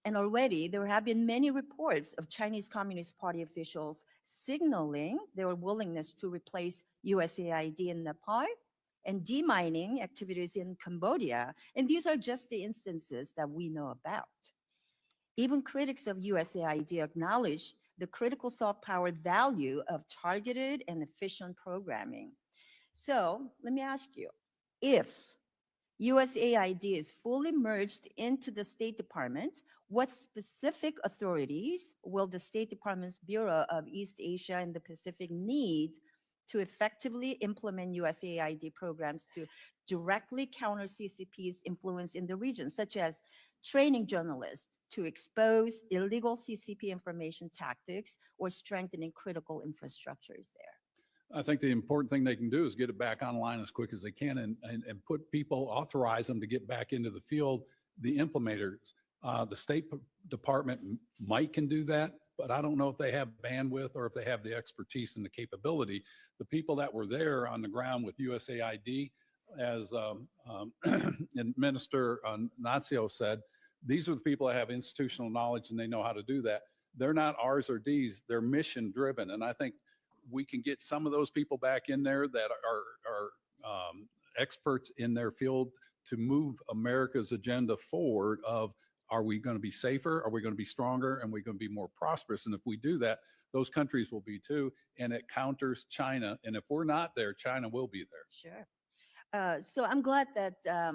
And already there have been many reports of Chinese Communist Party officials signaling their willingness to replace USAID in Nepal and demining activities in Cambodia. And these are just the instances that we know about. Even critics of USAID acknowledge the critical soft power value of targeted and efficient programming. So let me ask you, if USAID is fully merged into the State Department, what specific authorities will the State Department's Bureau of East Asia and the Pacific need to effectively implement USAID programs to directly counter CCP's influence in the region, such as training journalists to expose illegal CCP information tactics or strengthening critical infrastructures there? I think the important thing they can do is get it back online as quick as they can and put people, authorize them to get back into the field, the implementers. The State Department might can do that, but I don't know if they have bandwidth or if they have the expertise and the capability. The people that were there on the ground with USAID, as Minister Natsios said, these are the people that have institutional knowledge and they know how to do that. They're not R's or D's, they're mission driven. And I think we can get some of those people back in there that are experts in their field to move America's agenda forward of, are we going to be safer? Are we going to be stronger? And we're going to be more prosperous? And if we do that, those countries will be too. And it counters China. And if we're not there, China will be there. Sure. So I'm glad that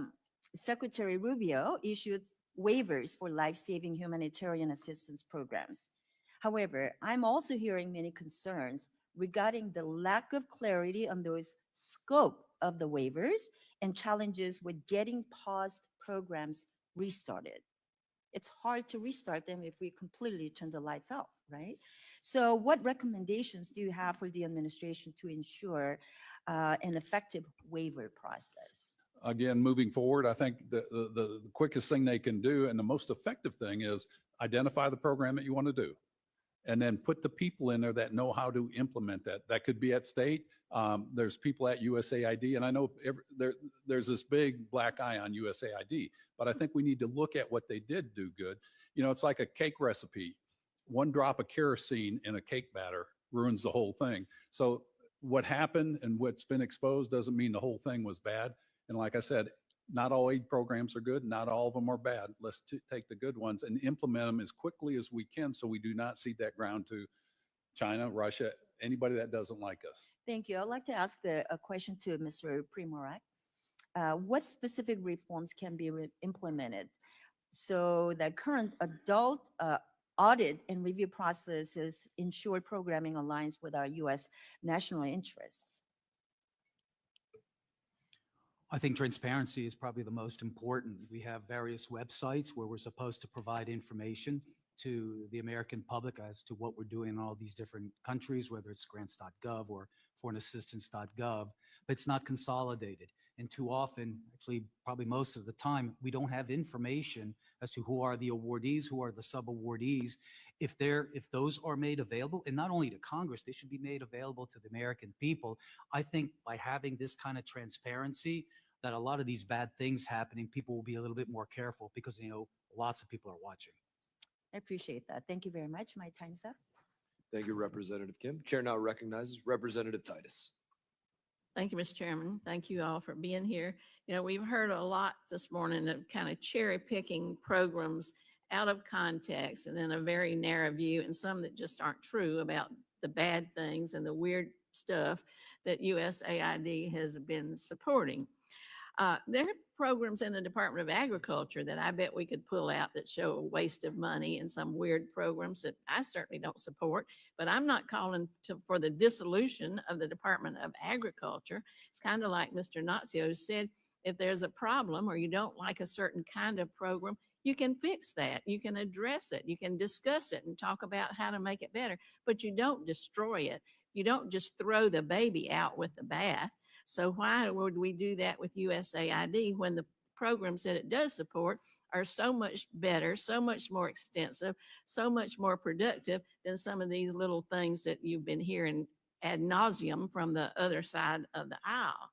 Secretary Rubio issued waivers for life-saving humanitarian assistance programs. However, I'm also hearing many concerns regarding the lack of clarity on those scope of the waivers and challenges with getting paused programs restarted. It's hard to restart them if we completely turn the lights off, right? So what recommendations do you have for the administration to ensure an effective waiver process? Again, moving forward, I think the quickest thing they can do and the most effective thing is identify the program that you want to do. And then put the people in there that know how to implement that. That could be at state. There's people at USAID, and I know there's this big black eye on USAID, but I think we need to look at what they did do good. You know, it's like a cake recipe. One drop of kerosene in a cake batter ruins the whole thing. So what happened and what's been exposed doesn't mean the whole thing was bad. And like I said, not all aid programs are good. Not all of them are bad. Let's take the good ones and implement them as quickly as we can so we do not cede that ground to China, Russia, anybody that doesn't like us. Thank you. I'd like to ask a question to Mr. Primorac. What specific reforms can be implemented so that current adult audit and review processes ensure programming aligns with our U.S. national interests? I think transparency is probably the most important. We have various websites where we're supposed to provide information to the American public as to what we're doing in all these different countries, whether it's grants.gov or foreignassistance.gov, but it's not consolidated. And too often, actually probably most of the time, we don't have information as to who are the awardees, who are the sub-awardees. If those are made available, and not only to Congress, they should be made available to the American people. I think by having this kind of transparency, that a lot of these bad things happening, people will be a little bit more careful because, you know, lots of people are watching. I appreciate that. Thank you very much. My time's up. Thank you, Representative Kim. Chair now recognizes Representative Titus. Thank you, Mr. Chairman. Thank you all for being here. You know, we've heard a lot this morning of kind of cherry picking programs out of context and then a very narrow view and some that just aren't true about the bad things and the weird stuff that USAID has been supporting. There are programs in the Department of Agriculture that I bet we could pull out that show a waste of money and some weird programs that I certainly don't support, but I'm not calling for the dissolution of the Department of Agriculture. It's kind of like Mr. Natsios said, if there's a problem or you don't like a certain kind of program, you can fix that. You can address it. You can discuss it and talk about how to make it better, but you don't destroy it. You don't just throw the baby out with the bath. So why would we do that with USAID when the programs that it does support are so much better, so much more extensive, so much more productive than some of these little things that you've been hearing ad nauseum from the other side of the aisle?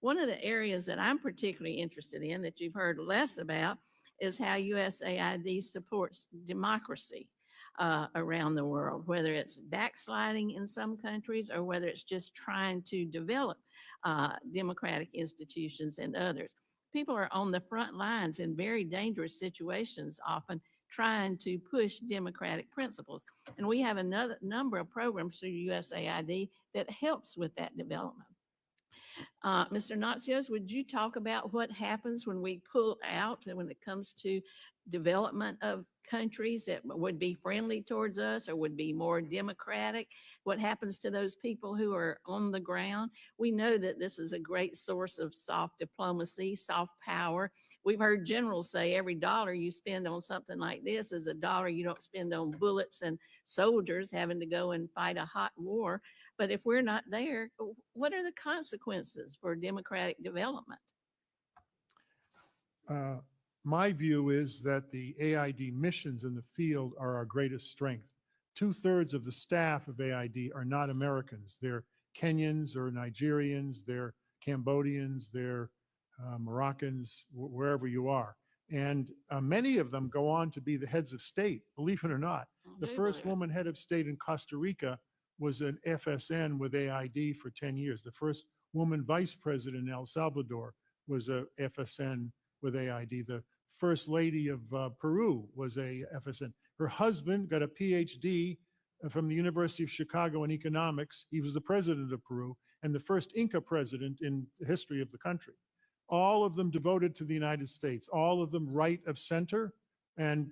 One of the areas that I'm particularly interested in that you've heard less about is how USAID supports democracy around the world, whether it's backsliding in some countries or whether it's just trying to develop democratic institutions in others. People are on the front lines in very dangerous situations, often trying to push democratic principles. And we have another number of programs through USAID that helps with that development. Mr. Natsios, would you talk about what happens when we pull out and when it comes to development of countries that would be friendly towards us or would be more democratic? What happens to those people who are on the ground? We know that this is a great source of soft diplomacy, soft power. We've heard generals say every dollar you spend on something like this is a dollar you don't spend on bullets and soldiers having to go and fight a hot war. But if we're not there, what are the consequences for democratic development? My view is that the AID missions in the field are our greatest strength. 2/3 of the staff of AID are not Americans. They're Kenyans or Nigerians, they're Cambodians, they're Moroccans, wherever you are. And many of them go on to be the heads of state, believe it or not. The first woman head of state in Costa Rica was an FSN with AID for 10 years. The first woman vice president in El Salvador was a FSN with AID. The first lady of Peru was a FSN. Her husband got a PhD from the University of Chicago in economics. He was the president of Peru and the first Inca president in the history of the country. All of them devoted to the United States, all of them right of center and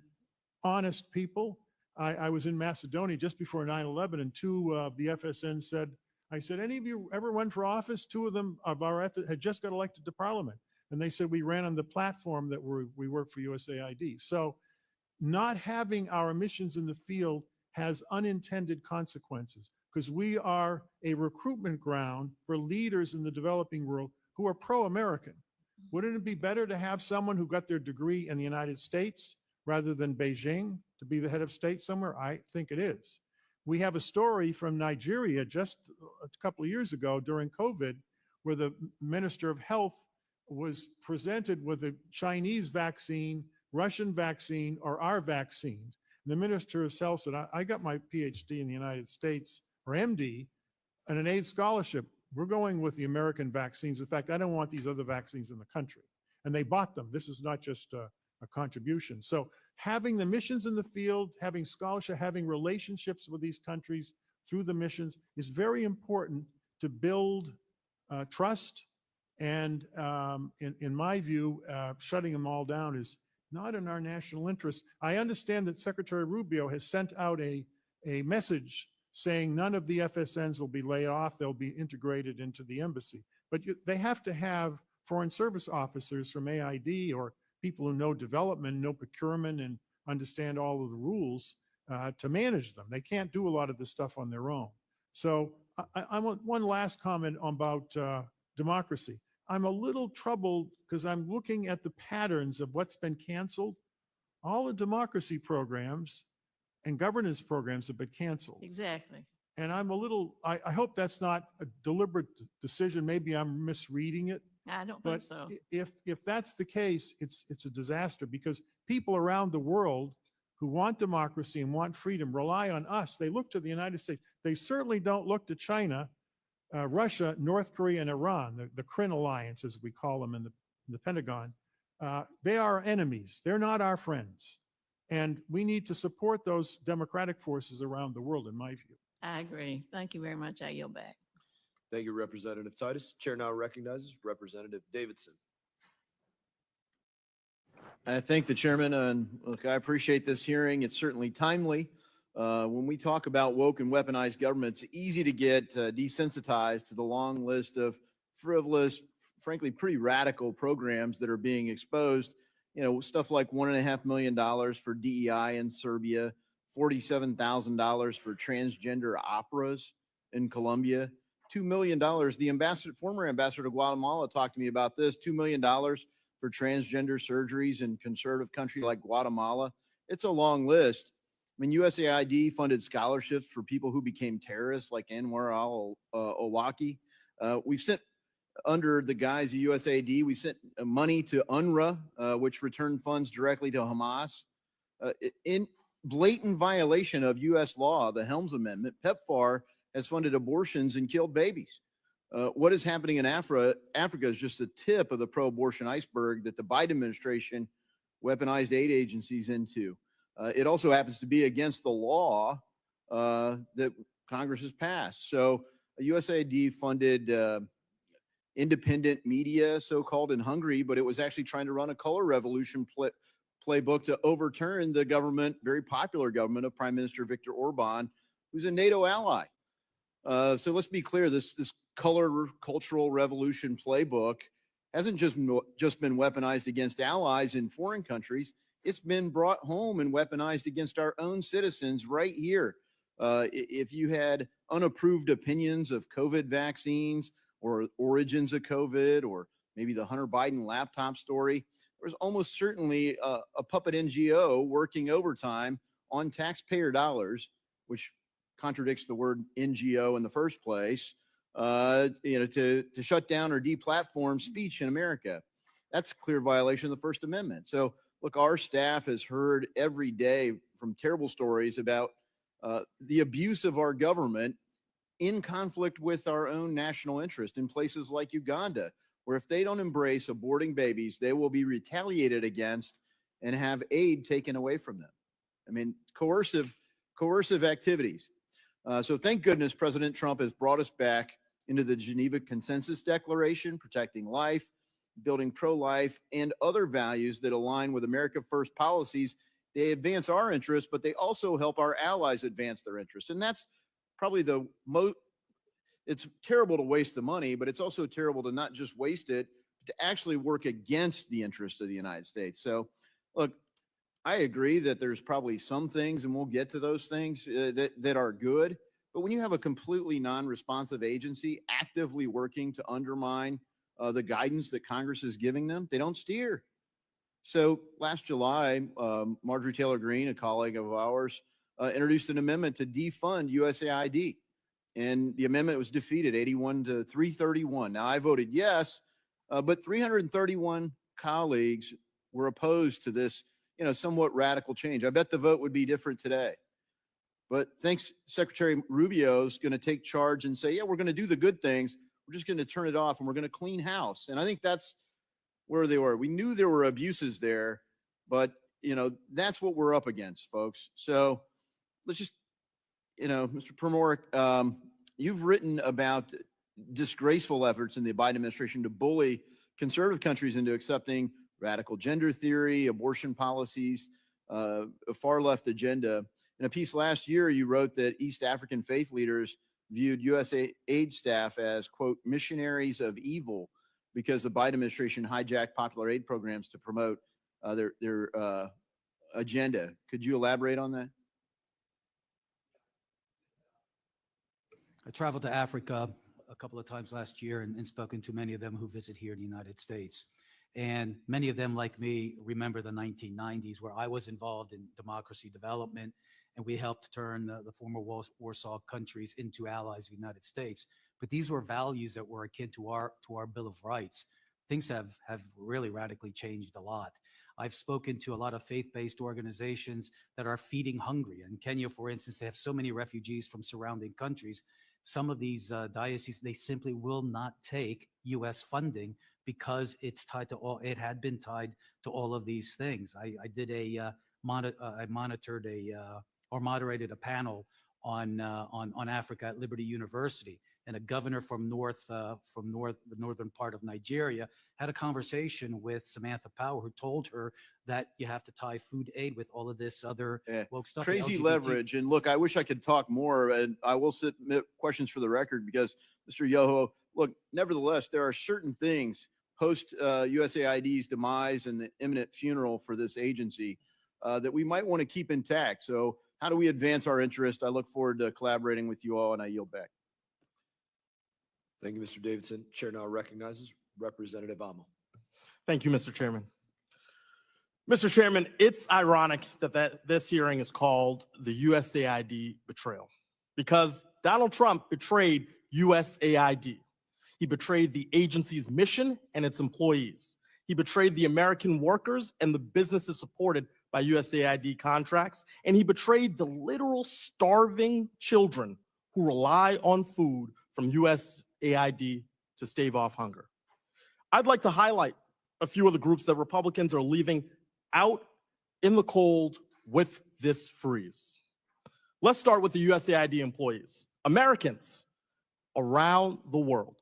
honest people. I was in Macedonia just before 9/11 and two of the FSN said, I said, any of you ever run for office? Two of them of our had just got elected to parliament. And they said, we ran on the platform that we work for USAID. So not having our missions in the field has unintended consequences because we are a recruitment ground for leaders in the developing world who are pro-American. Wouldn't it be better to have someone who got their degree in the United States rather than Beijing to be the head of state somewhere? I think it is. We have a story from Nigeria just a couple of years ago during COVID where the Minister of Health was presented with a Chinese vaccine, Russian vaccine, or our vaccines. The Minister of Health said, I got my PhD in the United States, or MD, and an AIDS scholarship. We're going with the American vaccines. In fact, I don't want these other vaccines in the country. And they bought them. This is not just a contribution. So having the missions in the field, having scholarship, having relationships with these countries through the missions is very important to build trust. And in my view, shutting them all down is not in our national interest. I understand that Secretary Rubio has sent out a message saying none of the FSNs will be laid off. They'll be integrated into the embassy. But they have to have foreign service officers from AID or people who know development, know procurement, and understand all of the rules to manage them. They can't do a lot of this stuff on their own. So I want one last comment about democracy. I'm a little troubled because I'm looking at the patterns of what's been canceled. All the democracy programs and governance programs have been canceled. Exactly. And I'm a little, I hope that's not a deliberate decision. Maybe I'm misreading it. I don't But think so. if that's the case, it's a disaster because people around the world who want democracy and want freedom rely on us. They look to the United States. They certainly don't look to China, Russia, North Korea, and Iran, the CRIN alliance, as we call them in the Pentagon. They are our enemies. They're not our friends. And we need to support those democratic forces around the world, in my view. I agree. Thank you very much. I yield back. Thank you, Representative Titus. Chair now recognizes Representative Davidson. I thank the chairman, and look, I appreciate this hearing. It's certainly timely. When we talk about woke and weaponized government, it's easy to get desensitized to the long list of frivolous, frankly, pretty radical programs that are being exposed. You know, stuff like $1.5 million for DEI in Serbia, $47,000 for transgender operas in Colombia, $2 million. The former ambassador to Guatemala talked to me about this, $2 million for transgender surgeries in conservative country like Guatemala. It's a long list. I mean, USAID funded scholarships for people who became terrorists like Anwar al-Awlaki. We've sent, under the guise of USAID, we sent money to UNRWA, which returned funds directly to Hamas. In blatant violation of U.S. law, the Helms Amendment, PEPFAR has funded abortions and killed babies. What is happening in Africa is just the tip of the pro-abortion iceberg that the Biden administration weaponized aid agencies into. It also happens to be against the law that Congress has passed. So USAID funded independent media, so-called, in Hungary, but it was actually trying to run a color revolution playbook to overturn the government, very popular government of Prime Minister Viktor Orban, who's a NATO ally. So let's be clear, this color cultural revolution playbook hasn't just been weaponized against allies in foreign countries. It's been brought home and weaponized against our own citizens right here. If you had unapproved opinions of COVID vaccines or origins of COVID, or maybe the Hunter Biden laptop story, there's almost certainly a puppet NGO working overtime on taxpayer dollars, which contradicts the word NGO in the first place, to shut down or deplatform speech in America. That's a clear violation of the First Amendment. So look, our staff has heard every day from terrible stories about the abuse of our government in conflict with our own national interest in places like Uganda, where if they don't embrace aborting babies, they will be retaliated against and have aid taken away from them. I mean, coercive activities. So thank goodness President Trump has brought us back into the Geneva Consensus Declaration, protecting life, building pro-life, and other values that align with America First policies. They advance our interests, but they also help our allies advance their interests. And that's probably the most, it's terrible to waste the money, but it's also terrible to not just waste it, but to actually work against the interests of the United States. So look, I agree that there's probably some things, and we'll get to those things that are good, but when you have a completely non-responsive agency actively working to undermine the guidance that Congress is giving them, they don't steer. So last July, Marjorie Taylor Greene, a colleague of ours, introduced an amendment to defund USAID. And the amendment was defeated 81 to 331. Now I voted yes, but 331 colleagues were opposed to this, somewhat radical change. I bet the vote would be different today. But thanks, Secretary Rubio's going to take charge and say, yeah, we're going to do the good things. We're just going to turn it off and we're going to clean house. And I think that's where they were. We knew there were abuses there, but that's what we're up against, folks. So let's just, Mr. Primorac, you've written about disgraceful efforts in the Biden administration to bully conservative countries into accepting radical gender theory, abortion policies, a far left agenda. In a piece last year, you wrote that East African faith leaders viewed USAID staff as, quote, missionaries of evil because the Biden administration hijacked popular aid programs to promote their agenda. Could you elaborate on that? I traveled to Africa a couple of times last year and spoken to many of them who visit here in the United States. And many of them, like me, remember the 1990s, where I was involved in democracy development, and we helped turn the former Warsaw countries into allies of the United States. But these were values that were akin to our Bill of Rights. Things have really radically changed a lot. I've spoken to a lot of faith-based organizations that are feeding hungry. In Kenya, for instance, they have so many refugees from surrounding countries. Some of these dioceses, they simply will not take U.S. funding because it's tied to all. It had been tied to all of these things. I did I monitored or moderated a panel on Africa at Liberty University, and a governor from the northern part of Nigeria had a conversation with Samantha Power, who told her that you have to tie food aid with all of this other woke stuff. Crazy LGBT. leverage. And look, I wish I could talk more, and I will submit questions for the record because Mr. Yoho, look, nevertheless, there are certain things post USAID's demise and the imminent funeral for this agency that we might want to keep intact. So how do we advance our interest? I look forward to collaborating with you all, and I yield back. Thank you, Mr. Davidson. Chair now recognizes Representative Amo. Thank you, Mr. Chairman. Mr. Chairman, it's ironic that this hearing is called the USAID betrayal because Donald Trump betrayed USAID. He betrayed the agency's mission and its employees. He betrayed the American workers and the businesses supported by USAID contracts, and he betrayed the literal starving children who rely on food from USAID to stave off hunger. I'd like to highlight a few of the groups that Republicans are leaving out in the cold with this freeze. Let's start with the USAID employees, Americans around the world.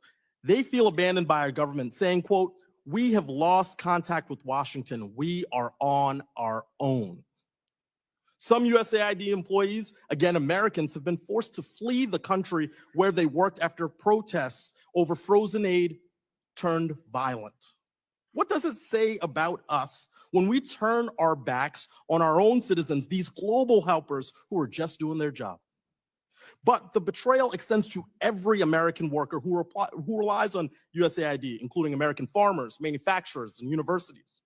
They feel abandoned by our government, saying, quote, "We have lost contact with Washington. We are on our own." Some USAID employees, again Americans, have been forced to flee the country where they worked after protests over frozen aid turned violent. What does it say about us when we turn our backs on our own citizens, these global helpers who are just doing their job? But the betrayal extends to every American worker who relies on USAID, including American farmers, manufacturers, and universities.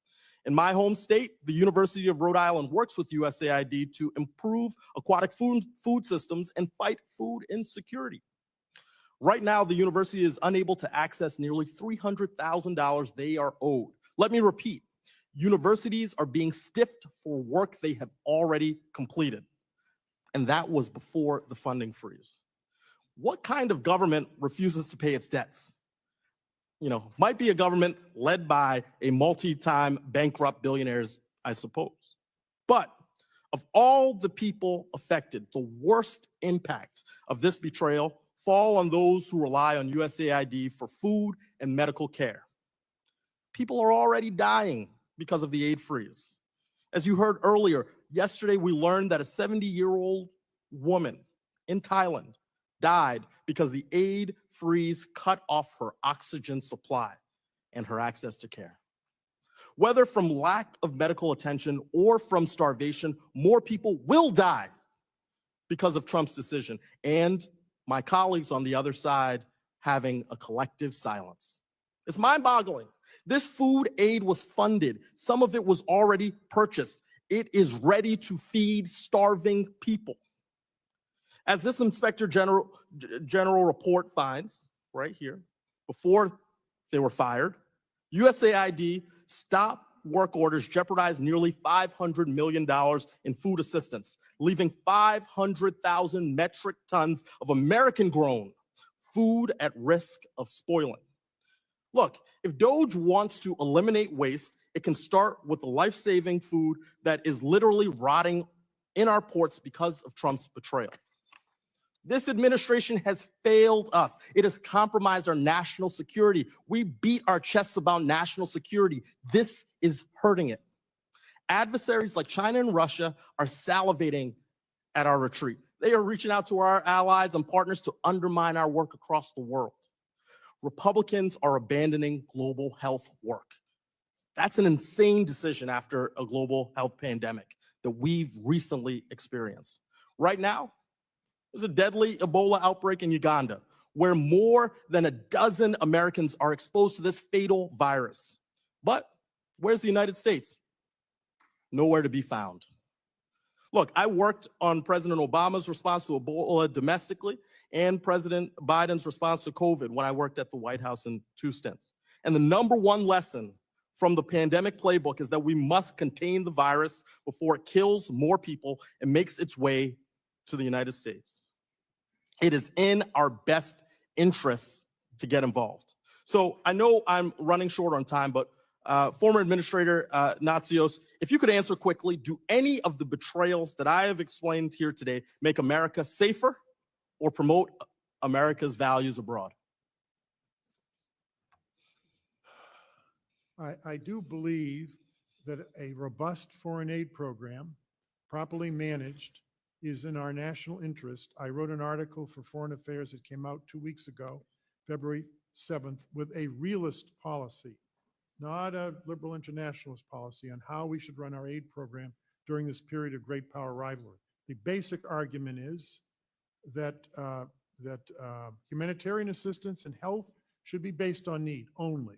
In my home state, the University of Rhode Island works with USAID to improve aquatic food systems and fight food insecurity. Right now, the university is unable to access nearly $300,000 they are owed. Let me repeat, universities are being stiffed for work they have already completed. And that was before the funding freeze. What kind of government refuses to pay its debts? Might be a government led by a multi-time bankrupt billionaires, I suppose. But of all the people affected, the worst impact of this betrayal fall on those who rely on USAID for food and medical care. People are already dying because of the aid freeze. As you heard earlier, yesterday we learned that a 70-year-old woman in Thailand died because the aid freeze cut off her oxygen supply and her access to care. Whether from lack of medical attention or from starvation, more people will die because of Trump's decision, and my colleagues on the other side having a collective silence. It's mind-boggling. This food aid was funded. Some of it was already purchased. It is ready to feed starving people. As this Inspector General report finds right here, before they were fired, USAID stop work orders jeopardized nearly $500 million in food assistance, leaving 500,000 metric tons of American-grown food at risk of spoiling. Look, if DOGE wants to eliminate waste, it can start with the life-saving food that is literally rotting in our ports because of Trump's betrayal. This administration has failed us. It has compromised our national security. We beat our chests about national security. This is hurting it. Adversaries like China and Russia are salivating at our retreat. They are reaching out to our allies and partners to undermine our work across the world. Republicans are abandoning global health work. That's an insane decision after a global health pandemic that we've recently experienced. Right now, there's a deadly Ebola outbreak in Uganda, where more than a dozen Americans are exposed to this fatal virus. But where's the United States? Nowhere to be found. Look, I worked on President Obama's response to Ebola domestically and President Biden's response to COVID when I worked at the White House in 2 stints. And the number one lesson from the pandemic playbook is that we must contain the virus before it kills more people and makes its way to the United States. It is in our best interests to get involved. So I know I'm running short on time, but former Administrator Natsios, if you could answer quickly, do any of the betrayals that I have explained here today make America safer or promote America's values abroad? I do believe that a robust foreign aid program, properly managed, is in our national interest. I wrote an article for Foreign Affairs that came out 2 weeks ago, February 7th, with a realist policy, not a liberal internationalist policy, on how we should run our aid program during this period of great power rivalry. The basic argument is that humanitarian assistance and health should be based on need only.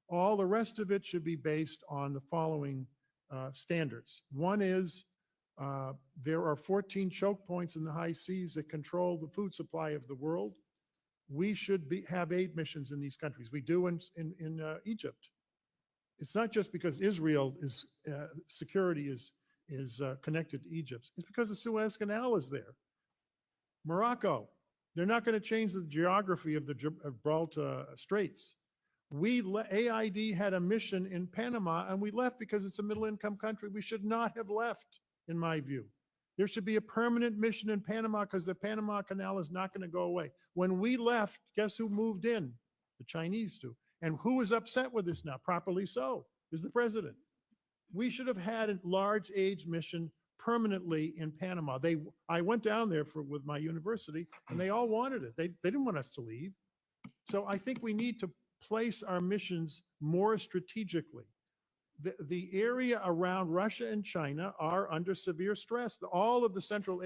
All the rest of it should be based on the following standards. One is there are 14 choke points in the high seas that control the food supply of the world. We should have aid missions in these countries. We do in Egypt. It's not just because Israel is security is connected to Egypt. It's because the Suez Canal is there. Morocco, they're not going to change the geography of the Gibraltar Straits. AID had a mission in Panama and we left because it's a middle-income country. We should not have left, in my view. There should be a permanent mission in Panama because the Panama Canal is not going to go away. When we left, guess who moved in? The Chinese do. And who is upset with this now? Properly so, is the president. We should have had a large age mission permanently in Panama. I went down there with my university and they all wanted it. They didn't want us to leave. So I think we need to place our missions more strategically. The area around Russia and China are under severe stress. All of the Central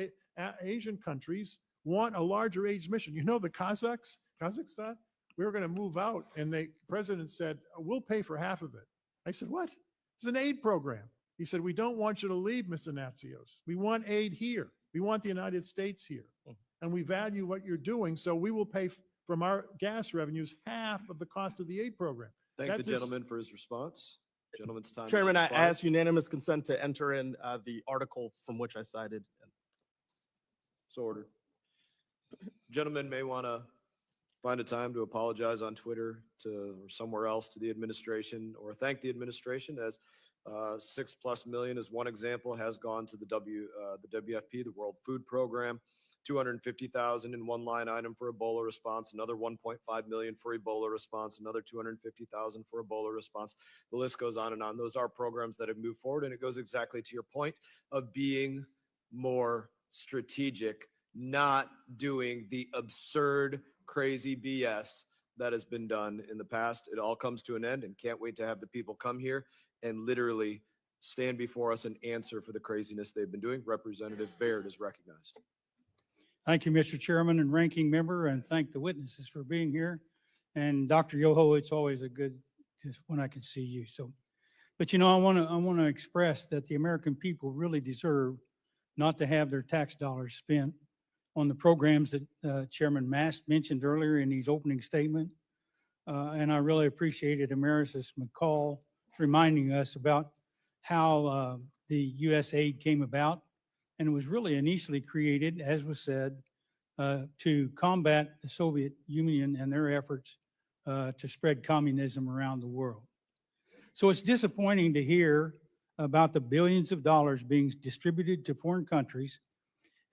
Asian countries want a larger age mission. You know, the Kazakhstan, we were going to move out and the president said, we'll pay for half of it. I said, what? It's an aid program. He said, we don't want you to leave, Mr. Natsios. We want aid here. We want the United States here. And we value what you're doing. So we will pay from our gas revenues half of the cost of the aid program. Thank the gentleman for his response. Gentleman's time. Chairman, I expired. ask unanimous consent to enter in the article from which I cited. So ordered. Gentlemen may want to find a time to apologize on Twitter or somewhere else to the administration, or thank the administration, as $6+ million is one example, has gone to the WFP, the World Food Program, 250,000 in one line item for Ebola response, another 1.5 million for Ebola response, another 250,000 for Ebola response. The list goes on and on. Those are programs that have moved forward, and it goes exactly to your point of being more strategic, not doing the absurd, crazy BS that has been done in the past. It all comes to an end, and can't wait to have the people come here and literally stand before us and answer for the craziness they've been doing. Representative Baird is recognized. Thank you, Mr. Chairman and Ranking Member, and thank the witnesses for being here. And Dr. Yoho, it's always a good when I can see you. So, but you know, I want to express that the American people really deserve not to have their tax dollars spent on the programs that Chairman Mast mentioned earlier in his opening statement. And I really appreciated Emeritus McCall reminding us about how the USAID came about. And it was really initially created, as was said, to combat the Soviet Union and their efforts to spread communism around the world. So it's disappointing to hear about the billions of dollars being distributed to foreign countries.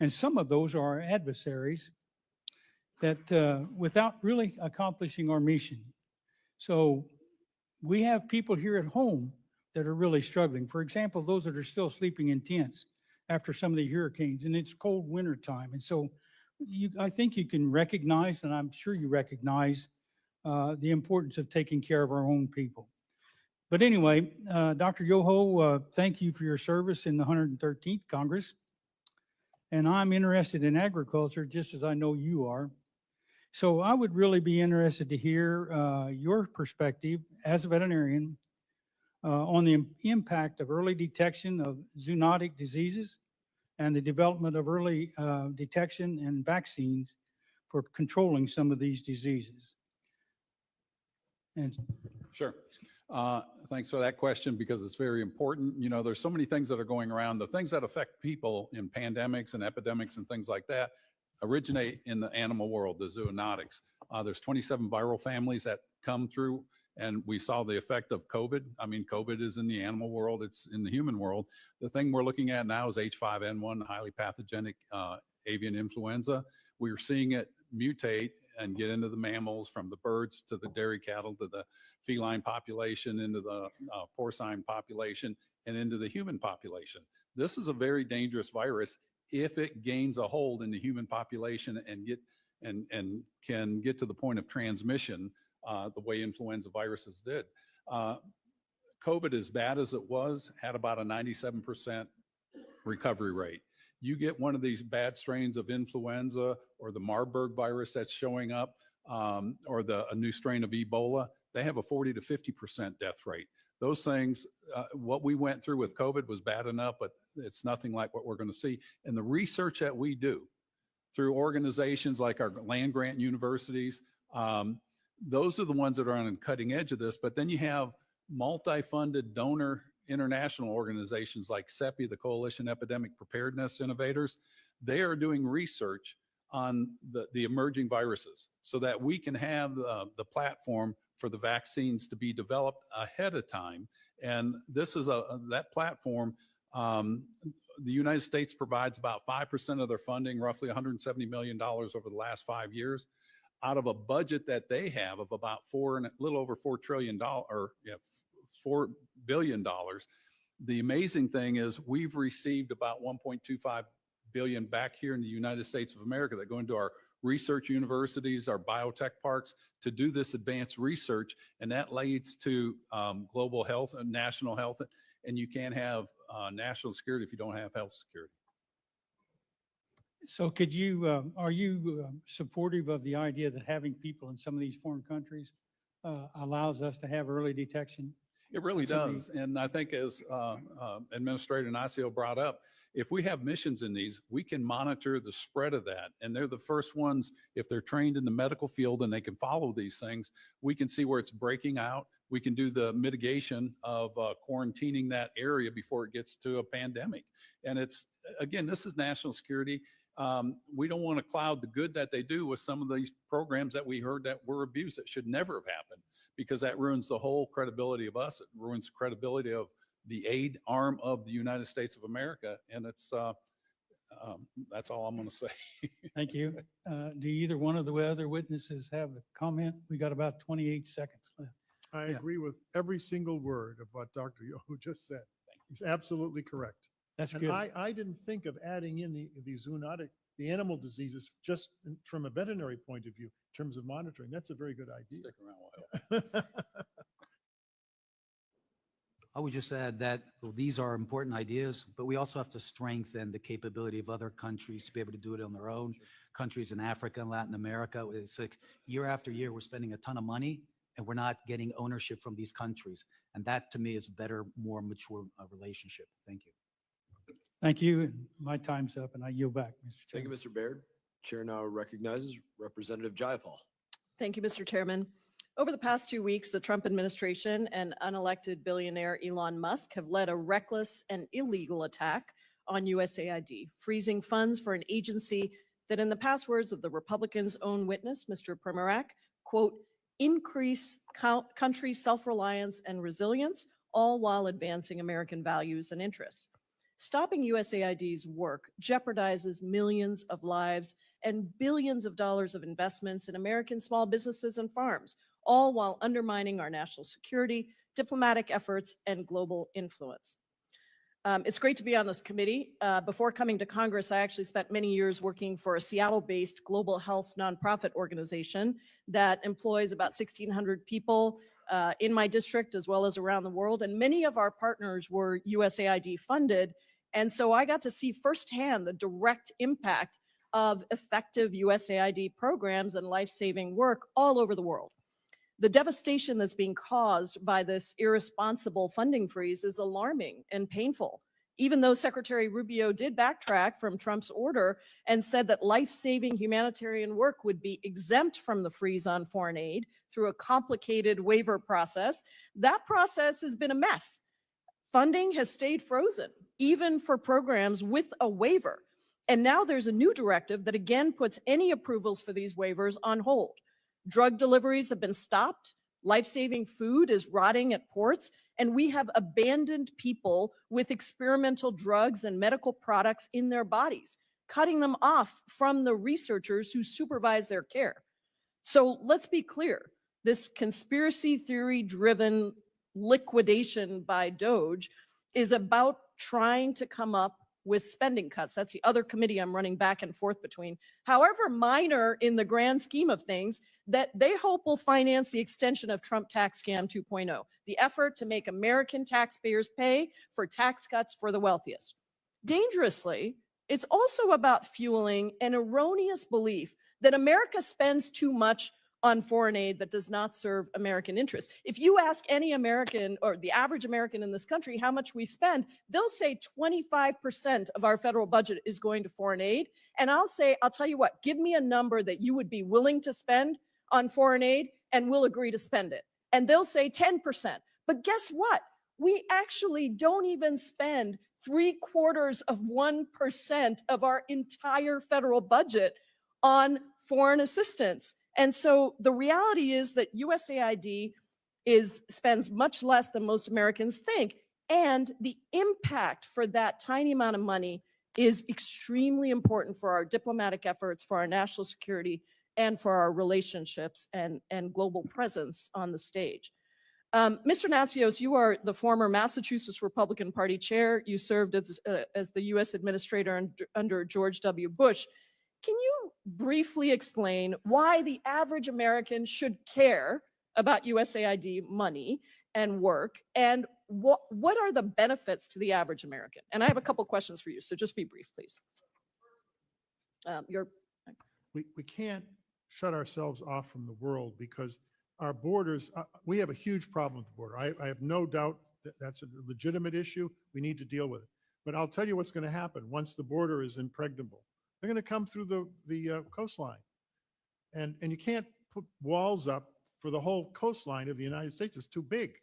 And some of those are our adversaries that without really accomplishing our mission. So we have people here at home that are really struggling. For example, those that are still sleeping in tents after some of the hurricanes, and it's cold winter time. And so I think you can recognize, and I'm sure you recognize, the importance of taking care of our own people. But anyway, Dr. Yoho, thank you for your service in the 113th Congress. And I'm interested in agriculture, just as I know you are. So I would really be interested to hear your perspective as a veterinarian on the impact of early detection of zoonotic diseases and the development of early detection and vaccines for controlling some of these diseases. And Sure. Thanks for that question, because it's very important. You know, there's so many things that are going around. The things that affect people in pandemics and epidemics and things like that originate in the animal world, the zoonotics. There's 27 viral families that come through, and we saw the effect of COVID. I mean, COVID is in the animal world, it's in the human world. The thing we're looking at now is H5N1, highly pathogenic avian influenza. We're seeing it mutate and get into the mammals, from the birds to the dairy cattle to the feline population, into the porcine population, and into the human population. This is a very dangerous virus if it gains a hold in the human population and can get to the point of transmission the way influenza viruses did. COVID, as bad as it was, had about a 97% recovery rate. You get one of these bad strains of influenza or the Marburg virus that's showing up, or a new strain of Ebola, they have a 40 to 50% death rate. Those things, what we went through with COVID was bad enough, but it's nothing like what we're going to see. And the research that we do through organizations like our land-grant universities, those are the ones that are on the cutting edge of this. But then you have multi-funded donor international organizations like CEPI, the Coalition Epidemic Preparedness Innovators. They are doing research on the emerging viruses so that we can have the platform for the vaccines to be developed ahead of time. And this is that platform. The United States provides about 5% of their funding, roughly $170 million over the last 5 years. out of a budget that they have of about a little over $4 trillion, or yeah, $4 billion. The amazing thing is we've received about 1.25 billion back here in the United States of America that go into our research universities, our biotech parks to do this advanced research. And that leads to global health and national health. And you can't have national security if you don't have health security. So are you supportive of the idea that having people in some of these foreign countries allows us to have early detection? It really Some of does. And I think as Administrator Natsios brought up, if we have missions in these, we can monitor the spread of that. And they're the first ones, if they're trained in the medical field and they can follow these things, we can see where it's breaking out. We can do the mitigation of quarantining that area before it gets to a pandemic. And it's, again, this is national security. We don't want to cloud the good that they do with some of these programs that we heard that were abused that should never have happened, because that ruins the whole credibility of us. It ruins the credibility of the aid arm of the United States of America. And it's, that's all I'm going to say. Thank you. Do either one of the other witnesses have a comment? We got about 28 seconds left. I Yeah. agree with every single word of what Dr. Yoho just said. He's absolutely correct. That's And good. I didn't think of adding in the zoonotic, the animal diseases, just from a veterinary point of view, in terms of monitoring. That's a very good idea. Stick around a while. I would just add that these are important ideas, but we also have to strengthen the capability of other countries to be able to do it on their own. Countries in Africa and Latin America, it's like year after year, we're spending a ton of money and we're not getting ownership from these countries. And that to me is a better, more mature relationship. Thank you. Thank you. My time's up and I yield back, Mr. Thank you, Chairman. Mr. Baird. Chair now recognizes Representative Jayapal. Thank you, Mr. Chairman. Over the past 2 weeks, the Trump administration and unelected billionaire Elon Musk have led a reckless and illegal attack on USAID, freezing funds for an agency that, in the past words of the Republicans' own witness, Mr. Primorac, quote, increase country self-reliance and resilience, all while advancing American values and interests. Stopping USAID's work jeopardizes millions of lives and billions of dollars of investments in American small businesses and farms, all while undermining our national security, diplomatic efforts, and global influence. It's great to be on this committee. Before coming to Congress, I actually spent many years working for a Seattle-based global health nonprofit organization that employs about 1,600 people in my district as well as around the world. And many of our partners were USAID funded. And so I got to see firsthand the direct impact of effective USAID programs and life-saving work all over the world. The devastation that's being caused by this irresponsible funding freeze is alarming and painful, even though Secretary Rubio did backtrack from Trump's order and said that life-saving humanitarian work would be exempt from the freeze on foreign aid through a complicated waiver process. That process has been a mess. Funding has stayed frozen, even for programs with a waiver. And now there's a new directive that again puts any approvals for these waivers on hold. Drug deliveries have been stopped, life-saving food is rotting at ports, and we have abandoned people with experimental drugs and medical products in their bodies, cutting them off from the researchers who supervise their care. So let's be clear, this conspiracy theory-driven liquidation by DOJ is about trying to come up with spending cuts. That's the other committee I'm running back and forth between. However minor in the grand scheme of things, that they hope will finance the extension of Trump tax scam 2.0, the effort to make American taxpayers pay for tax cuts for the wealthiest. Dangerously, it's also about fueling an erroneous belief that America spends too much on foreign aid that does not serve American interests. If you ask any American or the average American in this country how much we spend, they'll say 25% of our federal budget is going to foreign aid. And I'll tell you what, give me a number that you would be willing to spend on foreign aid and we'll agree to spend it. And they'll say 10%. But guess what? We actually don't even spend 0.75% of our entire federal budget on foreign assistance. And so the reality is that USAID spends much less than most Americans think. And the impact for that tiny amount of money is extremely important for our diplomatic efforts, for our national security, and for our relationships and global presence on the stage. Mr. Natsios, you are the former Massachusetts Republican Party chair. You served as the U.S. administrator under George W. Bush. Can you briefly explain why the average American should care about USAID money and work, and what are the benefits to the average American? And I have a couple questions for you, so just be brief, please. We can't shut ourselves off from the world because our borders, we have a huge problem with the border. I have no doubt that that's a legitimate issue. We need to deal with it. But I'll tell you what's going to happen once the border is impregnable. They're going to come through the coastline. And you can't put walls up for the whole coastline of the United States. It's too big.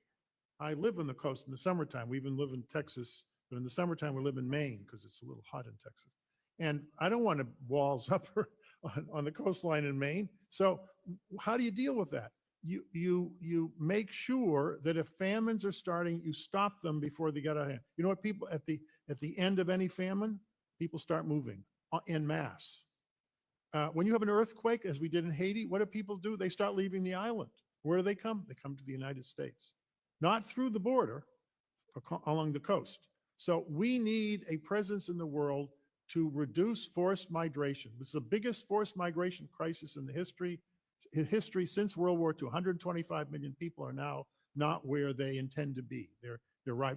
I live on the coast in the summertime. We even live in Texas, but in the summertime we live in Maine because it's a little hot in Texas. And I don't want walls up on the coastline in Maine. So how do you deal with that? You make sure that if famines are starting, you stop them before they get out of hand. You know what, people at the end of any famine, people start moving en masse. When you have an earthquake, as we did in Haiti, what do people do? They start leaving the island. Where do they come? They come to the United States, not through the border, along the coast. So we need a presence in the world to reduce forced migration. This is the biggest forced migration crisis in the history since World War II. 125 million people are now not where they intend to be. They're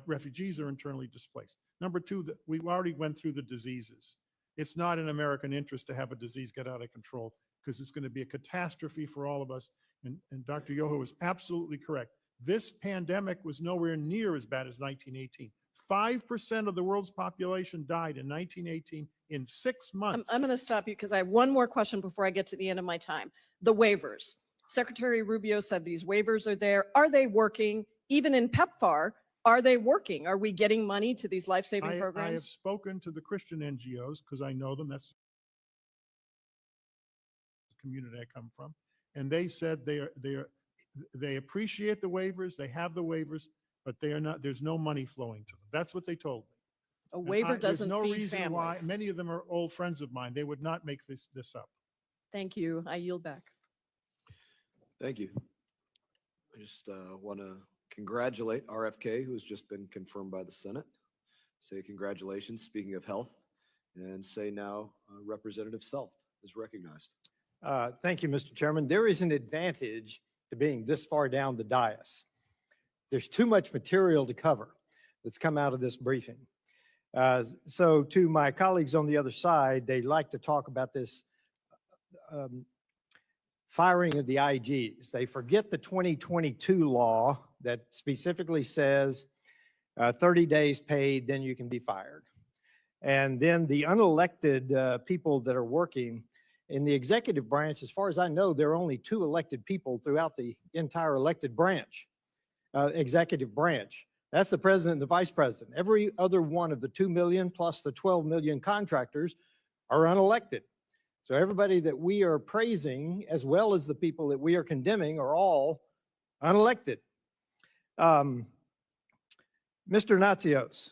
refugees are internally displaced. Number two, that we already went through the diseases. It's not in American interest to have a disease get out of control because it's going to be a catastrophe for all of us. And Dr. Yoho is absolutely correct. This pandemic was nowhere near as bad as 1918. 5% of the world's population died in 1918 in 6 months. I'm going to stop you because I have one more question before I get to the end of my time. The waivers. Secretary Rubio said these waivers are there. Are they working? Even in PEPFAR, are they working? Are we getting money to these life-saving I have programs? spoken to the Christian NGOs because I know them. That's the community I come from. And they said they appreciate the waivers. They have the waivers, but there's no money flowing to them. That's what they told me. A waiver doesn't There's no feed reason families. why. Many of them are old friends of mine. They would not make this up. Thank you. I yield back. Thank you. I just want to congratulate RFK, who has just been confirmed by the Senate. Say congratulations, speaking of health, and say now Representative Self is recognized. Thank you, Mr. Chairman. There is an advantage to being this far down the dais. There's too much material to cover that's come out of this briefing. So to my colleagues on the other side, they like to talk about this firing of the IGs. They forget the 2022 law that specifically says 30 days paid, then you can be fired. And then the unelected people that are working in the executive branch, as far as I know, there are only 2 elected people throughout the entire elected branch, executive branch. That's the president and the vice president. Every other one of the 2 million plus the 12 million contractors are unelected. So everybody that we are praising, as well as the people that we are condemning, are all unelected. Mr. Natsios,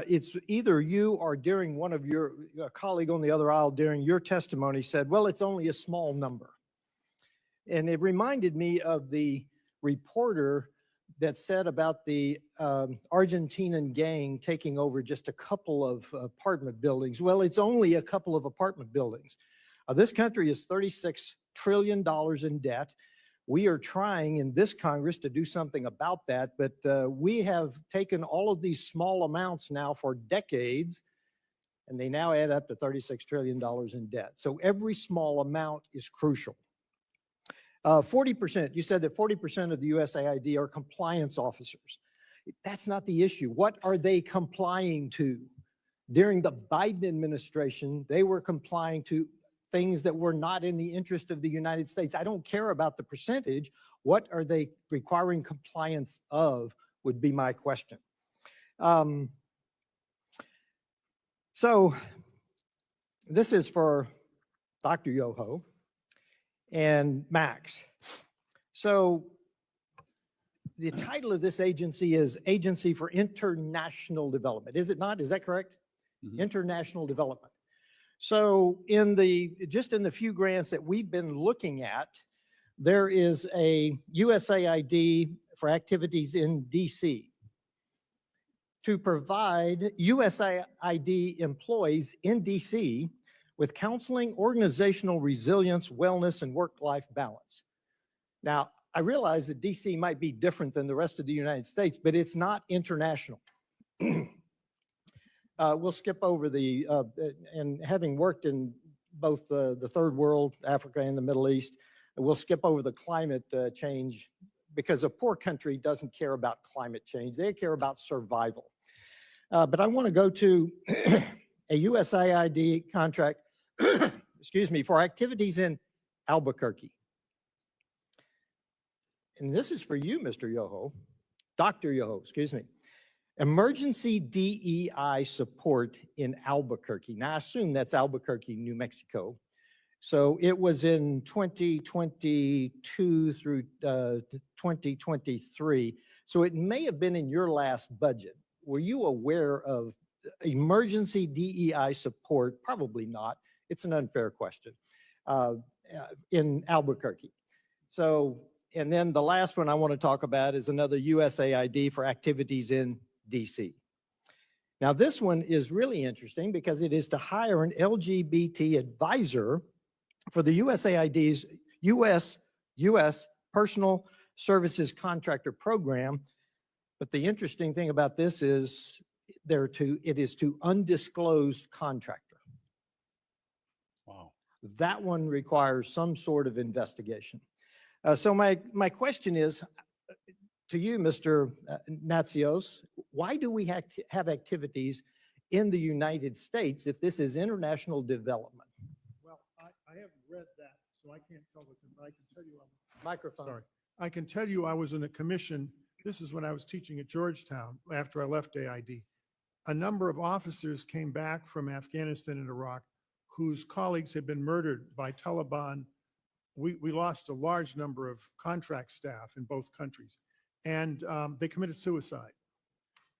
it's either you or during one of your colleague on the other aisle during your testimony said, well, it's only a small number. And it reminded me of the reporter that said about the Argentinian gang taking over just a couple of apartment buildings. Well, it's only a couple of apartment buildings. This country is $36 trillion in debt. We are trying in this Congress to do something about that, but we have taken all of these small amounts now for decades, and they now add up to $36 trillion in debt. So every small amount is crucial. 40%, you said that 40% of the USAID are compliance officers. That's not the issue. What are they complying to? During the Biden administration, they were complying to things that were not in the interest of the United States. I don't care about the percentage. What are they requiring compliance of would be my question. So this is for Dr. Yoho and Max. So the title of this agency is Agency for International Development. Is it not? Is that correct? Mm-hmm. International Development. So just in the few grants that we've been looking at, there is a USAID for activities in DC to provide USAID employees in DC with counseling, organizational resilience, wellness, and work-life balance. Now, I realize that DC might be different than the rest of the United States, but it's not international. We'll skip over and having worked in both the third world, Africa and the Middle East, we'll skip over the climate change because a poor country doesn't care about climate change. They care about survival. But I want to go to a USAID contract, excuse me, for activities in Albuquerque. And this is for you, Mr. Yoho, Dr. Yoho, excuse me. Emergency DEI support in Albuquerque. Now, I assume that's Albuquerque, New Mexico. So it was in 2022 through 2023. So it may have been in your last budget. Were you aware of emergency DEI support? Probably not. It's an unfair question. In Albuquerque. So, and then the last one I want to talk about is another USAID for activities in DC. Now, this one is really interesting because it is to hire an LGBT advisor for the USAID's US Personal Services Contractor Program. But the interesting thing about this is it is to undisclosed contractor. Wow. That one requires some sort of investigation. So my question is to you, Mr. Natsios, why do we have activities in the United States if this is international development? Well, I haven't read that, so I can't tell what's in, but I can tell you. Microphone. Sorry. I can tell you I was in a commission. This is when I was teaching at Georgetown after I left AID. A number of officers came back from Afghanistan and Iraq whose colleagues had been murdered by Taliban. We lost a large number of contract staff in both countries, and they committed suicide.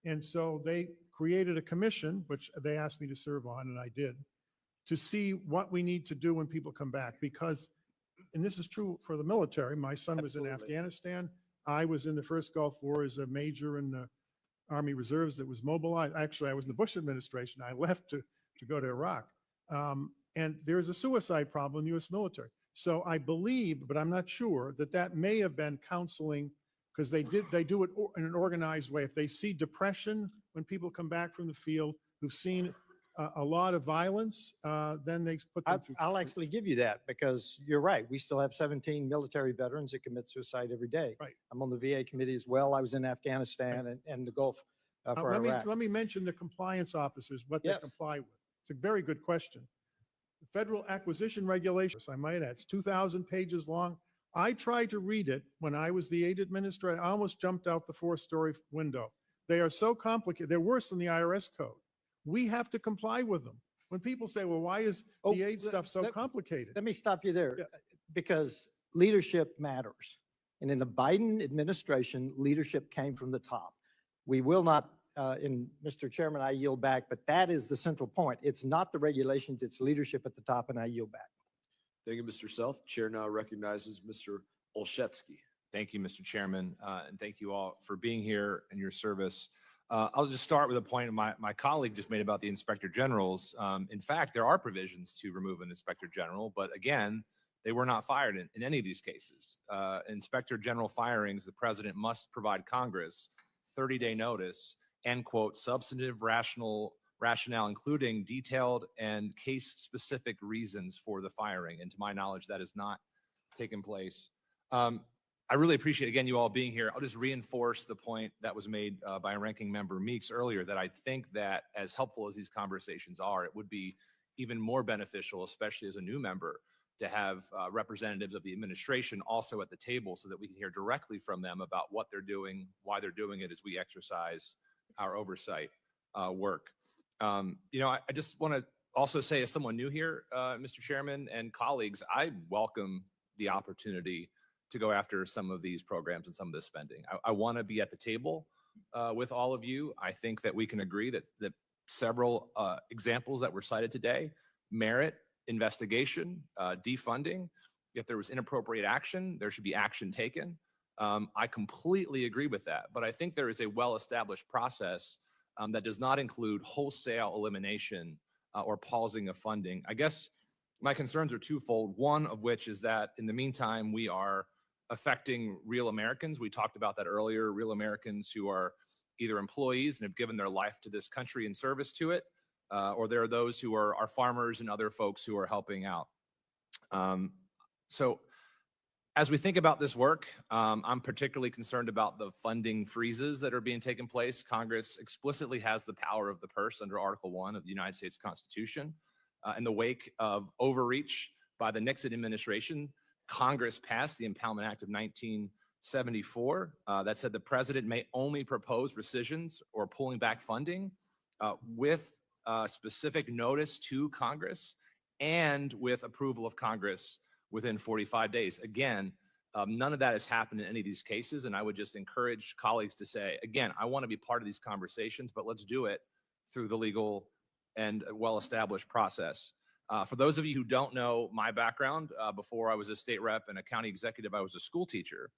And so they created a commission, which they asked me to serve on, and I did, to see what we need to do when people come back. Because, and this is true for the military, my son was in Afghanistan. I was in the first Gulf War as a major in the Army Reserves that was mobilized. Actually, I was in the Bush administration. I left to go to Iraq. And there's a suicide problem in the U.S. military. So I believe, but I'm not sure, that may have been counseling, because they do it in an organized way. If they see depression when people come back from the field who've seen a lot of violence, then they put them through. I'll actually give you that, because you're right. We still have 17 military veterans that commit suicide every day. Right. I'm on the VA committee as well. I was in Afghanistan and the Gulf for Iraq. Let me mention the compliance officers, what they Yes. comply with. It's a very good question. The Federal Acquisition Regulations, I might add, it's 2,000 pages long. I tried to read it when I was the aid administrator. I almost jumped out the 4-story window. They are so complicated. They're worse than the IRS code. We have to comply with them. When people say, well, why is the aid stuff so complicated? Let me stop you there, because leadership matters. And in the Biden administration, leadership came from the top. We will not, Mr. Chairman, I yield back, but that is the central point. It's not the regulations, it's leadership at the top, and I yield back. Thank you, Mr. Self. Chair now recognizes Mr. Olszewski. Thank you, Mr. Chairman, and thank you all for being here and your service. I'll just start with a point my colleague just made about the inspector generals. In fact, there are provisions to remove an inspector general, but again, they were not fired in any of these cases. Inspector general firings, the president must provide Congress 30-day notice and, quote, substantive rationale, including detailed and case-specific reasons for the firing. And to my knowledge, that has not taken place. I really appreciate, again, you all being here. I'll just reinforce the point that was made by Ranking Member Meeks earlier, that I think that as helpful as these conversations are, it would be even more beneficial, especially as a new member, to have representatives of the administration also at the table so that we can hear directly from them about what they're doing, why they're doing it as we exercise our oversight work. I just want to also say, as someone new here, Mr. Chairman and colleagues, I welcome the opportunity to go after some of these programs and some of this spending. I want to be at the table with all of you. I think that we can agree that several examples that were cited today merit investigation, defunding. If there was inappropriate action, there should be action taken. I completely agree with that, but I think there is a well-established process that does not include wholesale elimination or pausing of funding. I guess my concerns are twofold. One of which is that in the meantime, we are affecting real Americans. We talked about that earlier, real Americans who are either employees and have given their life to this country in service to it, or there are those who are farmers and other folks who are helping out. So as we think about this work, I'm particularly concerned about the funding freezes that are being taken place. Congress explicitly has the power of the purse under Article 1 of the United States Constitution. In the wake of overreach by the Nixon administration, Congress passed the Impoundment Act of 1974 that said the president may only propose rescissions or pulling back funding with specific notice to Congress and with approval of Congress within 45 days. Again, none of that has happened in any of these cases, and I would just encourage colleagues to say, again, I want to be part of these conversations, but let's do it through the legal and well-established process. For those of you who don't know my background, before I was a state rep and a county executive, I was a school teacher,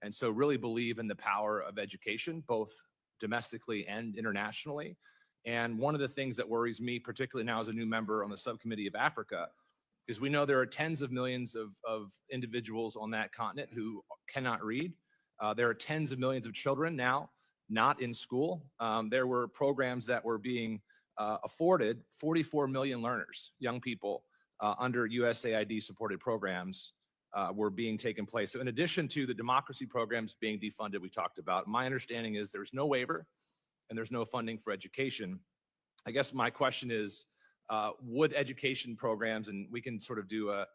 and so really believe in the power of education, both domestically and internationally. And one of the things that worries me, particularly now as a new member on the subcommittee of Africa, is we know there are tens of millions of individuals on that continent who cannot read. There are tens of millions of children now not in school. There were programs that were being afforded 44 million learners, young people under USAID supported programs were being taken place. So in addition to the democracy programs being defunded, we talked about, my understanding is there's no waiver and there's no funding for education. I guess my question is, would education programs, and we can sort of do a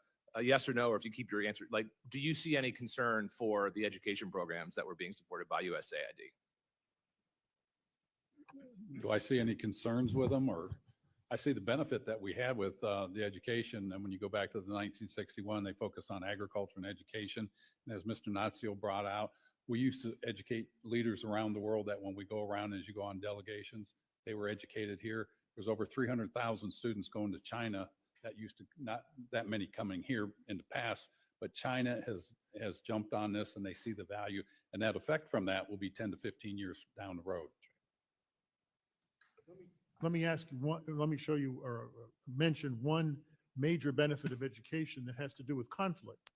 yes or no, or if you keep your answer, like, do you see any concern for the education programs that were being supported by USAID? Do I see any concerns with them, or I see the benefit that we had with the education. And when you go back to the 1961, they focus on agriculture and education. And as Mr. Natsios brought out, we used to educate leaders around the world that when we go around, as you go on delegations, they were educated here. There's over 300,000 students going to China that used to not that many coming here in the past, but China has jumped on this and they see the value, and that effect from that will be 10 to 15 years down the road. Let me ask you one, let me show you or mention one major benefit of education that has to do with conflict.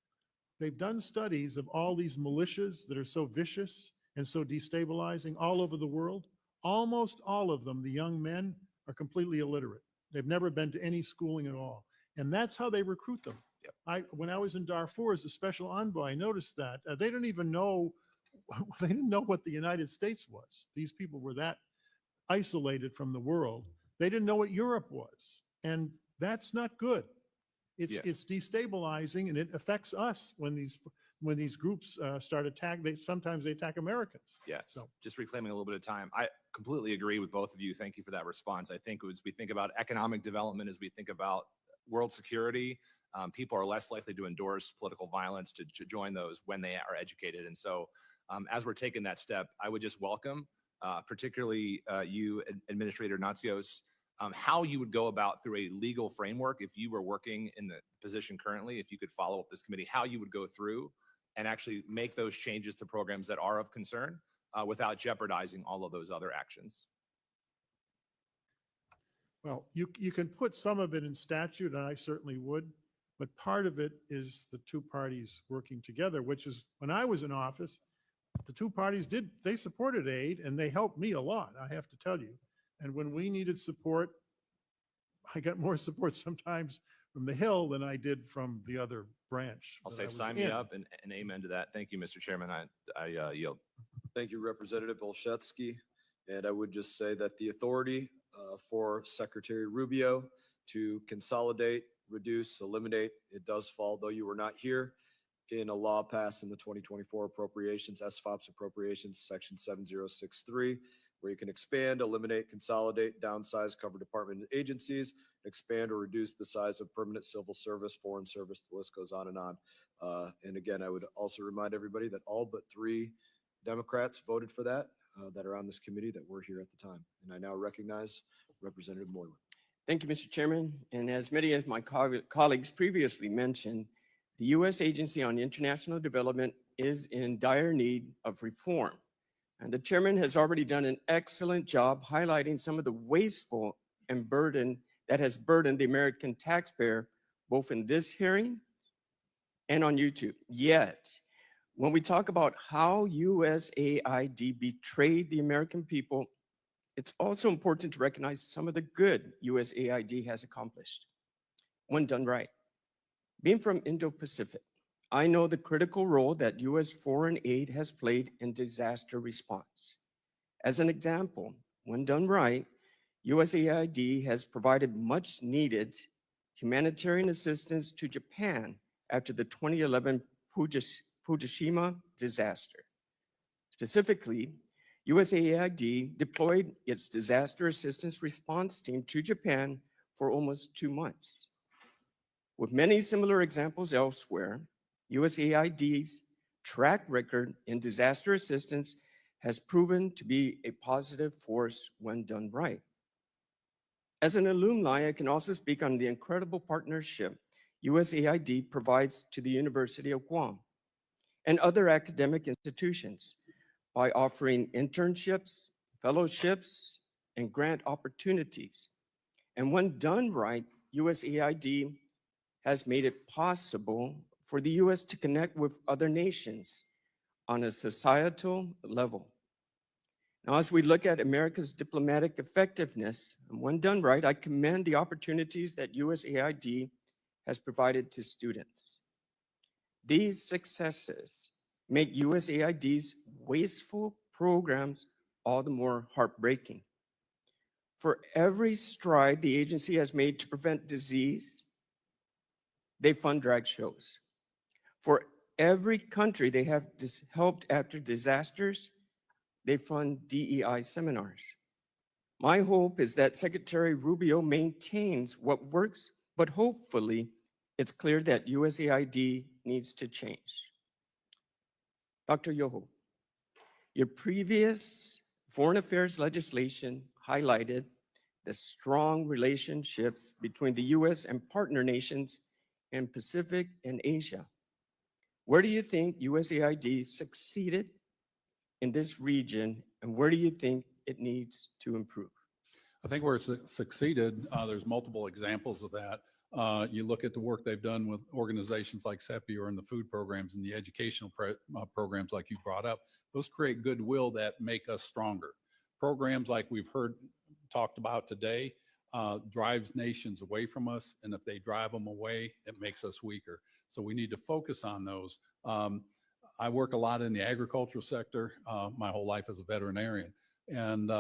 They've done studies of all these militias that are so vicious and so destabilizing all over the world. Almost all of them, the young men, are completely illiterate. They've never been to any schooling at all. And that's how they recruit them. Yep. When I was in Darfur as a special envoy, I noticed that they didn't even know, they didn't know what the United States was. These people were that isolated from the world. They didn't know what Europe was. And that's not good. It's destabilizing, and it affects us when these groups start attacking. Sometimes they attack Americans. Yes. So. Just reclaiming a little bit of time. I completely agree with both of you. Thank you for that response. I think as we think about economic development, as we think about world security, people are less likely to endorse political violence, to join those when they are educated. And so as we're taking that step, I would just welcome, particularly you, Administrator Natsios, how you would go about through a legal framework if you were working in the position currently, if you could follow up this committee, how you would go through and actually make those changes to programs that are of concern without jeopardizing all of those other actions. Well, you can put some of it in statute, and I certainly would, but part of it is the two parties working together, which is when I was in office, the two parties they supported aid, and they helped me a lot, I have to tell you. And when we needed support, I got more support sometimes from the Hill than I did from the other branch. I'll say sign me up and amen to that. Thank you, Mr. Chairman. I yield. Thank you, Representative Olszewski. And I would just say that the authority for Secretary Rubio to consolidate, reduce, eliminate, it does fall, though you were not here, in a law passed in the 2024 appropriations, SFOPS appropriations, section 7063, where you can expand, eliminate, consolidate, downsize, cover department and agencies, expand or reduce the size of permanent civil service, foreign service, the list goes on and on. And again, I would also remind everybody that all but 3 Democrats voted for that, that are on this committee that were here at the time. And I now recognize Representative Moylan. Thank you, Mr. Chairman. And as many of my colleagues previously mentioned, the U.S. Agency on International Development is in dire need of reform. And the chairman has already done an excellent job highlighting some of the wasteful and burden that has burdened the American taxpayer, both in this hearing and on YouTube. Yet, when we talk about how USAID betrayed the American people, it's also important to recognize some of the good USAID has accomplished when done right. Being from Indo-Pacific, I know the critical role that U.S. foreign aid has played in disaster response. As an example, when done right, USAID has provided much needed humanitarian assistance to Japan after the 2011 Fukushima disaster. Specifically, USAID deployed its disaster assistance response team to Japan for almost 2 months. With many similar examples elsewhere, USAID's track record in disaster assistance has proven to be a positive force when done right. As an alumni, I can also speak on the incredible partnership USAID provides to the University of Guam and other academic institutions by offering internships, fellowships, and grant opportunities. And when done right, USAID has made it possible for the U.S. to connect with other nations on a societal level. Now, as we look at America's diplomatic effectiveness, and when done right, I commend the opportunities that USAID has provided to students. These successes make USAID's wasteful programs all the more heartbreaking. For every stride the agency has made to prevent disease, they fund drag shows. For every country they have helped after disasters, they fund DEI seminars. My hope is that Secretary Rubio maintains what works, but hopefully it's clear that USAID needs to change. Dr. Yoho, your previous foreign affairs legislation highlighted the strong relationships between the U.S. and partner nations in Pacific and Asia. Where do you think USAID succeeded in this region, and where do you think it needs to improve? I think where it's succeeded, there's multiple examples of that. You look at the work they've done with organizations like CEPI or in the food programs and the educational programs like you brought up. Those create goodwill that make us stronger. Programs like we've heard talked about today drives nations away from us, and if they drive them away, it makes us weaker. So we need to focus on those. I work a lot in the agricultural sector my whole life as a veterinarian, and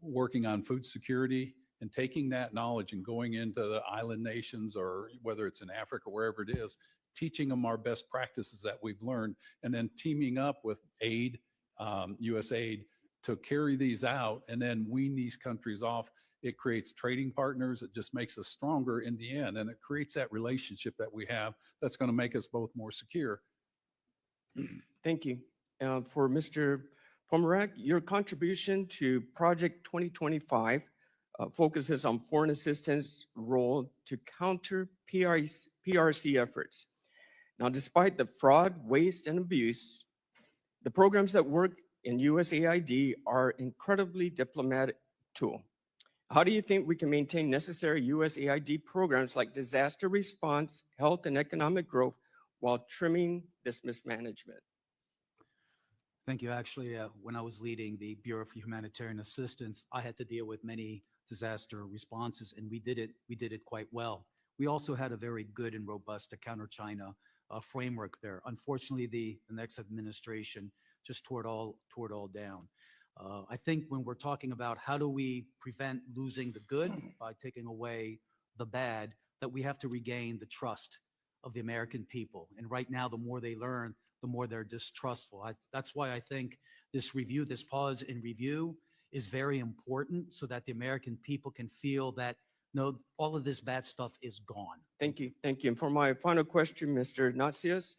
working on food security and taking that knowledge and going into the island nations, or whether it's in Africa, wherever it is, teaching them our best practices that we've learned, and then teaming up with aid, USAID, to carry these out and then wean these countries off. It creates trading partners. It just makes us stronger in the end. And it creates that relationship that we have that's going to make us both more secure. Thank you. For Mr. Primorac, your contribution to Project 2025 focuses on foreign assistance role to counter PRC efforts. Now, despite the fraud, waste, and abuse, the programs that work in USAID are incredibly diplomatic tool. How do you think we can maintain necessary USAID programs like disaster response, health, and economic growth while trimming this mismanagement? Thank you. Actually, when I was leading the Bureau for Humanitarian Assistance, I had to deal with many disaster responses, and we did it quite well. We also had a very good and robust to counter China framework there. Unfortunately, the next administration just tore it all down. I think when we're talking about how do we prevent losing the good by taking away the bad, that we have to regain the trust of the American people. And right now, the more they learn, the more they're distrustful. That's why I think this review, this pause and review is very important, so that the American people can feel that, no, all of this bad stuff is gone. Thank you. Thank you. And for my final question, Mr. Natsios,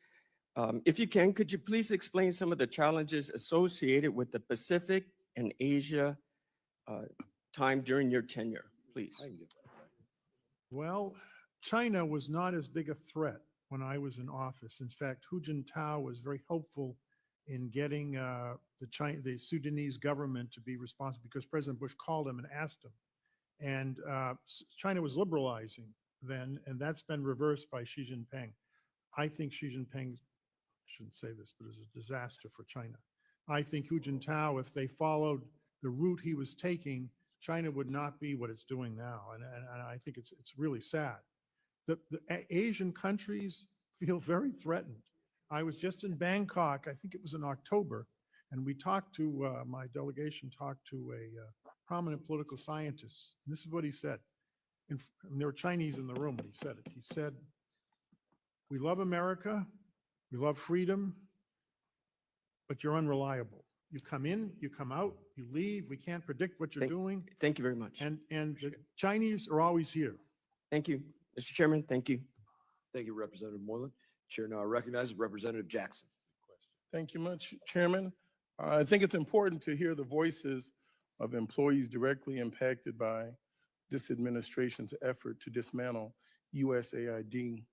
if you can, could you please explain some of the challenges associated with the Pacific and Asia time during your tenure, please? Well, China was not as big a threat when I was in office. In fact, Hu Jintao was very hopeful in getting the Sudanese government to be responsible because President Bush called him and asked him. And China was liberalizing then, and that's been reversed by Xi Jinping. I think Xi Jinping, I shouldn't say this, but is a disaster for China. I think Hu Jintao, if they followed the route he was taking, China would not be what it's doing now. And I think it's really sad. The Asian countries feel very threatened. I was just in Bangkok, I think it was in October, and we talked to, my delegation talked to a prominent political scientist. And this is what he said. And there were Chinese in the room when he said it. He said, "We love America, we love freedom, but you're unreliable. You come in, you come out, you leave. We can't predict what you're doing." Thank you very much. And the Chinese are always here. Thank you. Mr. Chairman, thank you. Thank you, Representative Moreland. Chair now recognizes Representative Jackson. Thank you much, Chairman. I think it's important to hear the voices of employees directly impacted by this administration's effort to dismantle USAID.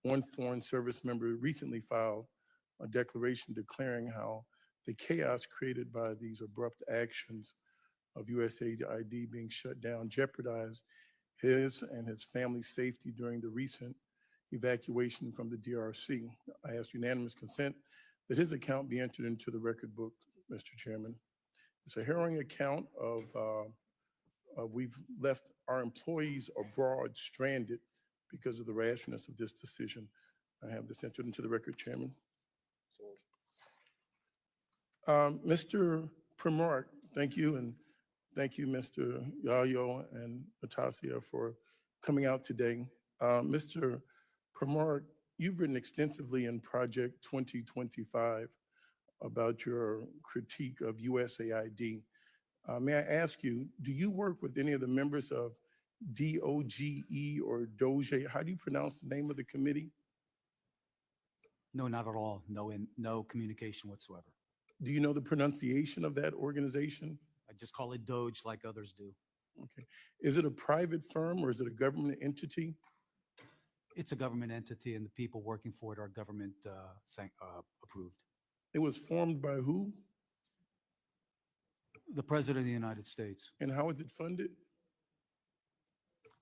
One foreign service member recently filed a declaration declaring how the chaos created by these abrupt actions of USAID being shut down jeopardized his and his family's safety during the recent evacuation from the DRC. I ask unanimous consent that his account be entered into the record book, Mr. Chairman. It's a harrowing account of we've left our employees abroad stranded because of the rashness of this decision. I have this entered into the record, Chairman. Mr. Primorac, thank you, and thank you, Mr. Yoho and Natsios, for coming out today. Mr. Primorac, you've written extensively in Project 2025 about your critique of USAID. May I ask you, do you work with any of the members of DOGE or DOGE? How do you pronounce the name of the committee? No, not at all. No communication whatsoever. Do you know the pronunciation of that organization? I just call it Doge like others do. Okay. Is it a private firm or is it a government entity? It's a government entity and the people working for it are government approved. It was formed by who? The President of the United States. And how is it funded?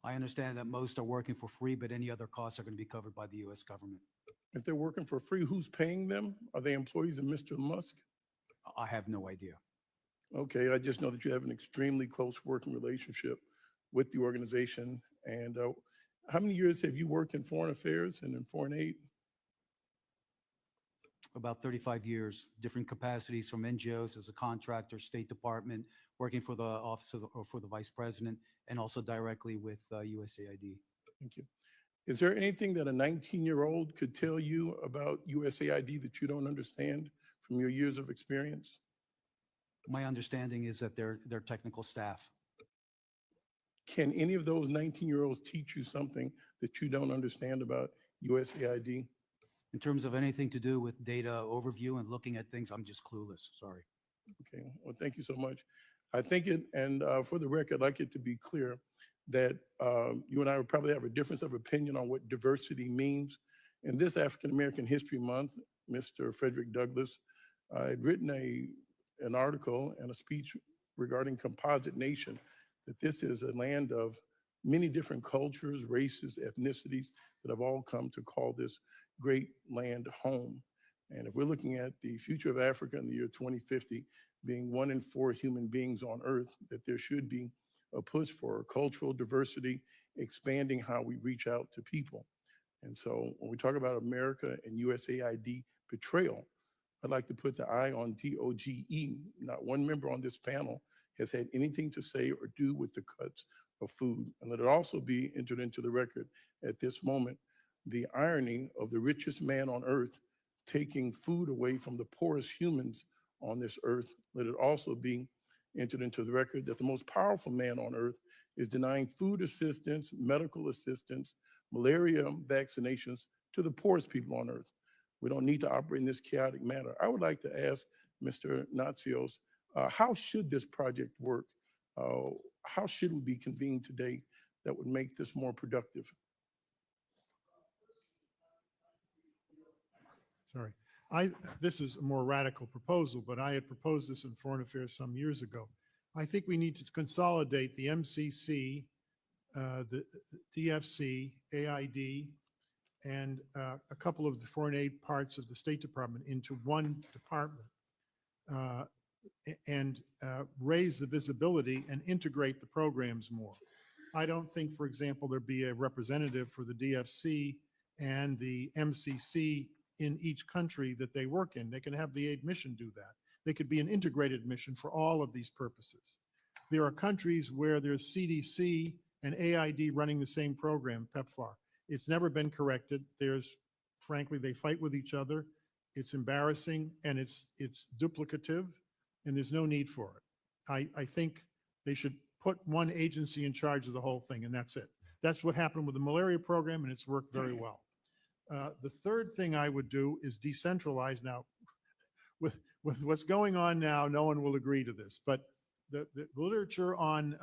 I understand that most are working for free, but any other costs are going to be covered by the U.S. government. If they're working for free, who's paying them? Are they employees of Mr. Musk? I have no idea. Okay, I just know that you have an extremely close working relationship with the organization. And how many years have you worked in foreign affairs and in foreign aid? About 35 years, different capacities from NGOs as a contractor, State Department, working for the office of or for the Vice President, and also directly with USAID. Thank you. Is there anything that a 19-year-old could tell you about USAID that you don't understand from your years of experience? My understanding is that they're technical staff. Can any of those 19-year-olds teach you something that you don't understand about USAID? In terms of anything to do with data overview and looking at things, I'm just clueless. Sorry. Okay, well, thank you so much. I think it, and for the record, I'd like it to be clear that you and I would probably have a difference of opinion on what diversity means. In this African American History Month, Mr. Frederick Douglass had written an article and a speech regarding composite nation, that this is a land of many different cultures, races, ethnicities that have all come to call this great land home. And if we're looking at the future of Africa in the year 2050, being 1 in 4 human beings on Earth, that there should be a push for cultural diversity, expanding how we reach out to people. And so when we talk about America and USAID betrayal, I'd like to put the eye on DOGE. Not one member on this panel has had anything to say or do with the cuts of food. And let it also be entered into the record at this moment, the irony of the richest man on earth taking food away from the poorest humans on this earth. Let it also be entered into the record that the most powerful man on earth is denying food assistance, medical assistance, malaria vaccinations to the poorest people on earth. We don't need to operate in this chaotic manner. I would like to ask Mr. Natsios, how should this project work? How should we be convened today that would make this more productive? Sorry. This is a more radical proposal, but I had proposed this in Foreign Affairs some years ago. I think we need to consolidate the MCC, the DFC, AID, and a couple of the foreign aid parts of the State Department into one department and raise the visibility and integrate the programs more. I don't think, for example, there'd be a representative for the DFC and the MCC in each country that they work in. They can have the aid mission do that. They could be an integrated mission for all of these purposes. There are countries where there's CDC and AID running the same program, PEPFAR. It's never been corrected. Frankly, they fight with each other. It's embarrassing and it's duplicative and there's no need for it. I think they should put one agency in charge of the whole thing and that's it. That's what happened with the malaria program and it's worked very well. The third thing I would do is decentralize. Now, with what's going on now, no one will agree to this, but the literature on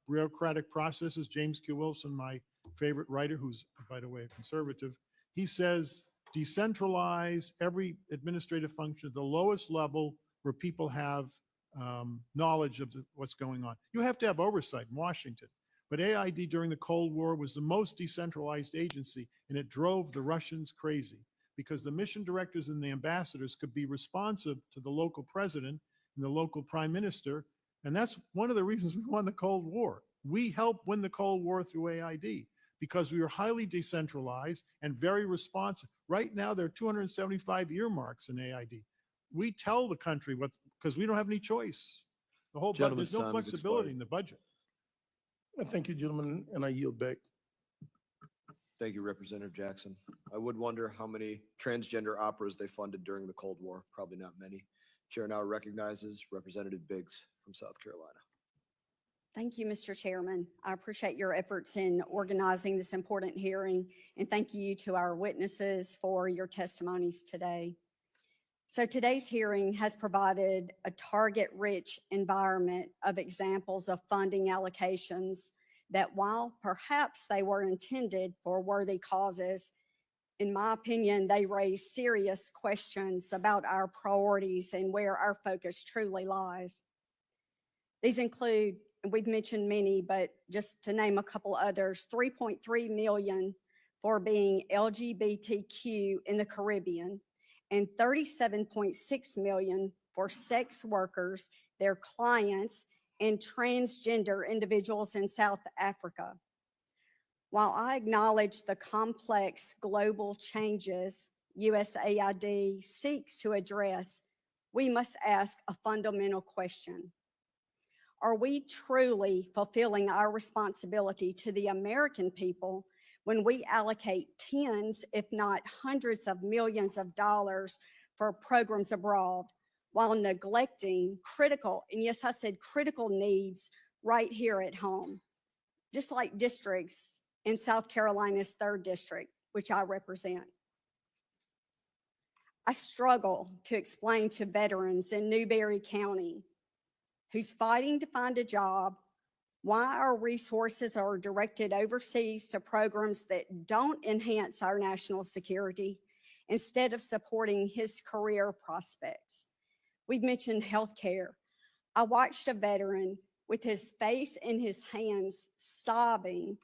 bureaucratic processes, James Q. Wilson, my favorite writer, who's, by the way, a conservative, he says decentralize every administrative function at the lowest level where people have knowledge of what's going on. You have to have oversight in Washington. But AID during the Cold War was the most decentralized agency, and it drove the Russians crazy because the mission directors and the ambassadors could be responsive to the local president and the local prime minister. And that's one of the reasons we won the Cold War. We helped win the Cold War through AID because we were highly decentralized and very responsive. Right now, there are 275 earmarks in AID. We tell the country what, because we don't have any choice. The whole budget, there's no flexibility in the budget. Thank you, gentlemen, and I yield back. Thank you, Representative Jackson. I would wonder how many transgender operas they funded during the Cold War. Probably not many. Chair now recognizes Representative Biggs from South Carolina. Thank you, Mr. Chairman. I appreciate your efforts in organizing this important hearing, and thank you to our witnesses for your testimonies today. So today's hearing has provided a target-rich environment of examples of funding allocations that, while perhaps they were intended for worthy causes, in my opinion, they raise serious questions about our priorities and where our focus truly lies. These include, and we've mentioned many, but just to name a couple others, 3.3 million for being LGBTQ in the Caribbean, and 37.6 million for sex workers, their clients, and transgender individuals in South Africa. While I acknowledge the complex global changes USAID seeks to address, we must ask a fundamental question. Are we truly fulfilling our responsibility to the American people when we allocate tens, if not hundreds of millions of dollars for programs abroad while neglecting critical, and yes, I said critical needs right here at home, just like districts in South Carolina's 3rd District, which I represent. I struggle to explain to veterans in Newberry County who's fighting to find a job why our resources are directed overseas to programs that don't enhance our national security instead of supporting his career prospects. We've mentioned healthcare. I watched a veteran with his face in his hands sobbing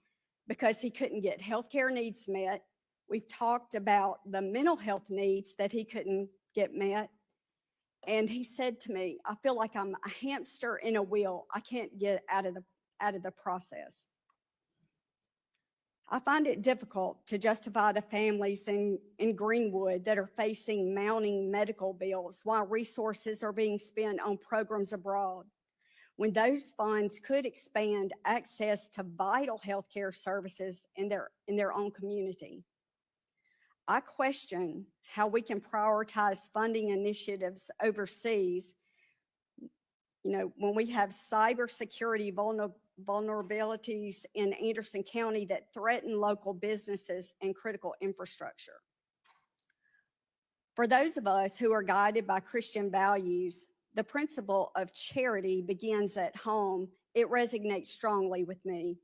because he couldn't get healthcare needs met. We've talked about the mental health needs that he couldn't get met. And he said to me, I feel like I'm a hamster in a wheel. I can't get out of the process. I find it difficult to justify to families in Greenwood that are facing mounting medical bills while resources are being spent on programs abroad, when those funds could expand access to vital healthcare services in their own community. I question how we can prioritize funding initiatives overseas, when we have cybersecurity vulnerabilities in Anderson County that threaten local businesses and critical infrastructure. For those of us who are guided by Christian values, the principle of charity begins at home. It resonates strongly with me.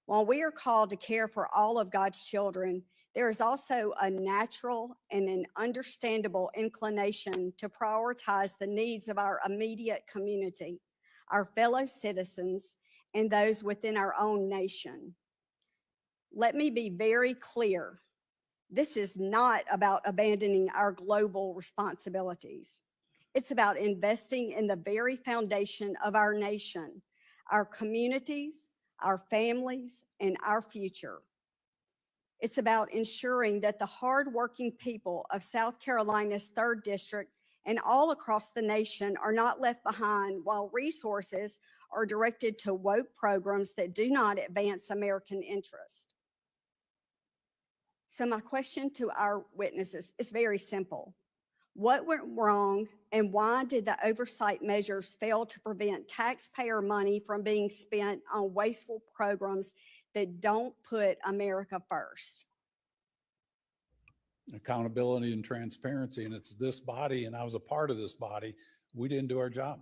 While we are called to care for all of God's children, there is also a natural and an understandable inclination to prioritize the needs of our immediate community, our fellow citizens, and those within our own nation. Let me be very clear. This is not about abandoning our global responsibilities. It's about investing in the very foundation of our nation, our communities, our families, and our future. It's about ensuring that the hardworking people of South Carolina's 3rd District and all across the nation are not left behind while resources are directed to woke programs that do not advance American interest. So my question to our witnesses is very simple. What went wrong and why did the oversight measures fail to prevent taxpayer money from being spent on wasteful programs that don't put America first? Accountability and transparency, and it's this body, and I was a part of this body. We didn't do our job,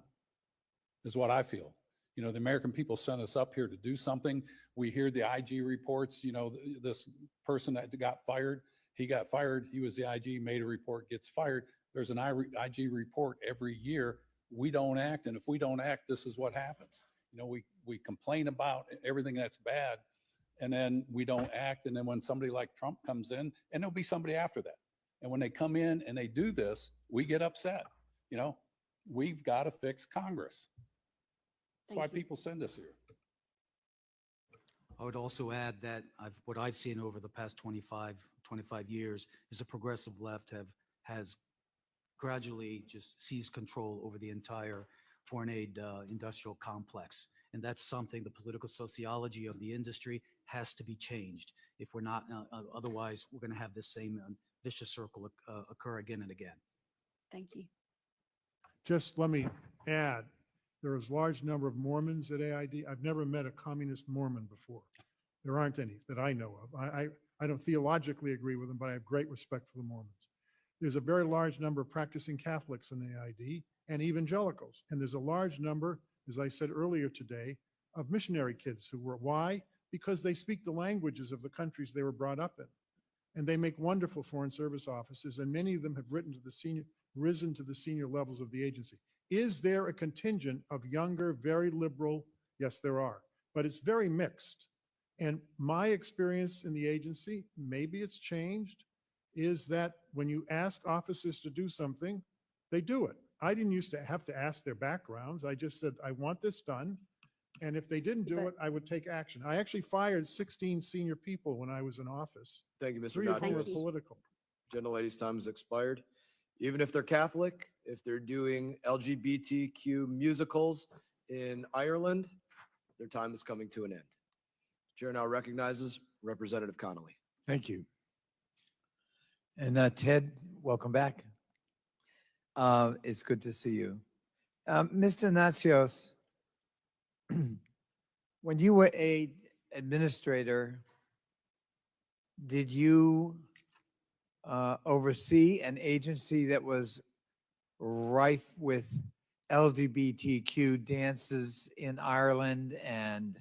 is what I feel. You know, the American people sent us up here to do something. We hear the IG reports, you know, this person that got fired, he got fired, he was the IG, made a report, gets fired. There's an IG report every year. We don't act, and if we don't act, this is what happens. You know, we complain about everything that's bad, and then we don't act, and then when somebody like Trump comes in, and there'll be somebody after that, and when they come in and they do this, we get upset. You know, we've got to fix Congress. That's why people send us here. I would also add that what I've seen over the past 25 years is the progressive left has gradually just seized control over the entire foreign aid industrial complex. And that's something, the political sociology of the industry has to be changed. If we're not, otherwise we're going to have this same vicious circle occur again and again. Thank you. Just let me add, there is a large number of Mormons at AID. I've never met a communist Mormon before. There aren't any that I know of. I don't theologically agree with them, but I have great respect for the Mormons. There's a very large number of practicing Catholics in AID and evangelicals. And there's a large number, as I said earlier today, of missionary kids who were, why? Because they speak the languages of the countries they were brought up in. And they make wonderful foreign service officers, and many of them have risen to the senior levels of the agency. Is there a contingent of younger, very liberal? Yes, there are, but it's very mixed. And my experience in the agency, maybe it's changed, is that when you ask officers to do something, they do it. I didn't used to have to ask their backgrounds. I just said, I want this done. And if they didn't do it, I would take action. I actually fired 16 senior people when I was in office. Thank you, Mr. 3 of them were Natsios. political. Gentlelady's time has expired. Even if they're Catholic, if they're doing LGBTQ musicals in Ireland, their time is coming to an end. Chair now recognizes Representative Connolly. Thank you. And Ted, welcome back. It's good to see you. Mr. Natsios, when you were aid administrator, did you oversee an agency that was rife with LGBTQ dances in Ireland and,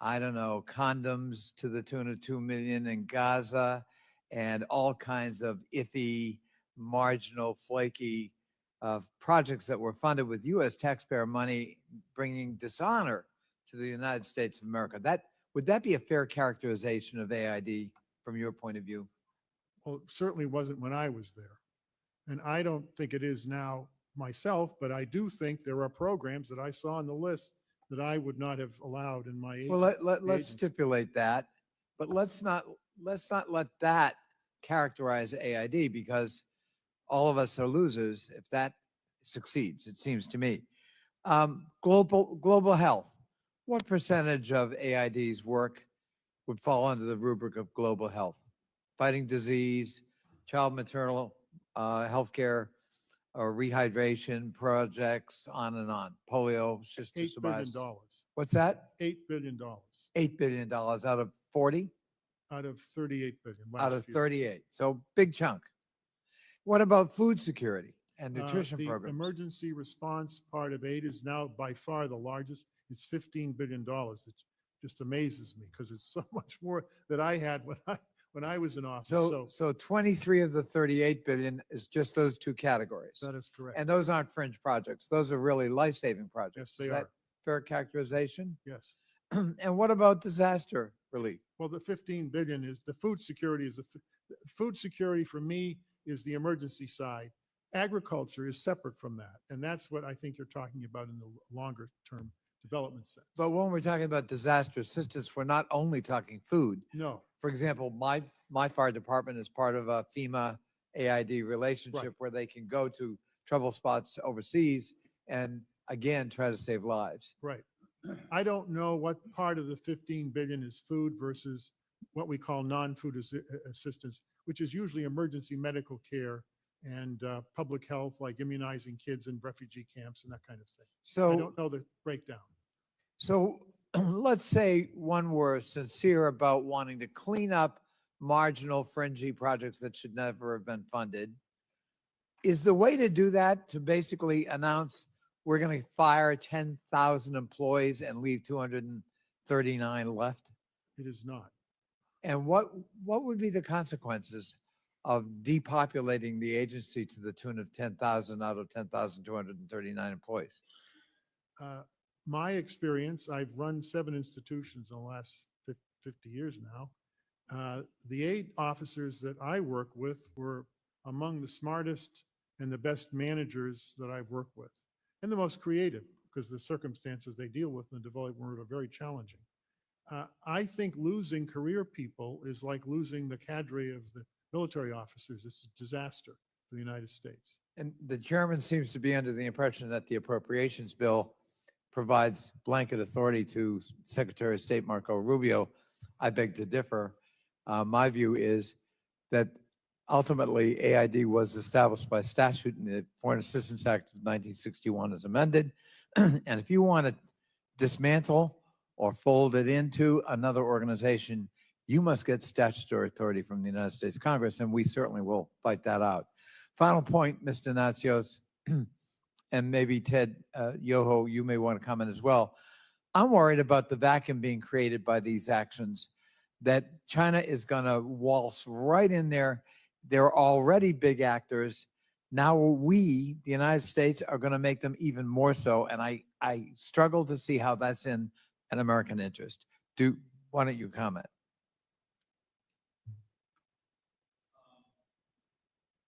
I don't know, condoms to the tune of 2 million in Gaza and all kinds of iffy, marginal, flaky projects that were funded with U.S. taxpayer money, bringing dishonor to the United States of America? Would that be a fair characterization of AID from your point of view? Well, it certainly wasn't when I was there. And I don't think it is now myself, but I do think there are programs that I saw on the list that I would not have allowed in my Well, let's agency. stipulate that, but let's not let that characterize AID, because all of us are losers if that succeeds, it seems to me. Global health. What percentage of AID's work would fall under the rubric of global health? Fighting disease, child maternal healthcare, or rehydration projects, on and on. Polio, cystic $8 billion. fibrosis. What's that? $8 billion $8 billion out of 40? out of 38 billion. Out last of year. 38. So big chunk. What about food security and Uh, nutrition the programs? emergency response part of aid is now by far the largest. It's $15 billion. The just amazes me because it's so much more that I had when I was in office. So 23 of the 38 billion is just those two categories. That is correct. And those aren't fringe projects. Those are really life-saving projects. Yes, they Is that are. fair characterization? Yes. And what about disaster relief? Well, the 15 billion is the food security food security for me is the emergency side. Agriculture is separate from that. And that's what I think you're talking about in the longer term development sense. But when we're talking about disaster assistance, we're not only talking food. No. For example, my fire department is part of a FEMA AID relationship Right. where they can go to trouble spots overseas and again, try to save lives. Right. I don't know what part of the 15 billion is food versus what we call non-food assistance, which is usually emergency medical care and public health, like immunizing kids in refugee camps and that kind of thing. I So, don't know the breakdown. so let's say one were sincere about wanting to clean up marginal fringy projects that should never have been funded. Is the way to do that to basically announce we're going to fire 10,000 employees and leave 239 left? It is not. And what would be the consequences of depopulating the agency to the tune of 10,000 out of 10,239 employees? My experience, I've run 7 institutions in the last 50 years now. The 8 officers that I work with were among the smartest and the best managers that I've worked with, and the most creative, because the circumstances they deal with in the development world are very challenging. I think losing career people is like losing the cadre of the military officers. It's a disaster for the United States. And the chairman seems to be under the impression that the appropriations bill provides blanket authority to Secretary of State Marco Rubio. I beg to differ. My view is that ultimately AID was established by statute in the Foreign Assistance Act of 1961 as amended. And if you want to dismantle or fold it into another organization, you must get statutory authority from the United States Congress, and we certainly will fight that out. Final point, Mr. Natsios, and maybe Ted Yoho, you may want to comment as well. I'm worried about the vacuum being created by these actions, that China is going to waltz right in there. They're already big actors. Now we, the United States, are going to make them even more so, and I struggle to see how that's in an American interest. Why don't you comment?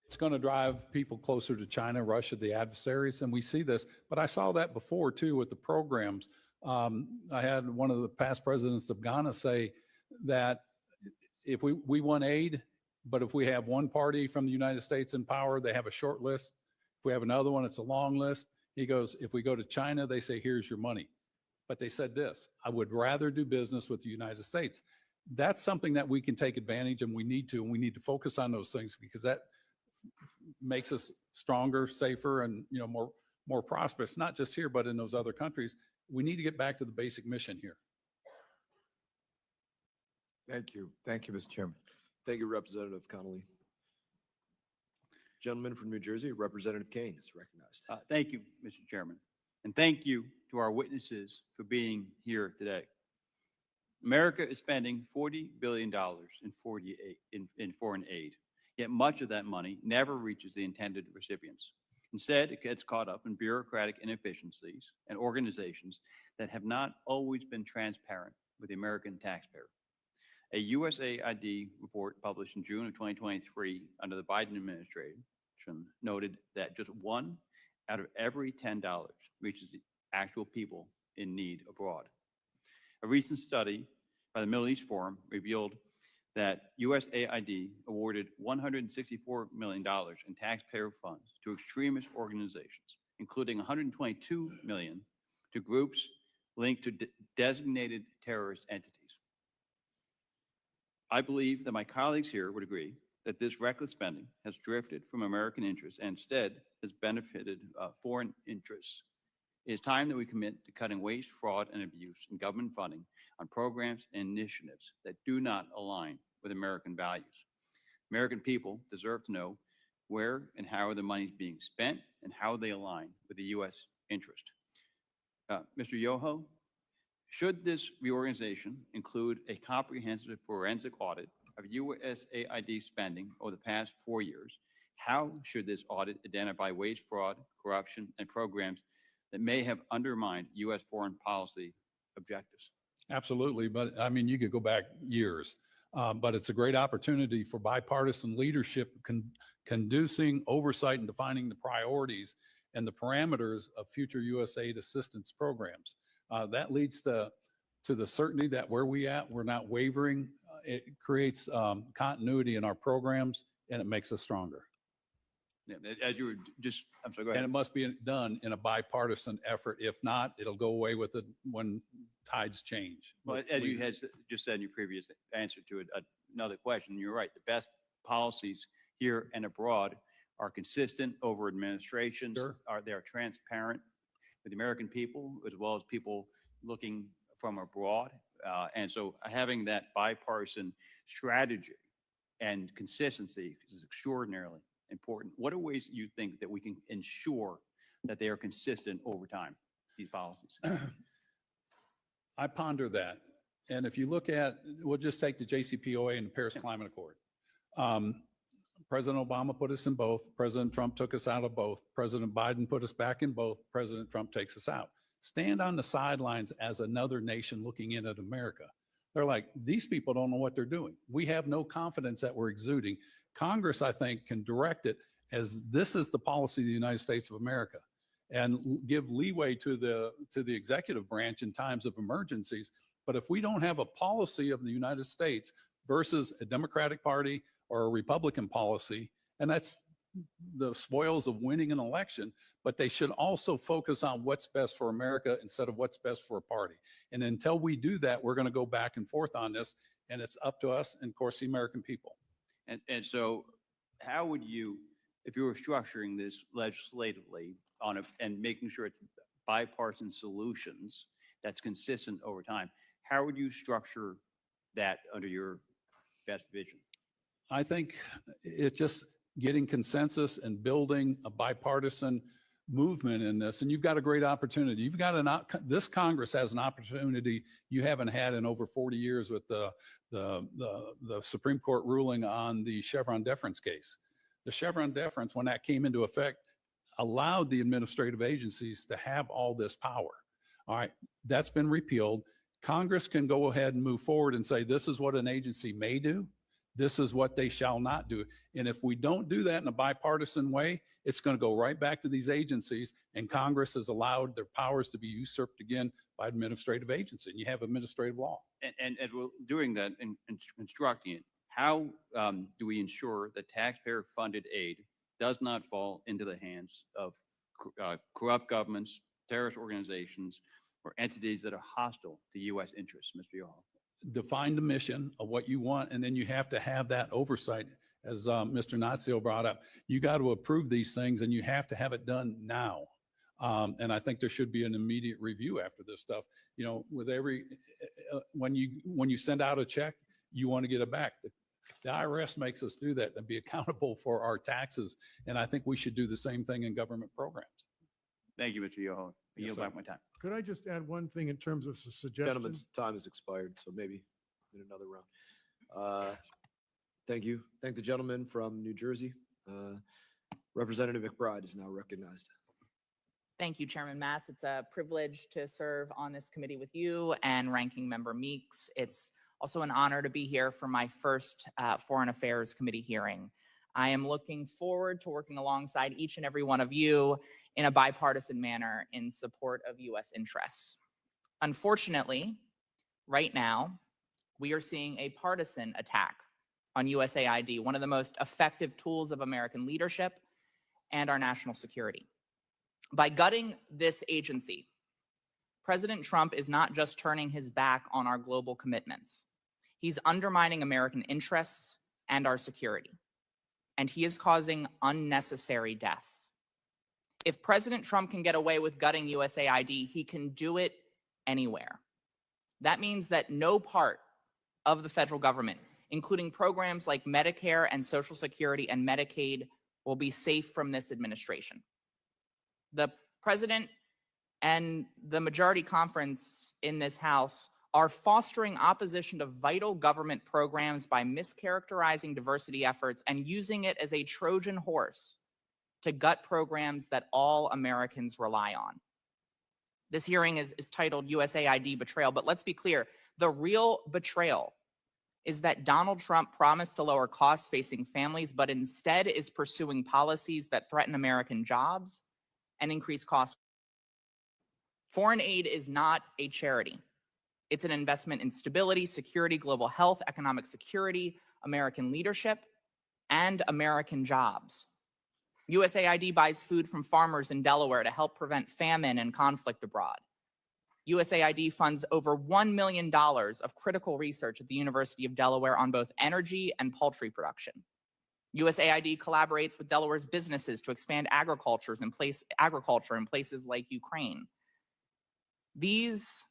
It's going to drive people closer to China, Russia, the adversaries, and we see this. But I saw that before too with the programs. I had one of the past presidents of Ghana say that if we want aid, but if we have one party from the United States in power, they have a short list. If we have another one, it's a long list. He goes, if we go to China, they say, here's your money. But they said this, I would rather do business with the United States. That's something that we can take advantage, and we need to focus on those things, because that makes us stronger, safer, and more prosperous, not just here, but in those other countries. We need to get back to the basic mission here. Thank you. Thank you, Mr. Chairman. Thank you, Representative Connolly. Gentleman from New Jersey, Representative Kane is recognized. Thank you, Mr. Chairman. And thank you to our witnesses for being here today. America is spending $40 billion in foreign aid, yet much of that money never reaches the intended recipients. Instead, it gets caught up in bureaucratic inefficiencies and organizations that have not always been transparent with the American taxpayer. A USAID report published in June of 2023 under the Biden administration noted that just 1 out of every $10 reaches the actual people in need abroad. A recent study by the Middle East Forum revealed that USAID awarded $164 million in taxpayer funds to extremist organizations, including $122 million to groups linked to designated terrorist entities. I believe that my colleagues here would agree that this reckless spending has drifted from American interests and instead has benefited foreign interests. It is time that we commit to cutting waste, fraud, and abuse in government funding on programs and initiatives that do not align with American values. American people deserve to know where and how the money is being spent and how they align with the U.S. interest. Mr. Yoho, Should this reorganization include a comprehensive forensic audit of USAID spending over the past 4 years? How should this audit identify wage fraud, corruption, and programs that may have undermined U.S. foreign policy objectives? Absolutely, but I mean, you could go back years, but it's a great opportunity for bipartisan leadership conducing oversight and defining the priorities and the parameters of future USAID assistance programs. That leads to the certainty that where we're not wavering. It creates continuity in our programs, and it makes us stronger. Yeah, as you were just, I'm sorry, go ahead. And it must be done in a bipartisan effort. If not, it'll go away with it when tides change. Well, as you had just said in your previous answer to another question, you're right. The best policies here and abroad are consistent over administrations. Sure. They are transparent with the American people as well as people looking from abroad. And so having that bipartisan strategy and consistency is extraordinarily important. What are ways you think that we can ensure that they are consistent over time, these policies? I ponder that. And if you look at, we'll just take the JCPOA and the Paris Climate Accord. President Obama put us in both. President Trump took us out of both. President Biden put us back in both. President Trump takes us out. Stand on the sidelines as another nation looking in at America. They're like, these people don't know what they're doing. We have no confidence that we're exuding. Congress, I think, can direct it as this is the policy of the United States of America and give leeway to the executive branch in times of emergencies. But if we don't have a policy of the United States versus a Democratic Party or a Republican policy, and that's the spoils of winning an election, but they should also focus on what's best for America instead of what's best for a party. And until we do that, we're going to go back and forth on this, and it's up to us and, of course, the American people. And so how would you, if you were structuring this legislatively and making sure it's bipartisan solutions that's consistent over time, how would you structure that under your best vision? I think it's just getting consensus and building a bipartisan movement in this. And you've got a great opportunity. You've got this Congress has an opportunity you haven't had in over 40 years with the Supreme Court ruling on the Chevron deference case. The Chevron deference, when that came into effect, allowed the administrative agencies to have all this power. All right, that's been repealed. Congress can go ahead and move forward and say, this is what an agency may do. This is what they shall not do. And if we don't do that in a bipartisan way, it's going to go right back to these agencies, and Congress has allowed their powers to be usurped again by administrative agency, and you have administrative law. And as we're doing that and constructing it, how do we ensure that taxpayer-funded aid does not fall into the hands of corrupt governments, terrorist organizations, or entities that are hostile to U.S. interests, Mr. Yoho? Define the mission of what you want, and then you have to have that oversight, as Mr. Natsios brought up. You got to approve these things, and you have to have it done now. And I think there should be an immediate review after this stuff. You know, with every when you send out a check, you want to get it back. The IRS makes us do that and be accountable for our taxes, and I think we should do the same thing in government programs. Thank you, Mr. Yoho. I yield back my time. Could I just add one thing in terms of suggestion? Gentleman's time has expired, so maybe in another round. Thank you. Thank the gentleman from New Jersey. Representative McBride is now recognized. Thank you, Chairman Mass. It's a privilege to serve on this committee with you and Ranking Member Meeks. It's also an honor to be here for my first Foreign Affairs Committee hearing. I am looking forward to working alongside each and every one of you in a bipartisan manner in support of U.S. interests. Unfortunately, right now, we are seeing a partisan attack on USAID, one of the most effective tools of American leadership and our national security. By gutting this agency, President Trump is not just turning his back on our global commitments. He's undermining American interests and our security. And he is causing unnecessary deaths. If President Trump can get away with gutting USAID, he can do it anywhere. That means that no part of the federal government, including programs like Medicare and Social Security and Medicaid, will be safe from this administration. The president and the majority conference in this House are fostering opposition to vital government programs by mischaracterizing diversity efforts and using it as a Trojan horse to gut programs that all Americans rely on. This hearing is titled USAID Betrayal, but let's be clear, the real betrayal is that Donald Trump promised to lower costs facing families, but instead is pursuing policies that threaten American jobs and increase costs. Foreign aid is not a charity. It's an investment in stability, security, global health, economic security, American leadership, and American jobs. USAID buys food from farmers in Delaware to help prevent famine and conflict abroad. USAID funds over $1 million of critical research at the University of Delaware on both energy and poultry production. USAID collaborates with Delaware's businesses to expand agriculture in places like Ukraine. These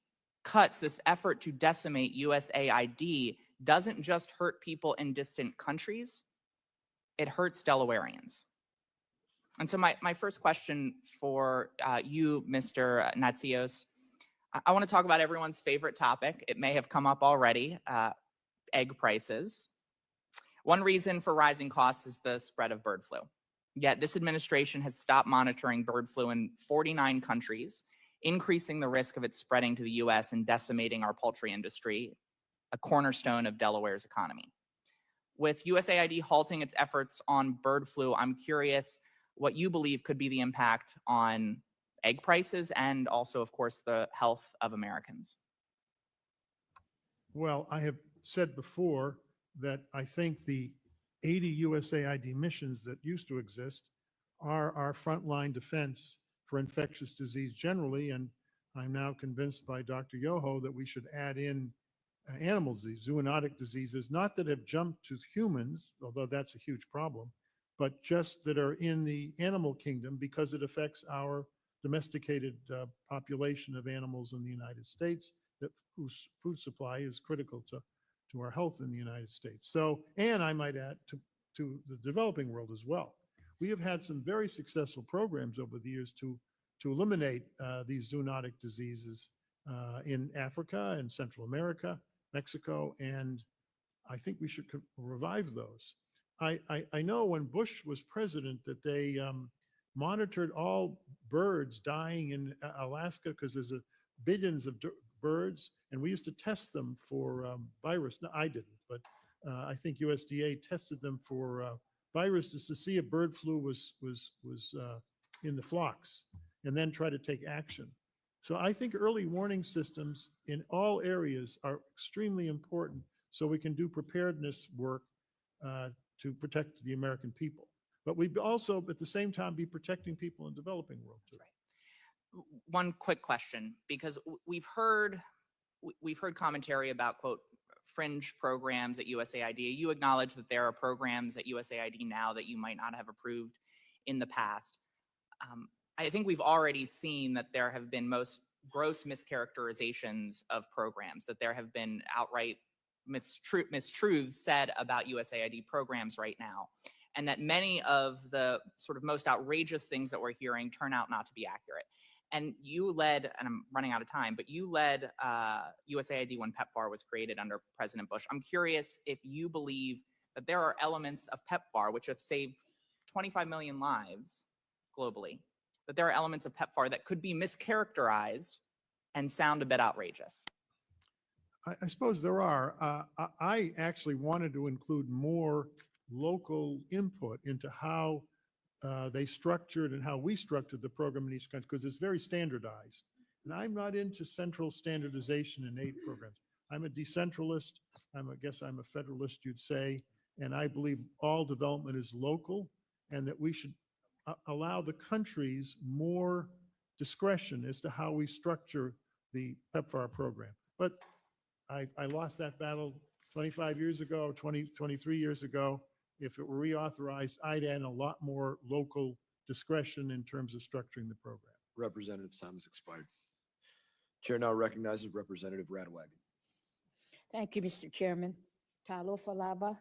cuts, this effort to decimate USAID, doesn't just hurt people in distant countries, it hurts Delawareans. And so my first question for you, Mr. Natsios, I want to talk about everyone's favorite topic. It may have come up already, egg prices. One reason for rising costs is the spread of bird flu. Yet this administration has stopped monitoring bird flu in 49 countries, increasing the risk of it spreading to the US and decimating our poultry industry, a cornerstone of Delaware's economy. With USAID halting its efforts on bird flu, I'm curious what you believe could be the impact on egg prices and also, of course, the health of Americans. Well, I have said before that I think the 80 USAID missions that used to exist are our frontline defense for infectious disease generally, and I'm now convinced by Dr. Yoho that we should add in animal disease, zoonotic diseases, not that have jumped to humans, although that's a huge problem, but just that are in the animal kingdom because it affects our domesticated population of animals in the United States, whose food supply is critical to our health in the United States. So, and I might add to the developing world as well. We have had some very successful programs over the years to eliminate these zoonotic diseases in Africa and Central America, Mexico, and I think we should revive those. I know when Bush was president that they monitored all birds dying in Alaska because there's billions of birds, and we used to test them for virus. No, I didn't, but I think USDA tested them for viruses to see if bird flu was in the flocks, and then try to take action. So I think early warning systems in all areas are extremely important so we can do preparedness work to protect the American people. But we'd also, at the same time, be protecting people in the developing world too. Right. One quick question, because we've heard commentary about, quote, fringe programs at USAID. You acknowledge that there are programs at USAID now that you might not have approved in the past. I think we've already seen that there have been most gross mischaracterizations of programs, that there have been outright mistruths said about USAID programs right now, and that many of the sort of most outrageous things that we're hearing turn out not to be accurate. And you led, and I'm running out of time, but you led USAID when PEPFAR was created under President Bush. I'm curious if you believe that there are elements of PEPFAR which have saved 25 million lives globally, that there are elements of PEPFAR that could be mischaracterized and sound a bit outrageous. I suppose there are. I actually wanted to include more local input into how they structured and how we structured the program in each country, because it's very standardized. And I'm not into central standardization in aid programs. I'm a decentralist. I guess I'm a federalist, you'd say. And I believe all development is local and that we should allow the countries more discretion as to how we structure the PEPFAR program. But I lost that battle 25 years ago, 23 years ago. If it were reauthorized, I'd add a lot more local discretion in terms of structuring the program. Representative's time has expired. Chair now recognizes Representative Radwagen. Thank you, Mr. Chairman. Talofa Lava.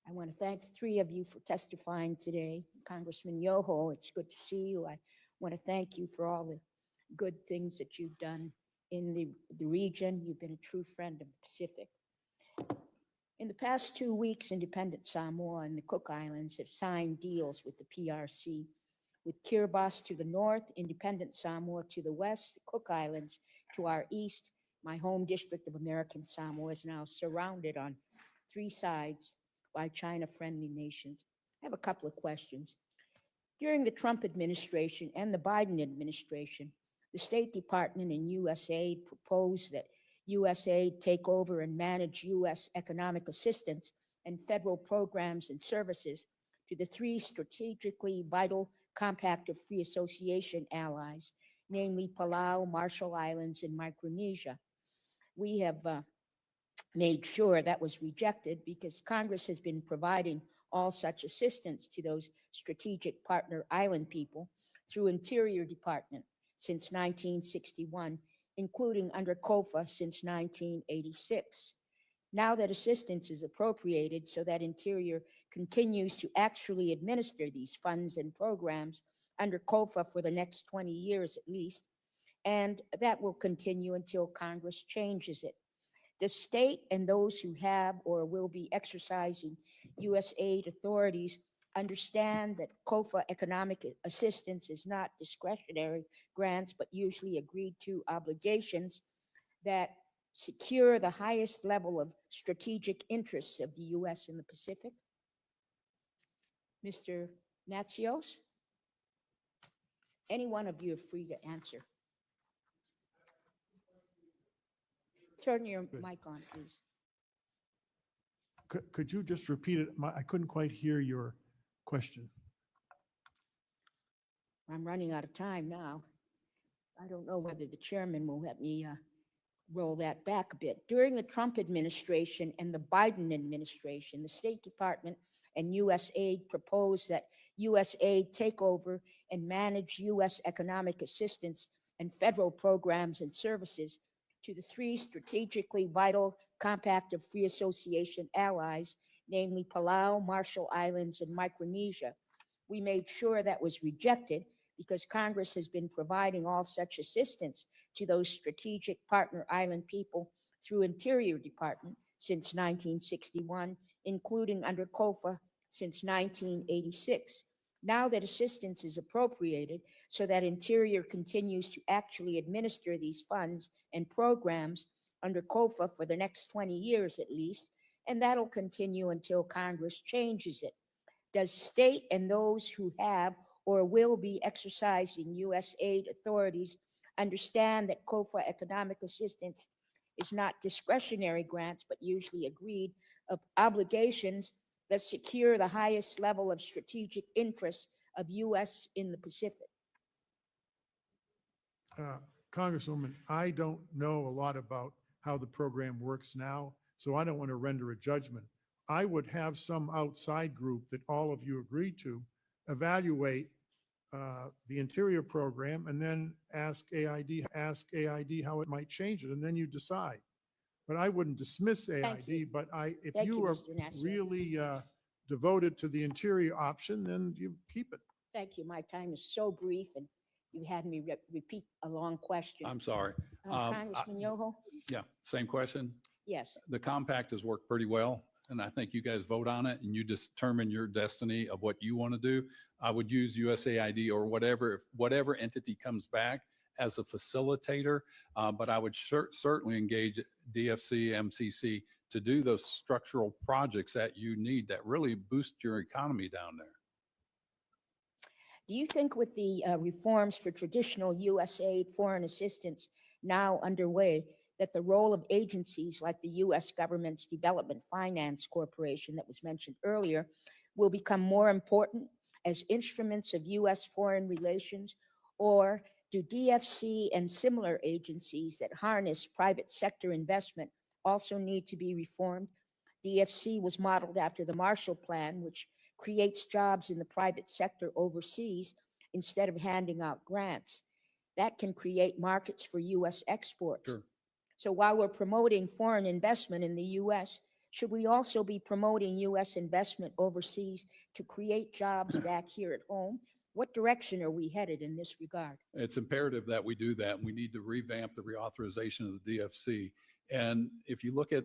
I want to thank the three of you for testifying today. Congressman Yoho, it's good to see you. I want to thank you for all the good things that you've done in the region. You've been a true friend of the Pacific. In the past 2 weeks, independent Samoa and the Cook Islands have signed deals with the PRC. With Kiribati to the north, independent Samoa to the west, the Cook Islands to our east, my home district of American Samoa is now surrounded on 3 sides by China-friendly nations. I have a couple of questions. During the Trump administration and the Biden administration, the State Department and USAID proposed that USAID take over and manage U.S. economic assistance and federal programs and services to the 3 strategically vital Compact of Free Association allies, namely Palau, Marshall Islands, and Micronesia. We have made sure that was rejected because Congress has been providing all such assistance to those strategic partner island people through Interior Department since 1961, including under COFA since 1986. Now that assistance is appropriated so that Interior continues to actually administer these funds and programs under COFA for the next 20 years at least, and that will continue until Congress changes it. The state and those who have or will be exercising U.S. aid authorities understand that COFA economic assistance is not discretionary grants, but usually agreed to obligations that secure the highest level of strategic interests of the U.S. in the Pacific. Mr. Natsios? Any one of you are free to answer. Turn your mic on, please. Could you just repeat it? I couldn't quite hear your question. I'm running out of time now. I don't know whether the chairman will let me roll that back a bit. During the Trump administration and the Biden administration, the State Department and USAID proposed that USAID take over and manage U.S. economic assistance and federal programs and services to the 3 strategically vital Compact of Free Association allies, namely Palau, Marshall Islands, and Micronesia. We made sure that was rejected because Congress has been providing all such assistance to those strategic partner island people through Interior Department since 1961, including under COFA since 1986. Now that assistance is appropriated so that Interior continues to actually administer these funds and programs under COFA for the next 20 years at least, and that'll continue until Congress changes it. Does state and those who have or will be exercising U.S. aid authorities understand that COFA economic assistance is not discretionary grants, but usually agreed obligations that secure the highest level of strategic interests of U.S. in the Pacific? Congresswoman, I don't know a lot about how the program works now, so I don't want to render a judgment. I would have some outside group that all of you agreed to evaluate the Interior program and then ask AID how it might change it, and then you decide. But I wouldn't dismiss AID, but if you are Mr. Natsios. really devoted to the Interior option, then you keep it. Thank you. My time is so brief, and you had me repeat a long question. I'm sorry. Congressman Yoho? Yeah, same question. Yes. The compact has worked pretty well, and I think you guys vote on it and you determine your destiny of what you want to do. I would use USAID or whatever entity comes back as a facilitator, but I would certainly engage DFC, MCC to do those structural projects that you need that really boost your economy down there. Do you think with the reforms for traditional USAID foreign assistance now underway, that the role of agencies like the U.S. government's Development Finance Corporation that was mentioned earlier will become more important as instruments of U.S. foreign relations? Or do DFC and similar agencies that harness private sector investment also need to be reformed? DFC was modeled after the Marshall Plan, which creates jobs in the private sector overseas instead of handing out grants. That can create markets for U.S. exports. Sure. So while we're promoting foreign investment in the U.S., should we also be promoting U.S. investment overseas to create jobs back here at home What direction are we headed in this regard? It's imperative that we do that. And we need to revamp the reauthorization of the DFC. And if you look at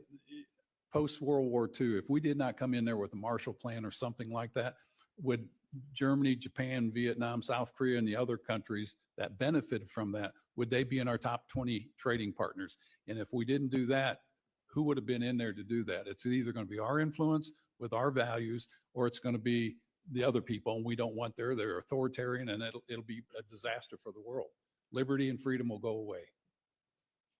post-World War II, if we did not come in there with a Marshall Plan or something like that, would Germany, Japan, Vietnam, South Korea, and the other countries that benefited from that, would they be in our top 20 trading partners? And if we didn't do that, who would have been in there to do that? It's either going to be our influence with our values, or it's going to be the other people, and we don't want they're authoritarian, and it'll be a disaster for the world. Liberty and freedom will go away.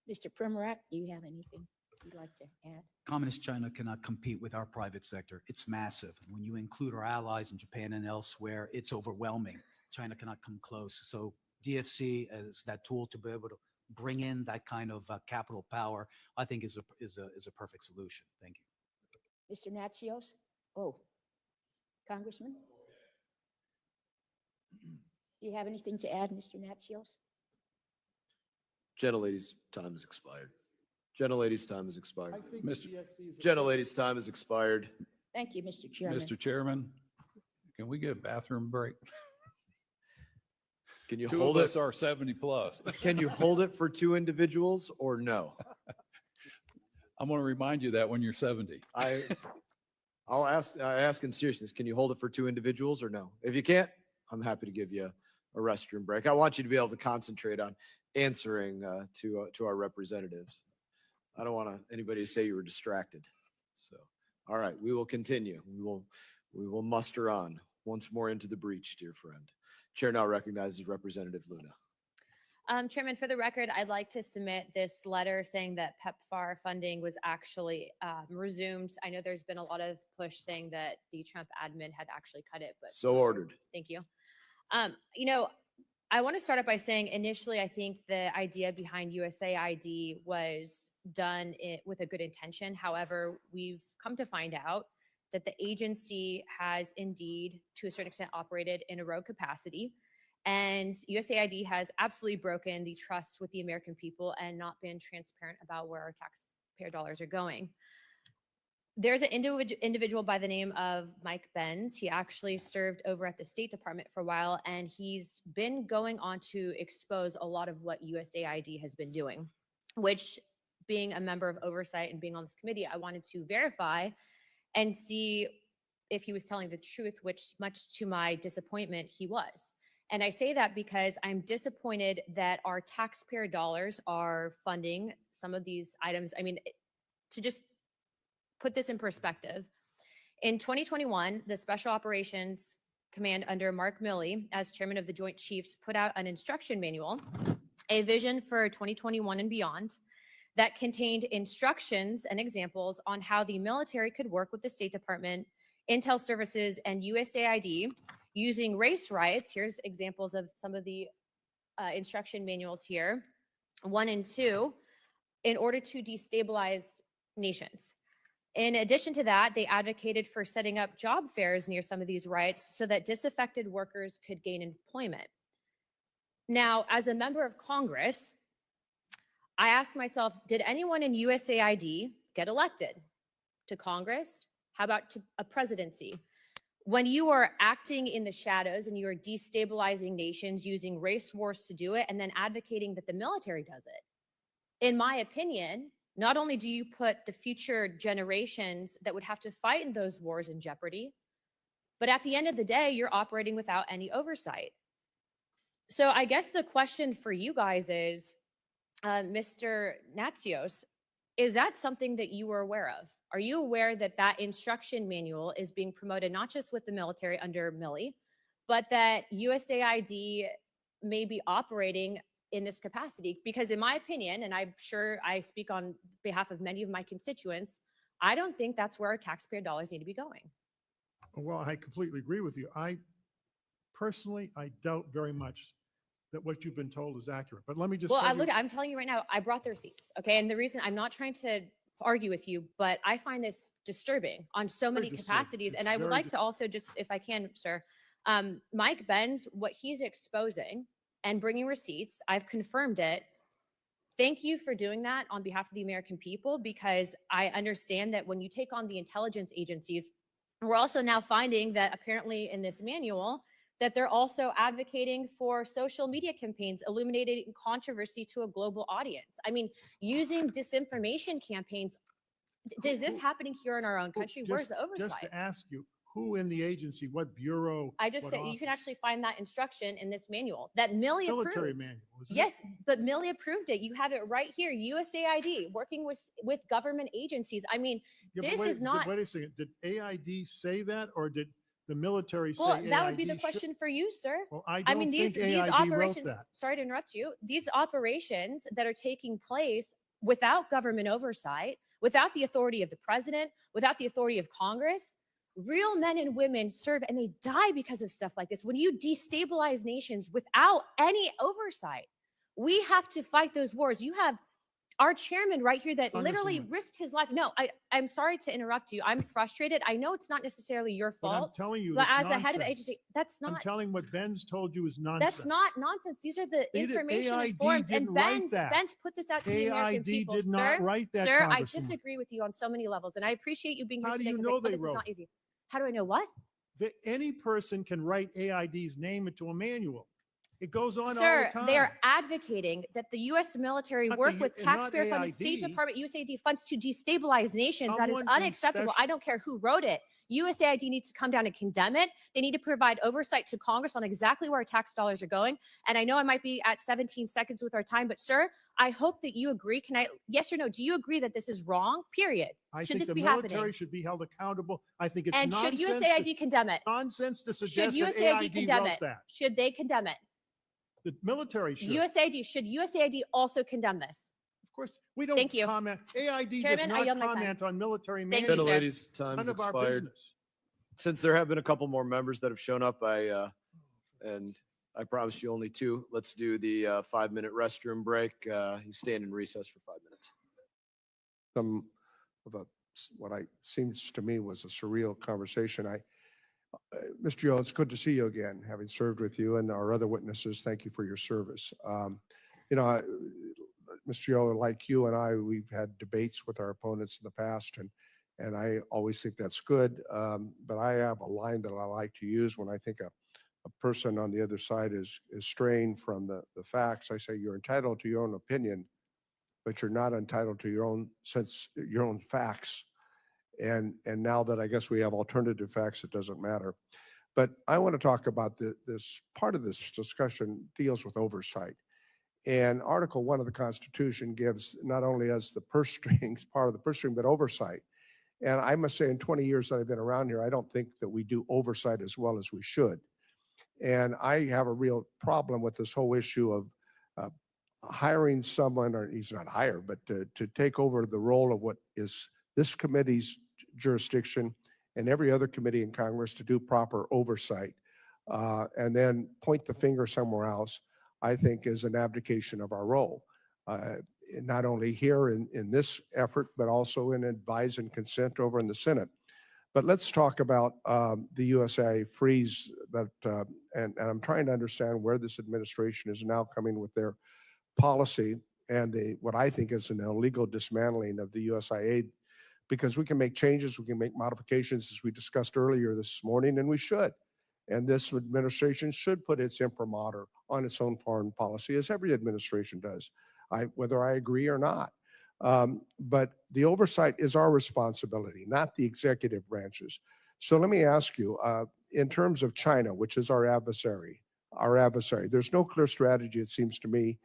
Mr. Primorac, do you have anything you'd like to add? Communist China cannot compete with our private sector. It's massive. When you include our allies in Japan and elsewhere, it's overwhelming. China cannot come close. So DFC as that tool to be able to bring in that kind of capital power, I think is a perfect solution. Thank you. Mr. Natsios? Oh, Congressman? Do you have anything to add, Mr. Natsios? Gentlelady's time has expired. Gentlelady's time has expired. I think Mr. the DFC is a- Gentlelady's time has expired. Thank you, Mr. Chairman. Mr. Chairman, can we get a bathroom break? Can you Two hold of it? us are 70 plus. Can you hold it for two individuals or no? I'm going to remind you that when you're 70. I ask in seriousness, can you hold it for two individuals or no? If you can't, I'm happy to give you a restroom break. I want you to be able to concentrate on answering to our representatives. I don't want anybody to say you were distracted. So, all right, we will continue. We will muster on once more into the breach, dear friend. Chair now recognizes Representative Luna. Chairman, for the record, I'd like to submit this letter saying that PEPFAR funding was actually resumed. I know there's been a lot of push saying that the Trump admin had actually cut it, but So ordered. thank you. You know, I want to start up by saying initially, I think the idea behind usaID was done with a good intention. However, we've come to find out that the agency has indeed, to a certain extent, operated in a rogue capacity. And usaID has absolutely broken the trust with the American people and not been transparent about where our taxpayer dollars are going. There's an individual by the name of Mike Benz. He actually served over at the State Department for a while, and he's been going on to expose a lot of what USAID has been doing, which, being a member of Oversight and being on this committee, I wanted to verify and see if he was telling the truth, which, much to my disappointment, he was. And I say that because I'm disappointed that our taxpayer dollars are funding some of these items. I mean, to just put this in perspective, in 2021, the Special Operations Command under Mark Milley, as chairman of the Joint Chiefs, put out an instruction manual, a vision for 2021 and beyond, that contained instructions and examples on how the military could work with the State Department, Intel Services, and USAID using race riots. Here's examples of some of the instruction manuals here, 1 and 2, in order to destabilize nations. In addition to that, they advocated for setting up job fairs near some of these riots so that disaffected workers could gain employment. Now, as a member of Congress, I asked myself, did anyone in USAID get elected to Congress? How about to a presidency? When you are acting in the shadows and you are destabilizing nations using race wars to do it and then advocating that the military does it, in my opinion, not only do you put the future generations that would have to fight in those wars in jeopardy, but at the end of the day, you're operating without any oversight. So I guess the question for you guys is, Mr. Natsios, is that something that you were aware of? Are you aware that that instruction manual is being promoted not just with the military under Milley, but that USAID may be operating in this capacity? Because in my opinion, and I'm sure I speak on behalf of many of my constituents, I don't think that's where our taxpayer dollars need to be going. Well, I completely agree with you. Personally, I doubt very much that what you've been told is accurate. But let me just Well, tell you- I'm telling you right now, I brought the receipts, okay? And the reason, I'm not trying to argue with you, but I find this disturbing on so many disturbing. capacities. It's And I would very like to also just, if I can, sir, Mike Benz, what he's exposing and bringing receipts, I've confirmed it. Thank you for doing that on behalf of the American people, because I understand that when you take on the intelligence agencies, we're also now finding that apparently in this manual, that they're also advocating for social media campaigns, illuminating controversy to a global audience. I mean, using disinformation campaigns. Is this happening here in our own country? Where's the Just oversight? to ask you, who in the agency, what bureau? I just what said you can office? actually find that instruction in this manual that Millie Military approved. manual, isn't it? Yes, but Millie approved it. You have it right here. USAID working with government agencies. I mean, Yeah, but this wait- is not. Wait a second. Did AID say that, or did the military say Well, AID? that would be the should- question for you, sir. Well, I I don't mean, these think AID wrote operations. that. Sorry to interrupt you. These operations that are taking place without government oversight, without the authority of the president, without the authority of Congress, real men and women serve and they die because of stuff like this. When you destabilize nations without any oversight, we have to fight those wars. You have our chairman right here that literally Congresswoman. risked his life. No, I'm sorry to interrupt you. I'm frustrated. I know it's not necessarily your But I'm fault. telling you, But that's as a head of nonsense. agency, that's I'm not. telling what Ben's told you is nonsense. That's not nonsense. These are the They did- information and AID forms. And didn't write Ben's that. put this out to the American AID people. did not Sir, write that, Sir, I Congresswoman. disagree with you on so many levels, and I appreciate you being here How do today you because I know know they this is wrote not it? easy. How do I know what? Any person can write AID's name into a manual. It goes on all Sir, the time. they are advocating that the U.S. military Not work the U- with and not taxpayer funded State AID. Department USAID funds to destabilize nations. That is Someone in unacceptable. special- I don't care who wrote it. USAID needs to come down and condemn it. They need to provide oversight to Congress on exactly where our tax dollars are going. And I know I might be at 17 seconds with our time, but sir, I hope that you agree. Can I, yes or no, do you agree that this is wrong? Period. I Should think this the be military happening? should be held accountable. I think it's And should nonsense. USAID condemn it? Nonsense to Should suggest that USAID AID condemn wrote it? that. Should they condemn it? The military should. Should USAID also condemn this? Of course, we don't Thank you. comment. AID Chairman, does I not yield my time. comment on military Thank you, manuals. sir. Ladies, It's none time's of our expired. business. Since there have been a couple more members that have shown up, and I promise you only two, let's do the 5-minute restroom break. You stand in recess for 5 minutes. Some of what seems to me was a surreal conversation. Mr. Yoho, it's good to see you again, having served with you and our other witnesses. Thank you for your service. Mr. Yoho, like you and I, we've had debates with our opponents in the past, and I always think that's good. But I have a line that I like to use when I think a person on the other side is straying from the facts. I say, you're entitled to your own opinion, but you're not entitled to your own facts. And now that I guess we have alternative facts, it doesn't matter. But I want to talk about this part of this discussion deals with oversight. And Article 1 of the Constitution gives not only us the purse strings, part of the purse string, but oversight. And I must say, in 20 years that I've been around here, I don't think that we do oversight as well as we should. And I have a real problem with this whole issue of hiring someone, or he's not hired, but to take over the role of what is this committee's jurisdiction and every other committee in Congress to do proper oversight, and then point the finger somewhere else, I think is an abdication of our role. Not only here in this effort, but also in advise and consent over in the Senate. But let's talk about the USA freeze that, and I'm trying to understand where this administration is now coming with their policy and what I think is an illegal dismantling of the USAID, because we can make changes, we can make modifications, as we discussed earlier this morning, and we should. And this administration should put its imprimatur on its own foreign policy, as every administration does, whether I agree or not. But the oversight is our responsibility, not the executive branches. So let me ask you, in terms of China, which is our adversary, there's no clear strategy, it seems to me.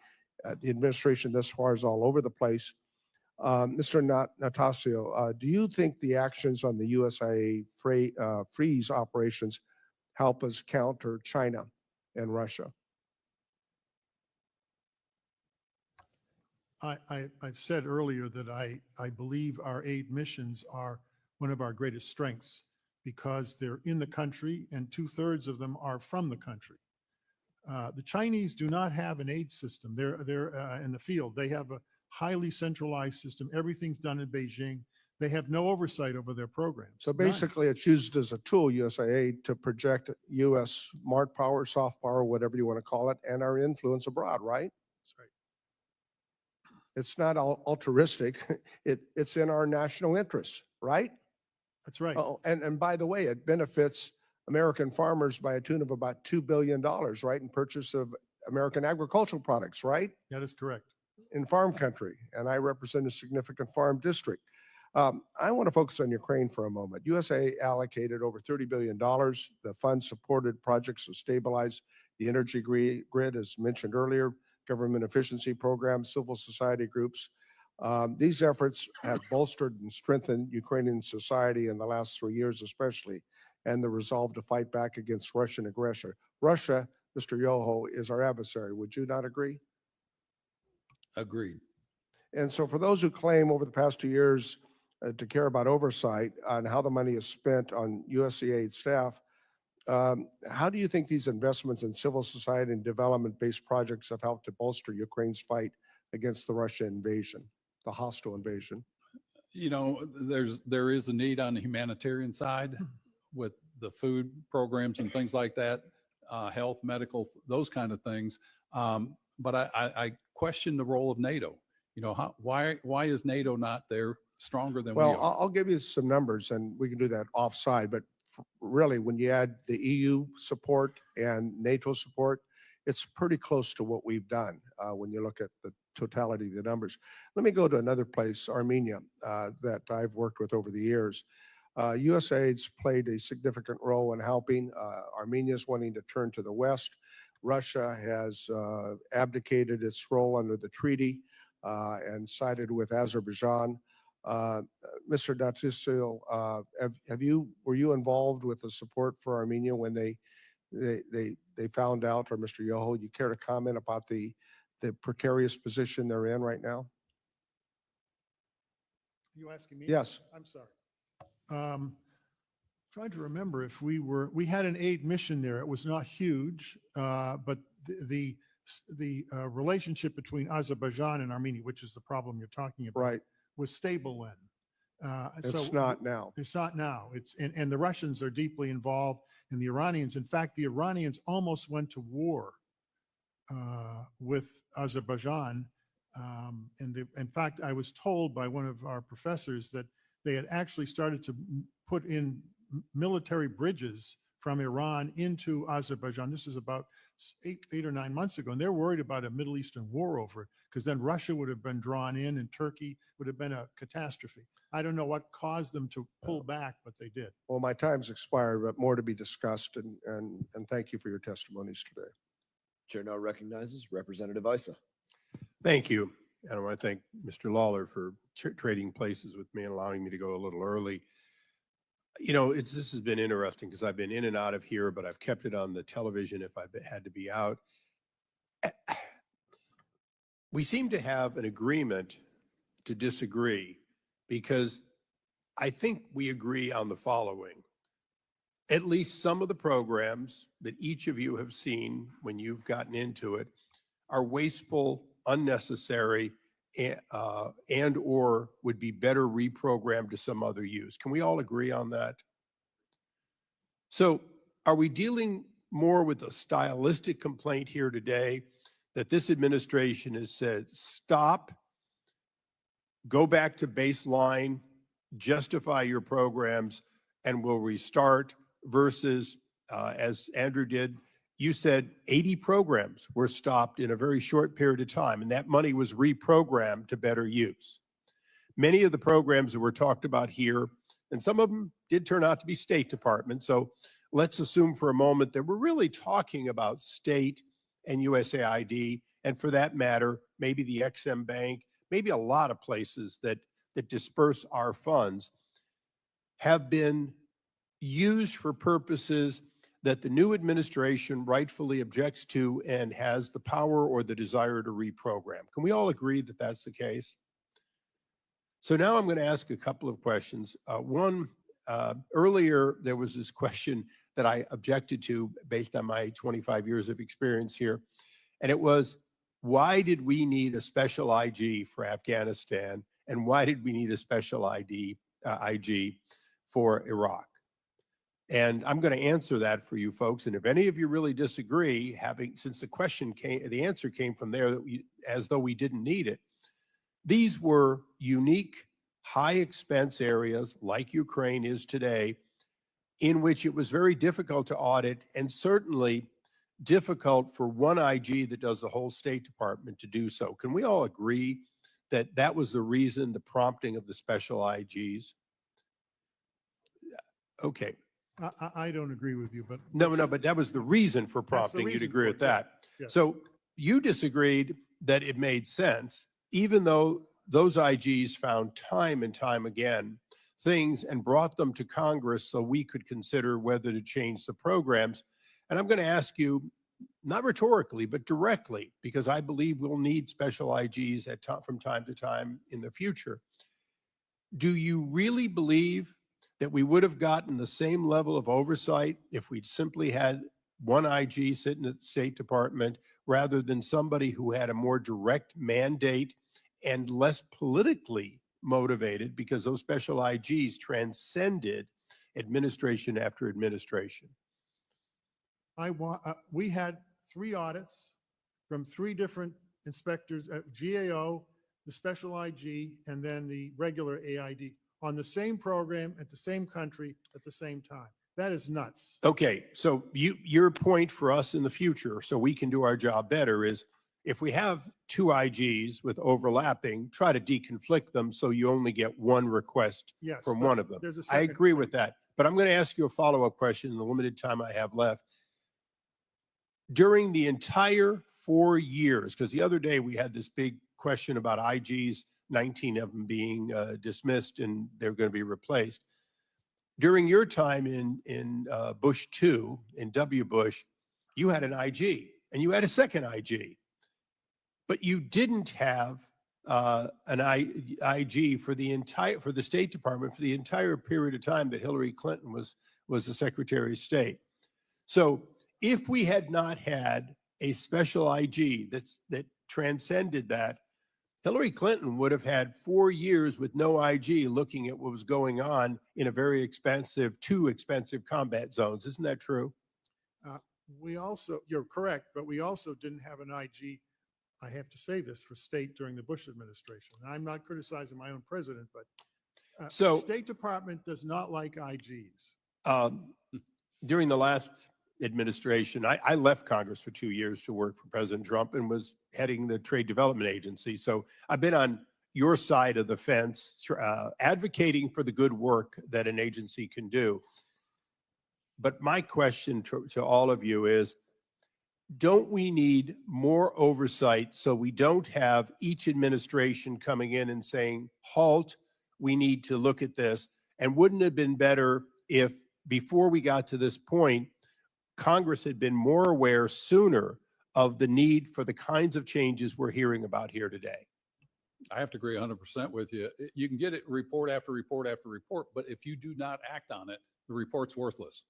The administration thus far is all over the place. Mr. Natsios, do you think the actions on the USAID freeze operations help us counter China and Russia? I've said earlier that I believe our aid missions are one of our greatest strengths because they're in the country and 2/3 of them are from the country. The Chinese do not have an aid system. They're in the field. They have a highly centralized system. Everything's done in Beijing. They have no oversight over their programs. So None. basically, it's used as a tool, USAID, to project U.S. smart power, soft power, whatever you want to call it, and our influence abroad, right? That's right. It's not altruistic. It's in our national interests, right? That's right. Oh, and by the way, it benefits American farmers by a tune of about $2 billion, right, in purchase of American agricultural products, right? That is correct. In farm country, and I represent a significant farm district. I want to focus on Ukraine for a moment. USA allocated over $30 billion. The fund supported projects to stabilize the energy grid, as mentioned earlier, government efficiency programs, civil society groups. These efforts have bolstered and strengthened Ukrainian society in the last 3 years, especially, and the resolve to fight back against Russian aggression. Russia, Mr. Yoho, is our adversary. Would you not agree? Agreed. And so for those who claim over the past 2 years to care about oversight on how the money is spent on USAID staff, how do you think these investments in civil society and development-based projects have helped to bolster Ukraine's fight against the Russian invasion, the hostile invasion? You know, there is a need on the humanitarian side with the food programs and things like that, health, medical, those kind of things. But I question the role of NATO. You know, why is NATO not there stronger than we Well, are? I'll give you some numbers, and we can do that offside, but really, when you add the EU support and NATO support, it's pretty close to what we've done when you look at the totality of the numbers. Let me go to another place, Armenia, that I've worked with over the years. USAID's played a significant role in helping. Armenia's wanting to turn to the West. Russia has abdicated its role under the treaty and sided with Azerbaijan. Mr. Natsios, were you involved with the support for Armenia when they found out, or Mr. Yoho, you care to comment about the precarious position they're in right now? You asking me? Yes. I'm sorry. Trying to remember if we had an aid mission there. It was not huge, but the relationship between Azerbaijan and Armenia, which is the problem you're talking about, Right. was stable then. It's not now. It's not now. And the Russians are deeply involved, and the Iranians. In fact, the Iranians almost went to war with Azerbaijan. In fact, I was told by one of our professors that they had actually started to put in military bridges from Iran into Azerbaijan. This is about eight or 9 months ago, and they're worried about a Middle Eastern war over it, because then Russia would have been drawn in, and Turkey would have been a catastrophe. I don't know what caused them to pull back, but they did. Well, my time's expired, but more to be discussed, and thank you for your testimonies today. Chair now recognizes Representative Issa. Thank you. And I want to thank Mr. Lawler for trading places with me and allowing me to go a little early. You know, this has been interesting because I've been in and out of here, but I've kept it on the television if I've had to be out. We seem to have an agreement to disagree, because I think we agree on the following. At least some of the programs that each of you have seen when you've gotten into it are wasteful, unnecessary, and or would be better reprogrammed to some other use. Can we all agree on that? So are we dealing more with a stylistic complaint here today that this administration has said, stop, go back to baseline, justify your programs, and we'll restart, versus, as Andrew did, you said 80 programs were stopped in a very short period of time, and that money was reprogrammed to better use. Many of the programs that were talked about here, and some of them did turn out to be State Department, so let's assume for a moment that we're really talking about state and USAID, and for that matter, maybe the XM Bank, maybe a lot of places that disperse our funds, have been used for purposes that the new administration rightfully objects to and has the power or the desire to reprogram. Can we all agree that that's the case? So now I'm going to ask a couple of questions. One, earlier there was this question that I objected to based on my 25 years of experience here, and it was, why did we need a special IG for Afghanistan, and why did we need a special IG for Iraq? And I'm going to answer that for you folks. And if any of you really disagree, since the answer came from there, as though we didn't need it, these were unique, high expense areas like Ukraine is today, in which it was very difficult to audit and certainly difficult for one IG that does the whole State Department to do so. Can we all agree that that was the reason, the prompting of the special IGs? Okay. I don't agree with you, but. No, but that was the reason for That's the prompting. You'd reason agree for with it, yeah. that. Yes. So you disagreed that it made sense, even though those IGs found time and time again things and brought them to Congress so we could consider whether to change the programs. And I'm going to ask you, not rhetorically, but directly, because I believe we'll need special IGs from time to time in the future. Do you really believe that we would have gotten the same level of oversight if we'd simply had one IG sitting at the State Department rather than somebody who had a more direct mandate and less politically motivated, because those special IGs transcended administration after administration? We had 3 audits from 3 different inspectors, GAO, the special IG, and then the regular AID on the same program at the same country at the same time. That is nuts. Okay, so your point for us in the future, so we can do our job better, is if we have 2 IGs with overlapping, try to deconflict them so you only get one request Yes, from but one of them. there's a I second agree point. with that, but I'm going to ask you a follow-up question in the limited time I have left. During the entire 4 years, because the other day we had this big question about IGs, 19 of them being dismissed and they're going to be replaced. During your time in Bush 2, in W. Bush, you had an IG and you had a second IG, but you didn't have an IG for the State Department for the entire period of time that Hillary Clinton was the Secretary of State. So if we had not had a special IG that transcended that, Hillary Clinton would have had 4 years with no IG looking at what was going on in a very expensive, 2 expensive combat zones. Isn't that true? You're correct, but we also didn't have an IG, I have to say this, for state during the Bush administration. And I'm not criticizing my own president, but So- State Department does not like IGs. During the last administration, I left Congress for 2 years to work for President Trump and was heading the Trade Development Agency. So I've been on your side of the fence, advocating for the good work that an agency can do. But my question to all of you is, don't we need more oversight so we don't have each administration coming in and saying, halt, we need to look at this? And wouldn't it have been better if, before we got to this point, Congress had been more aware sooner of the need for the kinds of changes we're hearing about here today? I have to agree 100% with you. You can get it report after report after report, but if you do not act on it, the report's worthless.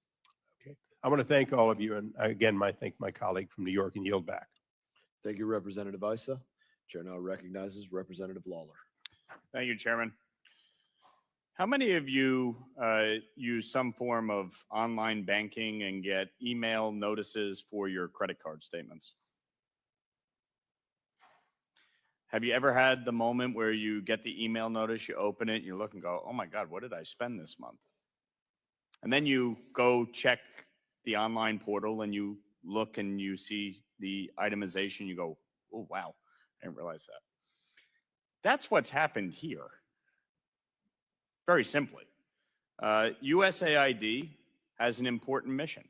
Okay. I want to thank all of you. And again, thank my colleague from New York and yield back. Thank you, Representative Issa. Chair now recognizes Representative Lawler. Thank you, Chairman. How many of you use some form of online banking and get email notices for your credit card statements? Have you ever had the moment where you get the email notice, you open it, you look and go, oh my God, what did I spend this month? And then you go check the online portal and you look and you see the itemization, you go, oh wow, I didn't realize that. That's what's happened here. Very simply, USAID has an important mission.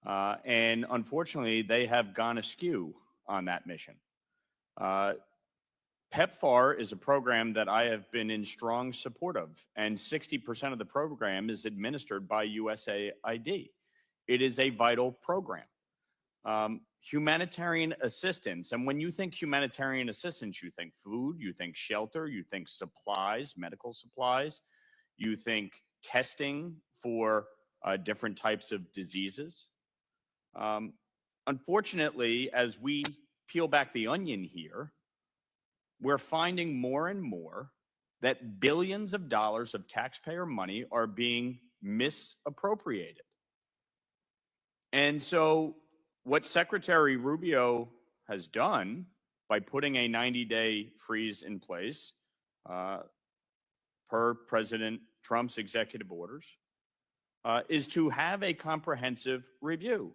And unfortunately, they have gone askew on that mission. PEPFAR is a program that I have been in strong support of, and 60% of the program is administered by USAID. It is a vital program. Humanitarian assistance, and when you think humanitarian assistance, you think food, you think shelter, you think supplies, medical supplies, you think testing for different types of diseases. Unfortunately, as we peel back the onion here, we're finding more and more that billions of dollars of taxpayer money are being misappropriated. And so what Secretary Rubio has done by putting a 90-day freeze in place per President Trump's executive orders is to have a comprehensive review.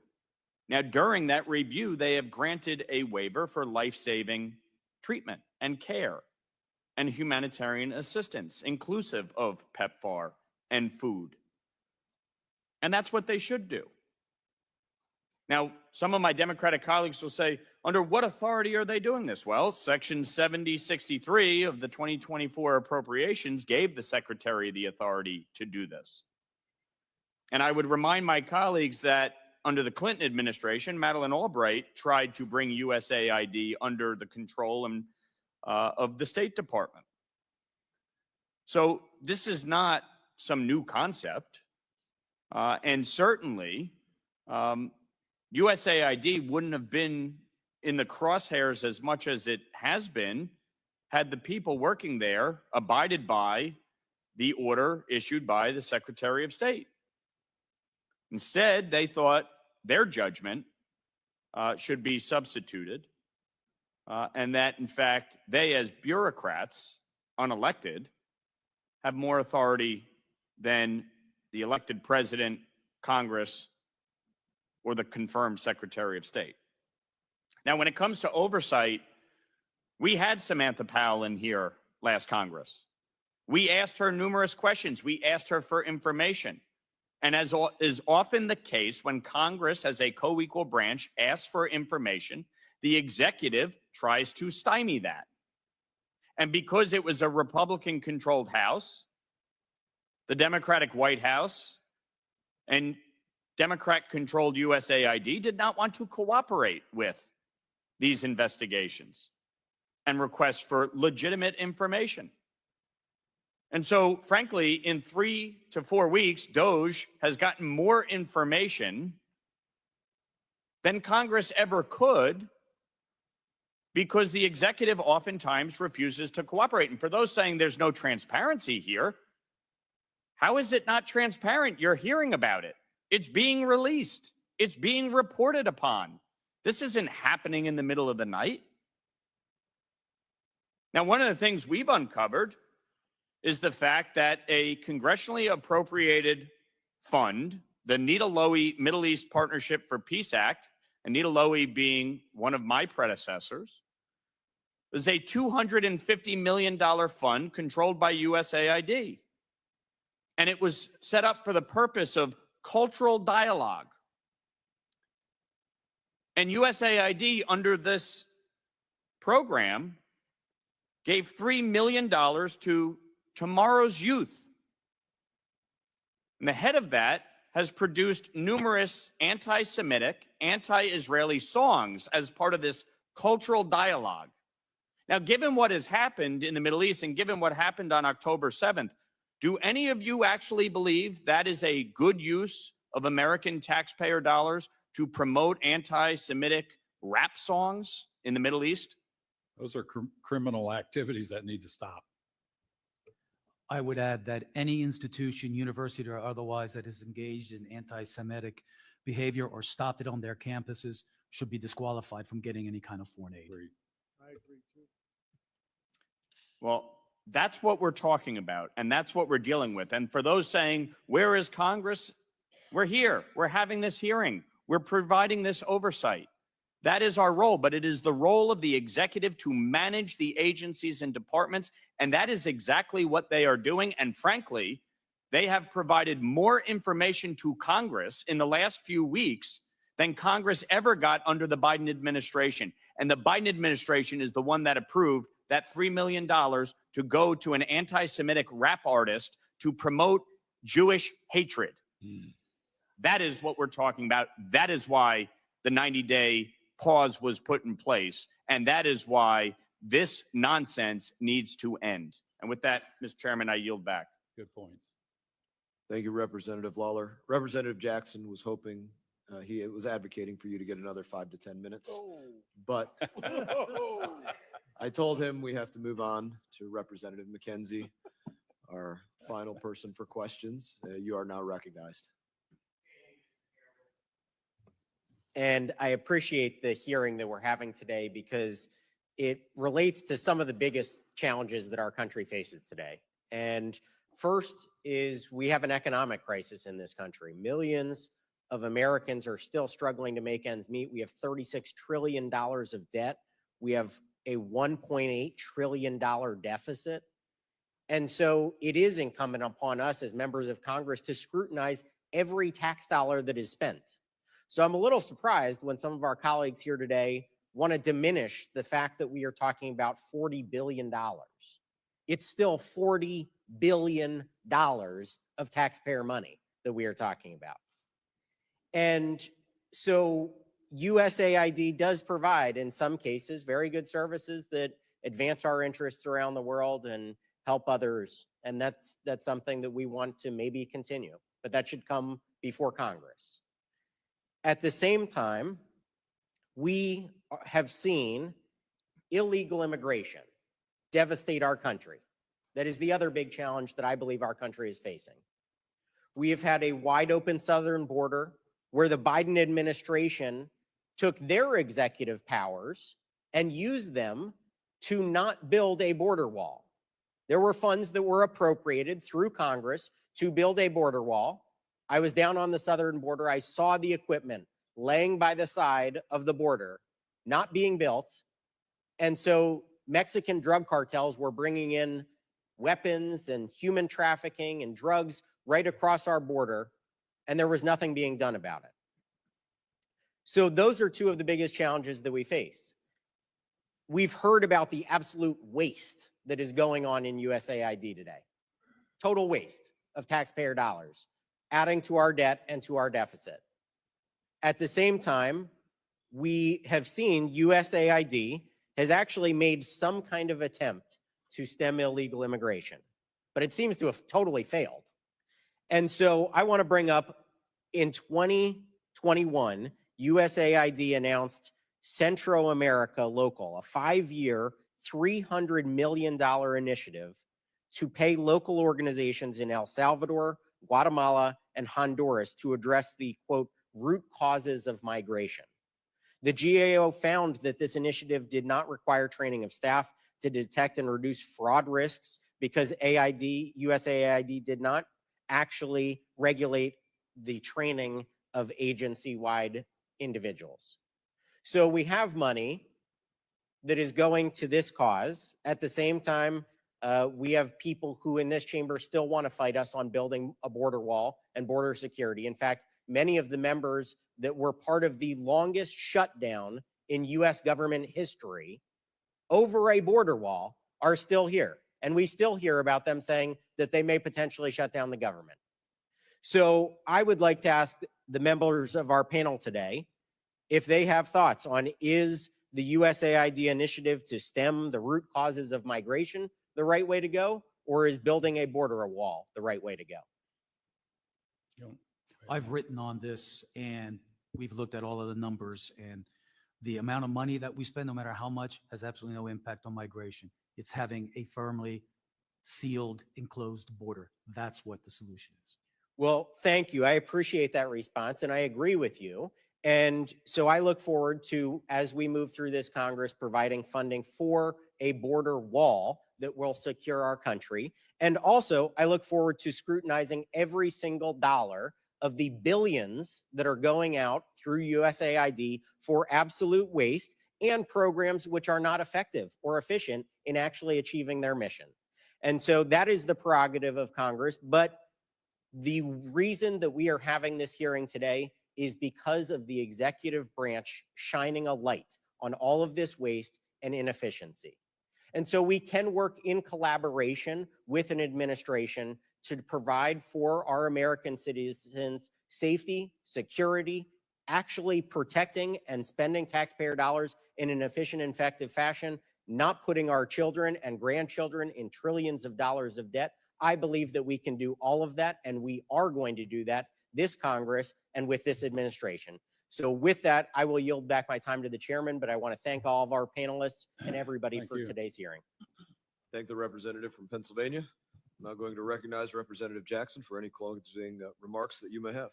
Now, during that review, they have granted a waiver for life-saving treatment and care and humanitarian assistance, inclusive of PEPFAR and food. And that's what they should do. Now, some of my Democratic colleagues will say, under what authority are they doing this? Well, Section 7063 of the 2024 appropriations gave the Secretary the authority to do this. And I would remind my colleagues that under the Clinton administration, Madeleine Albright tried to bring USAID under the control of the State Department. So this is not some new concept. And certainly, USAID wouldn't have been in the crosshairs as much as it has been had the people working there abided by the order issued by the Secretary of State. Instead, they thought their judgment should be substituted, and that, in fact, they, as bureaucrats, unelected, have more authority than the elected president, Congress, or the confirmed Secretary of State. Now, when it comes to oversight, we had Samantha Powell in here last Congress. We asked her numerous questions. We asked her for information. And as is often the case, when Congress, as a co-equal branch, asks for information, the executive tries to stymie that. And because it was a Republican-controlled House, the Democratic White House, and Democrat-controlled USAID did not want to cooperate with these investigations and requests for legitimate information. And so, frankly, in 3 to 4 weeks, DOJ has gotten more information than Congress ever could because the executive oftentimes refuses to cooperate. And for those saying there's no transparency here, how is it not transparent? You're hearing about it. It's being released. It's being reported upon. This isn't happening in the middle of the night. Now, one of the things we've uncovered is the fact that a congressionally appropriated fund, the Nita Lowey Middle East Partnership for Peace Act, and Nita Lowey being one of my predecessors, is a $250 million fund controlled by USAID. And it was set up for the purpose of cultural dialogue. And USAID, under this program, gave $3 million to Tomorrow's Youth. And the head of that has produced numerous anti-Semitic, anti-Israeli songs as part of this cultural dialogue. Now, given what has happened in the Middle East and given what happened on October 7th, do any of you actually believe that is a good use of American taxpayer dollars to promote anti-Semitic rap songs in the Middle East? Those are criminal activities that need to stop. I would add that any institution, university or otherwise, that is engaged in anti-Semitic behavior or stopped it on their campuses should be disqualified from getting any kind of foreign aid. I agree too. Well, that's what we're talking about, and that's what we're dealing with. And for those saying, where is Congress? We're here. We're having this hearing. We're providing this oversight. That is our role, but it is the role of the executive to manage the agencies and departments, and that is exactly what they are doing. And frankly, they have provided more information to Congress in the last few weeks than Congress ever got under the Biden administration. And the Biden administration is the one that approved that $3 million to go to an anti-Semitic rap artist to promote Jewish hatred. That is what we're talking about. That is why the 90-day pause was put in place. And that is why this nonsense needs to end. And with that, Mr. Chairman, I yield back. Good points. Thank you, Representative Lawler. Representative Jackson was hoping, he was advocating for you to get another 5 to 10 minutes. But I told him we have to move on to Representative McKenzie, our final person for questions. You are now recognized. And I appreciate the hearing that we're having today because it relates to some of the biggest challenges that our country faces today. And First is we have an economic crisis in this country. Millions of Americans are still struggling to make ends meet. We have $36 trillion of debt. We have a $1.8 trillion deficit. And so it is incumbent upon us as members of Congress to scrutinize every tax dollar that is spent. So I'm a little surprised when some of our colleagues here today want to diminish the fact that we are talking about $40 billion. It's still $40 billion of taxpayer money that we are talking about. And so USAID does provide, in some cases, very good services that advance our interests around the world and help others. And that's something that we want to maybe continue, but that should come before Congress. At the same time, we have seen illegal immigration devastate our country. That is the other big challenge that I believe our country is facing. We have had a wide open southern border where the Biden administration took their executive powers and used them to not build a border wall. There were funds that were appropriated through Congress to build a border wall. I was down on the southern border. I saw the equipment laying by the side of the border, not being built. And so Mexican drug cartels were bringing in weapons and human trafficking and drugs right across our border, and there was nothing being done about it. So those are two of the biggest challenges that we face. We've heard about the absolute waste that is going on in USAID today. Total waste of taxpayer dollars, adding to our debt and to our deficit. At the same time, we have seen USAID has actually made some kind of attempt to stem illegal immigration, but it seems to have totally failed. And so I want to bring up, in 2021, USAID announced Central America Local, a 5-year, $300 million initiative to pay local organizations in El Salvador, Guatemala, and Honduras to address the, quote, root causes of migration. The GAO found that this initiative did not require training of staff to detect and reduce fraud risks because USAID did not actually regulate the training of agency-wide individuals. So we have money that is going to this cause. At the same time, we have people who in this chamber still want to fight us on building a border wall and border security. In fact, many of the members that were part of the longest shutdown in US government history over a border wall are still here. And we still hear about them saying that they may potentially shut down the government. So I would like to ask the members of our panel today if they have thoughts on, is the USAID initiative to stem the root causes of migration the right way to go, or is building a border wall the right way to go? I've written on this, and we've looked at all of the numbers, and the amount of money that we spend, no matter how much, has absolutely no impact on migration. It's having a firmly sealed, enclosed border. That's what the solution is. Well, thank you. I appreciate that response, and I agree with you. And so I look forward to, as we move through this Congress, providing funding for a border wall that will secure our country. And also, I look forward to scrutinizing every single dollar of the billions that are going out through USAID for absolute waste and programs which are not effective or efficient in actually achieving their mission. And so that is the prerogative of Congress. But the reason that we are having this hearing today is because of the executive branch shining a light on all of this waste and inefficiency. And so we can work in collaboration with an administration to provide for our American citizens safety, security, actually protecting and spending taxpayer dollars in an efficient and effective fashion, not putting our children and grandchildren in trillions of dollars of debt. I believe that we can do all of that, and we are going to do that this Congress and with this administration. So with that, I will yield back my time to the chairman, but I want to thank all of our panelists and everybody for today's hearing. Thank the representative from Pennsylvania. I'm now going to recognize Representative Jackson for any closing remarks that you may have.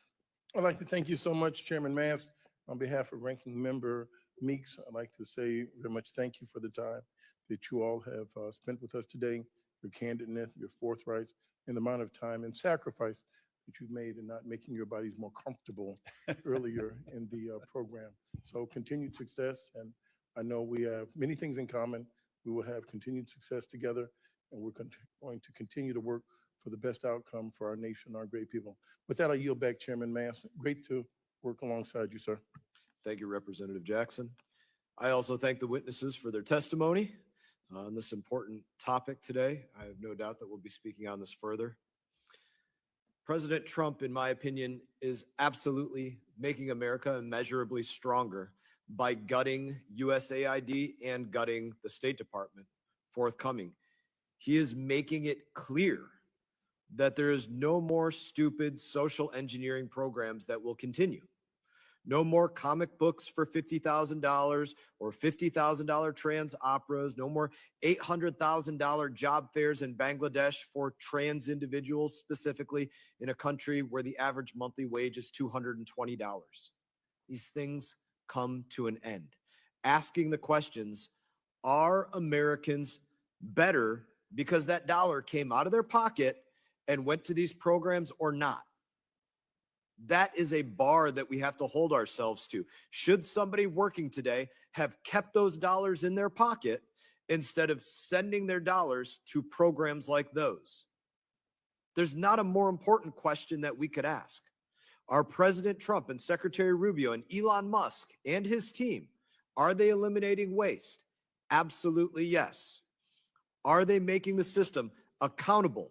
I'd like to thank you so much, Chairman Mass. On behalf of Ranking Member Meeks, I'd like to say very much thank you for the time that you all have spent with us today. your candidness, your forthright, and the amount of time and sacrifice that you've made in not making your bodies more comfortable earlier in the program. So continued success, and I know we have many things in common. We will have continued success together, and we're going to continue to work for the best outcome for our nation, our great people. With that, I yield back, Chairman Mass. Great to work alongside you, sir. Thank you, Representative Jackson. I also thank the witnesses for their testimony on this important topic today. I have no doubt that we'll be speaking on this further. President Trump, in my opinion, is absolutely making America immeasurably stronger by gutting usaID and gutting the State Department forthcoming. He is making it clear that there is no more stupid social engineering programs that will continue. No more comic books for $50,000 or $50,000 trans operas. No more $800,000 job fairs in Bangladesh for trans individuals, specifically in a country where the average monthly wage is $220. These things come to an end. Asking the questions, are Americans better because that dollar came out of their pocket and went to these programs or not? That is a bar that we have to hold ourselves to. Should somebody working today have kept those dollars in their pocket instead of sending their dollars to programs like those? There's not a more important question that we could ask. Are President Trump and Secretary Rubio and Elon Musk and his team, are they eliminating waste? Absolutely yes. Are they making the system accountable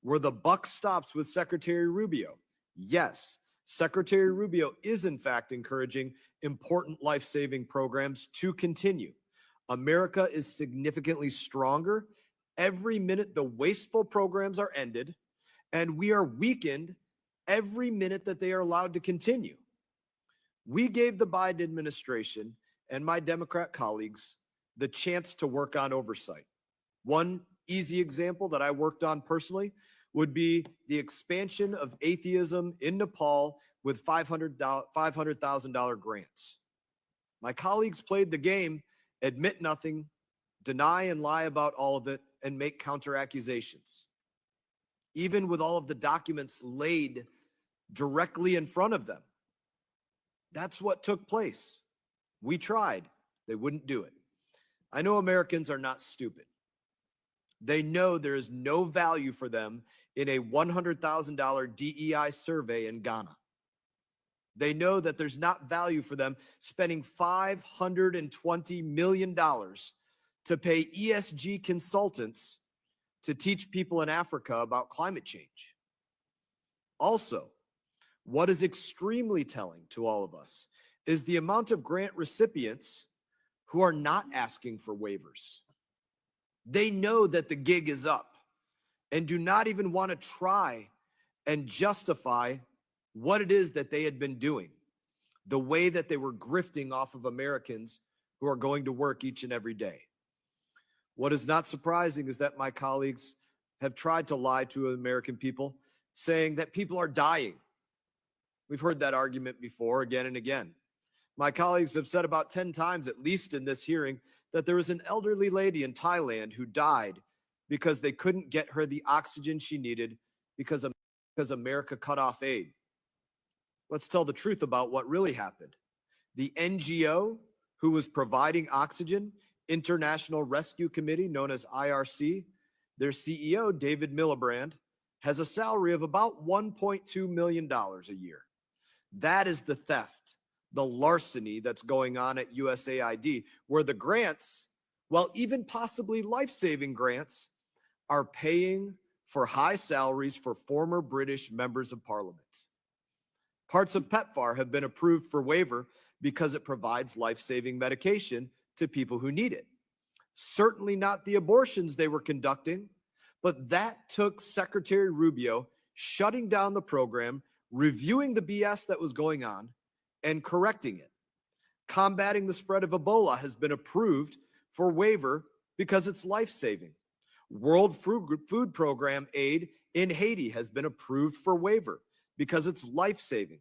where the buck stops with Secretary Rubio? Yes. Secretary Rubio is in fact encouraging important life-saving programs to continue. America is significantly stronger every minute the wasteful programs are ended, and we are weakened every minute that they are allowed to continue. We gave the Biden administration and my Democrat colleagues the chance to work on oversight. One easy example that I worked on personally would be the expansion of atheism in Nepal with $500,000 grants. My colleagues played the game, admit nothing, deny and lie about all of it, and make counter accusations. Even with all of the documents laid directly in front of them. That's what took place. We tried. They wouldn't do it. I know Americans are not stupid. They know there is no value for them in a $100,000 DEI survey in Ghana. They know that there's not value for them spending $520 million to pay ESG consultants to teach people in Africa about climate change. Also, what is extremely telling to all of us is the amount of grant recipients who are not asking for waivers. They know that the gig is up and do not even want to try and justify what it is that they had been doing, the way that they were grifting off of Americans who are going to work each and every day. What is not surprising is that my colleagues have tried to lie to American people, saying that people are dying. We've heard that argument before again and again. My colleagues have said about 10 times, at least in this hearing, that there was an elderly lady in Thailand who died because they couldn't get her the oxygen she needed because America cut off aid. Let's tell the truth about what really happened. The NGO who was providing oxygen, International Rescue Committee, known as IRC, their CEO, David Miliband, has a salary of about $1.2 million a year. That is the theft, the larceny that's going on at usaID, where the grants, well, even possibly life-saving grants, are paying for high salaries for former British members of parliament. Parts of PEPFAR have been approved for waiver because it provides life-saving medication to people who need it. Certainly not the abortions they were conducting, but that took Secretary Rubio shutting down the program, reviewing the BS that was going on, and correcting it. Combating the spread of Ebola has been approved for waiver because it's life-saving. World Food Program aid in Haiti has been approved for waiver because it's life-saving.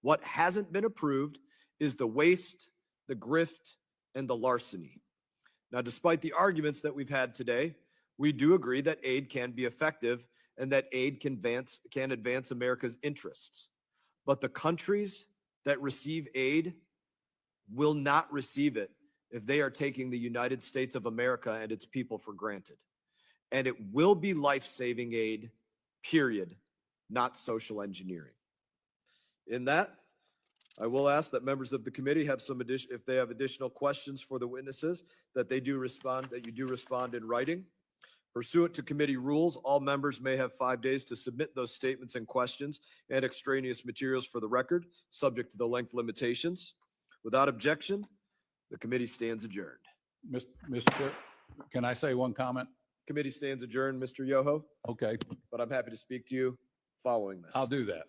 What hasn't been approved is the waste, the grift, and the larceny. Now, despite the arguments that we've had today, We do agree that aid can be effective and that aid can advance America's interests. But the countries that receive aid will not receive it if they are taking the United States of America and its people for granted. And it will be life-saving aid, period, not social engineering. In that, I will ask that members of the committee have if they have additional questions for the witnesses, that you do respond in writing. Pursuant to committee rules, all members may have 5 days to submit those statements and questions and extraneous materials for the record, subject to the length limitations. Without objection, the committee stands adjourned. Mr. Chair, can I say one comment? Committee stands adjourned, Mr. Yoho, Okay, but I'm happy to speak to you following this. I'll do that.